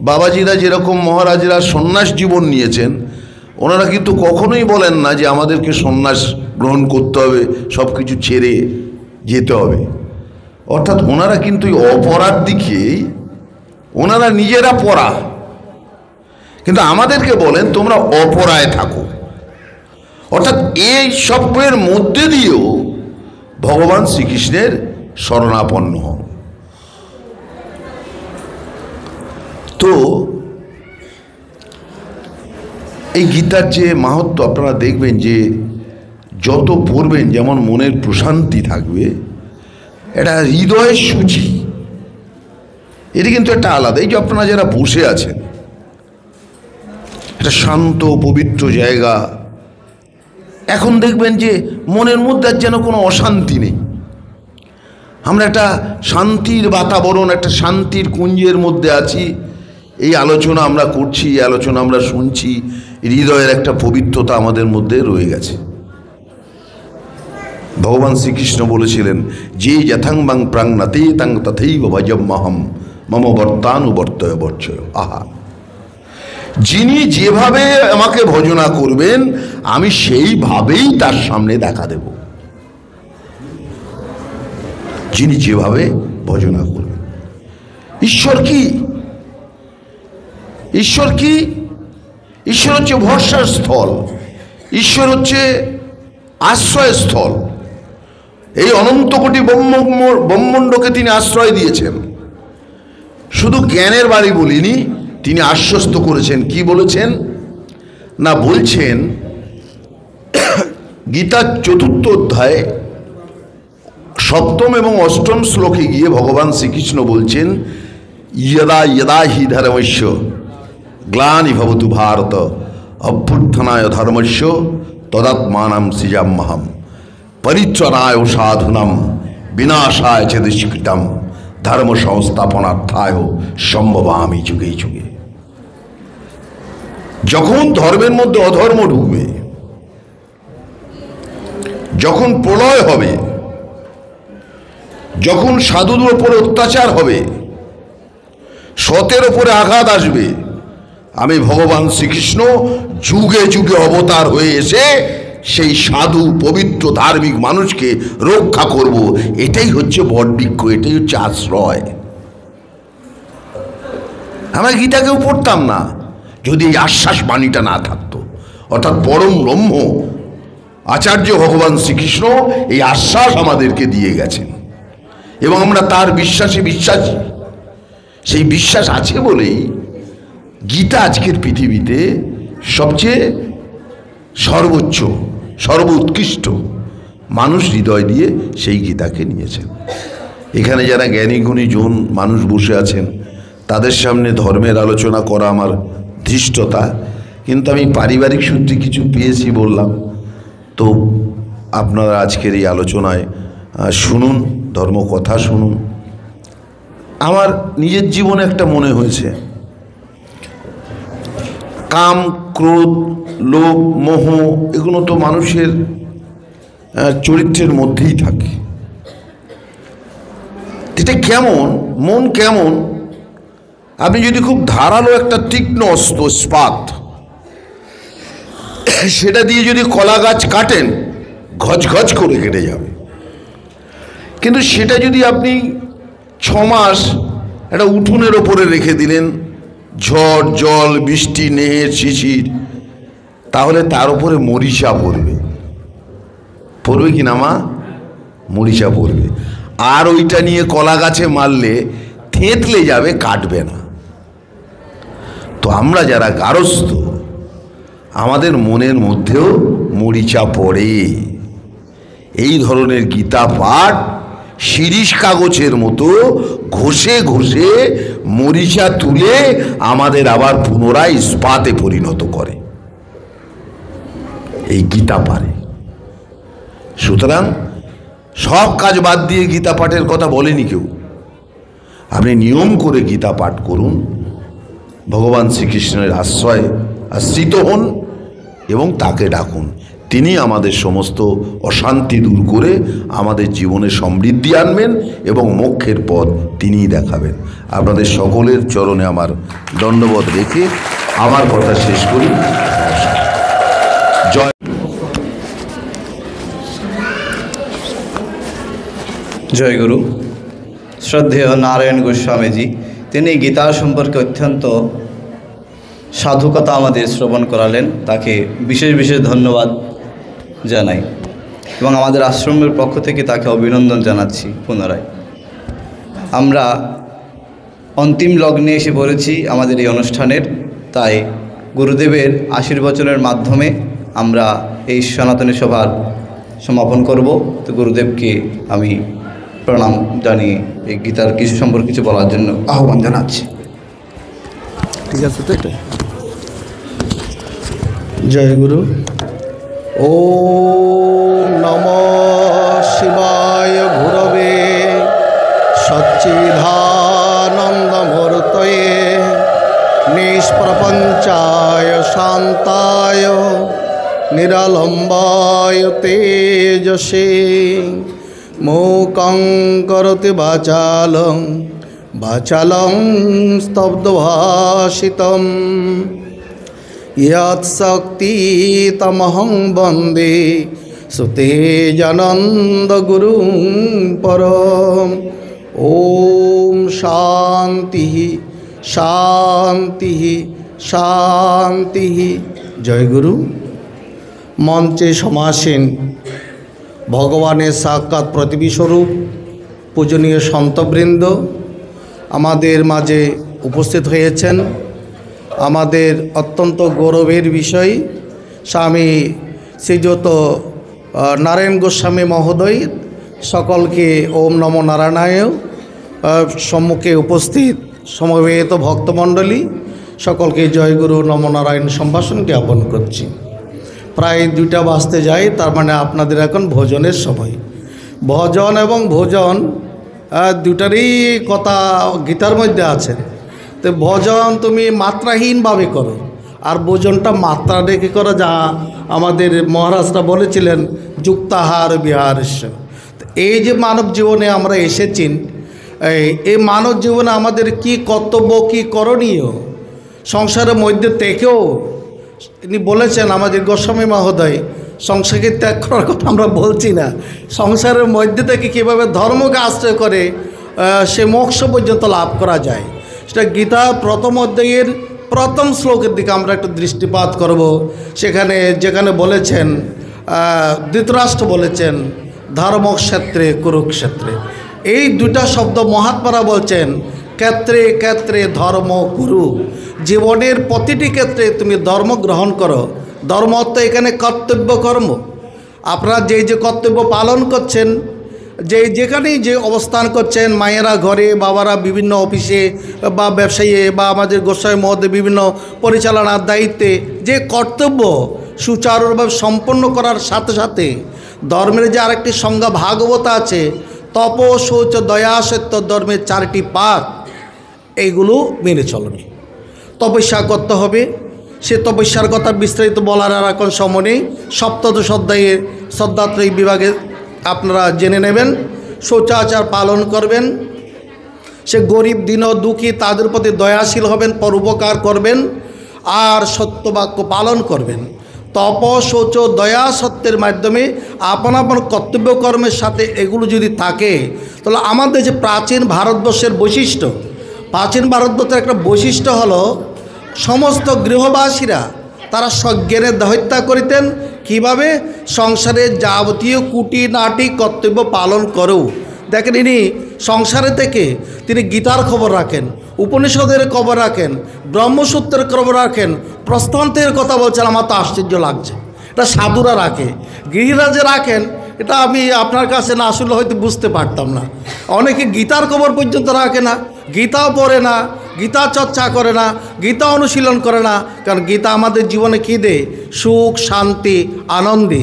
বাবাজিরা যেরকম মহারাজরা সন্ন্যাস জীবন নিয়েছেন, ওনারা কিন্তু কখনোই বলেন না যে আমাদেরকে সন্ন্যাস গ্রহণ করতে হবে, সব কিছু ছেড়ে যেতে হবে। অর্থাৎ ওনারা কিন্তু এই অপরার দিকেই, ওনারা নিজেরা পরা, কিন্তু আমাদেরকে বলেন তোমরা অপরায় থাকো। অর্থাৎ এই সবের মধ্যে দিয়েও ভগবান শ্রীকৃষ্ণের শরণাপন্ন হও। তো এই গীতার যে মাহাত্ম্য আপনারা দেখবেন যে যত পড়বেন যেমন মনের প্রশান্তি থাকবে, এটা হৃদয়ের সূচি, এটি কিন্তু একটা আলাদা। এই যে আপনারা যারা বসে আছেন, এটা শান্ত পবিত্র জায়গা, এখন দেখবেন যে মনের মধ্যে আর যেন কোনো অশান্তি নেই। আমরা একটা শান্তির বাতাবরণ, একটা শান্তির কুঞ্জের মধ্যে আছি। এই আলোচনা আমরা করছি, এই আলোচনা আমরা শুনছি, হৃদয়ের একটা পবিত্রতা আমাদের মধ্যে রয়ে গেছে। ভগবান শ্রীকৃষ্ণ বলেছিলেন, যে যথাং বাং প্রাংনাতে তাং তথৈব ভজম্যহম মম বর্তানুবর্তয় বর্জয়। আহা, যিনি যেভাবে আমাকে ভজনা করবেন আমি সেইভাবেই তার সামনে দেখা দেব। যিনি যেভাবে ভজনা করবেন। ঈশ্বর কি? ঈশ্বর কি? ঈশ্বর হচ্ছে ভরসার স্থল, ঈশ্বর হচ্ছে আশ্রয়স্থল। এই অনন্ত কোটি ব্রহ্মাণ্ডকে তিনি আশ্রয় দিয়েছেন। শুধু জ্ঞানের বাড়ি বলিনি, তিনি আশ্বস্ত করেছেন। কি বলেছেন না, বলছেন গীতার 4th অধ্যায়ে 7ম এবং 8ম শ্লোকে গিয়ে ভগবান শ্রীকৃষ্ণ বলছেন, यदा यदा हि धर्मस्य ग्लानि भवतु भारत अभ्युत्थानाय धर्मस्य तदात्मानं सृजाम्यहम् परित्राणाय साधूनां विनाशाय च दुष्कृतं धर्म संस्थापनार्थाय सम्भवामि যুগে যুগে। যখন ধর্মের মধ্যে অধর্ম ঢুকবে, যখন প্রলয় হবে, যখন সাধুদের উপরে অত্যাচার হবে, সতের উপরে আঘাত আসবে, আমি ভগবান শ্রীকৃষ্ণ যুগে যুগে অবতার হয়ে এসে সেই সাধু পবিত্র ধার্মিক মানুষকে রক্ষা করব। এটাই হচ্ছে বটবৃক্ষ, এটাই হচ্ছে আশ্রয়। আমরা গীতাকেও পড়তাম না যদি এই আশ্বাস বাণীটা না থাকতো। অর্থাৎ পরম ব্রহ্ম আচার্য ভগবান শ্রীকৃষ্ণ এই আশ্বাস আমাদেরকে দিয়ে গেছেন এবং আমরা তার বিশ্বাসী। সেই বিশ্বাস আছে বলেই গীতা আজকের পৃথিবীতে সবচেয়ে সর্বোচ্চ, সর্বোৎকৃষ্ট মানুষ হৃদয় দিয়ে সেই গীতাকে নিয়েছেন। এখানে যারা জ্ঞানী গুণী জন মানুষ বসে আছেন, তাদের সামনে ধর্মের আলোচনা করা আমার ধৃষ্টতা, কিন্তু আমি পারিবারিক সূত্রে কিছু পেয়েছি বললাম। তো আপনারা আজকের এই আলোচনায় শুনুন, ধর্ম কথা শুনুন। আমার নিজের জীবনে একটা মনে হয়েছে, কাম, ক্রোধ, লোভ, মোহ এগুলো তো মানুষের চরিত্রের মধ্যেই থাকে। এটা কেমন, মন কেমন, আপনি যদি খুব ধারালো একটা তীক্ষ্ণ অস্ত্র ইস্পাত সেটা দিয়ে যদি কলা গাছ কাটেন ঘচ ঘচ করে কেটে যাবে, কিন্তু সেটা যদি আপনি 6 মাস একটা উঠোনের ওপরে রেখে দিলেন, ঝড় জল বৃষ্টি নেয়ে শিশির, তাহলে তার উপরে মরিচা পড়বে। পড়বে কি না মা? মরিচা পড়বে। আর ওইটা নিয়ে কলা গাছে মারলে থেঁতলে যাবে, কাটবে না। তো আমরা যারা গারস্থ, আমাদের মনের মধ্যেও মরিচা পড়ে। এই ধরনের গীতা পাঠ শিরিষ কাগজের মতো ঘষে ঘষে মরিচা তুলে আমাদের আবার পুনরায় ইস্পাতে পরিণত করে, এই গীতা পারে। সুতরাং সব কাজ বাদ দিয়ে গীতা পাঠের কথা বলেনি কেউ। আপনি নিয়ম করে গীতা পাঠ করুন, ভগবান শ্রীকৃষ্ণের আশ্রিত হন এবং তাকে ডাকুন। তিনি আমাদের সমস্ত অশান্তি দূর করে আমাদের জীবনে সমৃদ্ধি আনবেন এবং মোক্ষের পথ তিনিই দেখাবেন। আপনাদের সকলের চরণে আমার দণ্ডবোধ রেখে আমার কথা শেষ করি। জয়। জয়গুরু। শ্রদ্ধেয় নারায়ণ গোস্বামীজি, তিনি গীতা সম্পর্কে অত্যন্ত সাধুকতা আমাদের শ্রবণ করালেন, তাকে বিশেষ বিশেষ ধন্যবাদ জানাই এবং আমাদের আশ্রমের পক্ষ থেকে তাকে অভিনন্দন জানাচ্ছি পুনরায়। আমরা অন্তিম লগ্নে এসে পড়েছি আমাদের এই অনুষ্ঠানের, তাই গুরুদেবের আশীর্বচনের মাধ্যমে আমরা এই সনাতনী সভার সমাপন করব। তো গুরুদেবকে আমি প্রণাম জানিয়ে এই গীতার কিছু সম্পর্কে কিছু বলার জন্য আহ্বান জানাচ্ছি। ঠিক আছে, তো এটা জয় গুরু। ওম নমঃ শিবায় গুরবে সচ্চিদানন্দমূর্তয়ে নিষ্প্রপঞ্চায় শান্তায় নিরালম্বায় তেজসে মূকং করোতি বাচালং স্তব্ধভাষিতম यत्शक्तितमहं वन्दे सुतेजानन्दगुरुं परम्। ॐ शान्तिः शान्तिः शान्तिः। जय गुरु। মঞ্চে সমাসীন ভগবানের সাক্ষাৎ প্রতিবিস্বরূপ পূজনীয় সন্তবৃন্দ আমাদের মাঝে উপস্থিত হয়েছেন। আমাদের অত্যন্ত গৌরবের বিষয় স্বামী শ্রীযুত নারায়ণ গোস্বামী মহোদয় সকলকে ওম নমো নারায়ণায় সম্মুখে উপস্থিত সমবেত ভক্তমণ্ডলী সকলকে জয়গুরু নমো নারায়ণ সম্ভাষণ জ্ঞাপন করছি। প্রায় 2টা বাজতে যায়, তার মানে আপনাদের এখন ভোজনের সময়। ভজন এবং ভোজন দুটারই কথা গীতার মধ্যে আছে। তো ভজন তুমি মাত্রাহীনভাবে করো, আর ভোজনটা মাত্রা রেখে করো, যা আমাদের মহারাজরা বলেছিলেন যুক্তাহার বিহারস্য। এই যে মানব জীবনে আমরা এসেছি, এই মানব জীবনে আমাদের কি কর্তব্য, কি করণীয়, সংসারের মধ্যে থেকেও ইনি বলেছেন আমাদের গোস্বামী মহোদয়, সংসারকে ত্যাগ করার কথা আমরা বলছি না, সংসারের মধ্যে থেকে কীভাবে ধর্মকে আশ্রয় করে সে মোক্ষ পর্যন্ত লাভ করা যায়, সেটা গীতা প্রথম অধ্যায়ের প্রথম শ্লোকের দিকে আমরা একটু দৃষ্টিপাত করব। যেখানে বলেছেন, ধৃতরাষ্ট্র বলেছেন ধর্মক্ষেত্রে কুরুক্ষেত্রে। এই 2টা শব্দ মহাত্মারা বলছেন ক্ষেত্রে ক্ষেত্রে ধর্ম কুরু। জীবনের প্রতিটি ক্ষেত্রে তুমি ধর্ম গ্রহণ করো। ধর্ম অর্থ এখানে কর্তব্য কর্ম। আপনারা যে কর্তব্য পালন করছেন, যেখানেই যে অবস্থান করছেন, মায়েরা ঘরে, বাবারা বিভিন্ন অফিসে বা ব্যবসায়ী বা আমাদের গোস্বামী মহোদয় বিভিন্ন পরিচালনার দায়িত্বে, যে কর্তব্য সুচারুভাবে সম্পন্ন করার সাথে সাথে ধর্মের যে আরেকটি সংজ্ঞা ভাগবত আছে, তপ শৌচ দয়া সত্য ধর্মের 4টি পাঠ, এইগুলো মেনে চলবে। তপস্যা করতে হবে। সে তপস্যার কথা বিস্তারিত বলার আর এখন সময় নেই। সপ্তদশ অধ্যায়ের শ্রদ্ধাত্রয়ী বিভাগে আপনারা জেনে নেবেন। শৌচাচার পালন করবেন, সে গরিব দীন দুঃখী তাদের প্রতি দয়াশীল হবেন, পরোপকার করবেন আর সত্যবাক্য পালন করবেন। তপ শৌচ দয়া সত্যের মাধ্যমে আপন আপন কর্তব্য কর্মের সাথে এগুলো যদি থাকে, তাহলে আমাদের যে প্রাচীন ভারতবর্ষের বৈশিষ্ট্য, প্রাচীন ভারতবর্ষের একটা বৈশিষ্ট্য হলো সমস্ত গৃহবাসীরা তারা সজ্ঞানে হত্যা করিতেন। কিভাবে? সংসারের যাবতীয় কুটিনাটি কর্তব্য পালন করেও। দেখেন ইনি সংসারে থেকে তিনি গীতার খবর রাখেন, উপনিষদের খবর রাখেন, ব্রহ্মসূত্রের খবর রাখেন, প্রস্তান্তের কথা বলছেন। আমার তো আশ্চর্য লাগছে, এটা সাধুরা রাখে, গৃহরাজে রাখেন। এটা আমি আপনার কাছে না আসলে হয়তো বুঝতে পারতাম না। অনেকে গীতার খবর পর্যন্ত রাখে না, গীতাও পড়ে না, গীতা চর্চা করে না, গীতা অনুশীলন করে না। কারণ গীতা আমাদের জীবনে কী দেয়? সুখ, শান্তি, আনন্দে।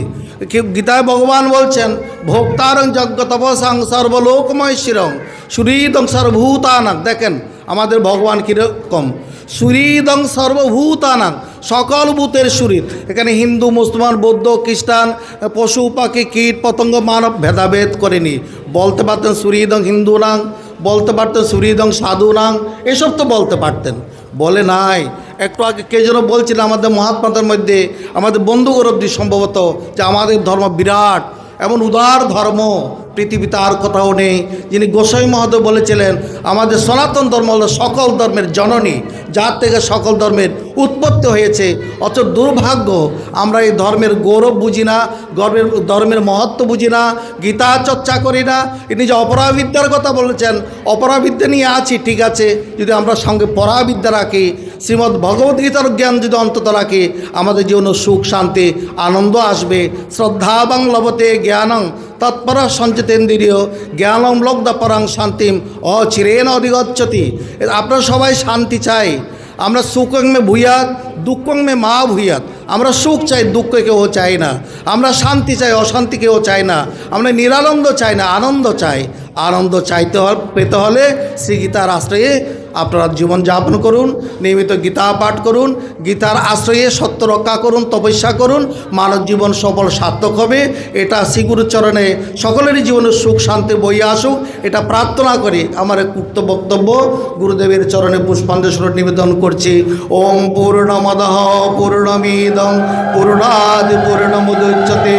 গীতায় ভগবান বলছেন ভোক্তারং যজ্ঞ তপসাং সর্বলোকমৈশ্বরং সুহৃদং সর্বভূতানাং। দেখেন আমাদের ভগবান কীরকম, সুহৃদং সর্বভূতানাং, সকল ভূতের সুহৃদ। এখানে হিন্দু, মুসলমান, বৌদ্ধ, খ্রিস্টান, পশু পাখি, কীট পতঙ্গ, মানব ভেদাভেদ করেনি। বলতে পারতেন সুহৃদং হিন্দুনাং, বলতে পারতেন সুহৃদং সাধুনাং, এসব তো বলতে পারতেন, বলে নাই। একটু আগে কে যেন বলছিলেন আমাদের মহাত্মাদের মধ্যে, আমাদের বন্ধুগরব্দী সম্ভবত, যে আমাদের ধর্ম বিরাট, এমন উদার ধর্ম পৃথিবীতে আর কোথাও নেই। যিনি গোসাই মহোদয় বলেছিলেন আমাদের সনাতন ধর্ম হলো সকল ধর্মের জননী, যার থেকে সকল ধর্মের উৎপত্তি হয়েছে। অথচ দুর্ভাগ্য আমরা এই ধর্মের গৌরব বুঝি না, ধর্মের মহত্ব বুঝি না, গীতা চর্চা করি না। ইনি যে অপরাবিদ্যার কথা বলেছেন, অপরাবিদ্যা নিয়ে আছি ঠিক আছে, যদি আমরা সঙ্গে পরাবিদ্যা রাখি, শ্রীমদ্ ভগবদ্গীতার জ্ঞান যদি অন্তত রাখি, আমাদের জীবনে সুখ, শান্তি, আনন্দ আসবে। শ্রদ্ধাবাং লভতে জ্ঞানং তৎপর সঞ্চিতেন্দ্রিয় জ্ঞানম লব্ধ পরাং শান্তিম অচিরেন অধিগচ্ছতি। আপনারা সবাই শান্তি চাই, আমরা সুখং মে ভূয়াত দুঃখং মে মা ভূয়াত। আমরা সুখ চাই, দুঃখ কেউ চাই না। আমরা শান্তি চাই, অশান্তি কেউ চাই না। আমরা নিরানন্দ চাই না, আনন্দ চাই। আনন্দ চাইতে পেতে হলে শ্রীগীতার আশ্রয়ে আপনারা জীবনযাপন করুন, নিয়মিত গীতা পাঠ করুন, গীতার আশ্রয়ে সত্য রক্ষা করুন, তপস্যা করুন, মানব জীবন সফল সার্থক হবে। এটা শ্রীগুরুর চরণে সকলেরই জীবনে সুখ শান্তি বইয়ে আসুক, এটা প্রার্থনা করি। আমার কুর্ত বক্তব্য গুরুদেবের চরণে পুষ্পাঞ্জলি নিবেদন করছি। ওম পূর্ণমদঃ পূর্ণমিদং পূর্ণাৎ পূর্ণমুদচ্যতে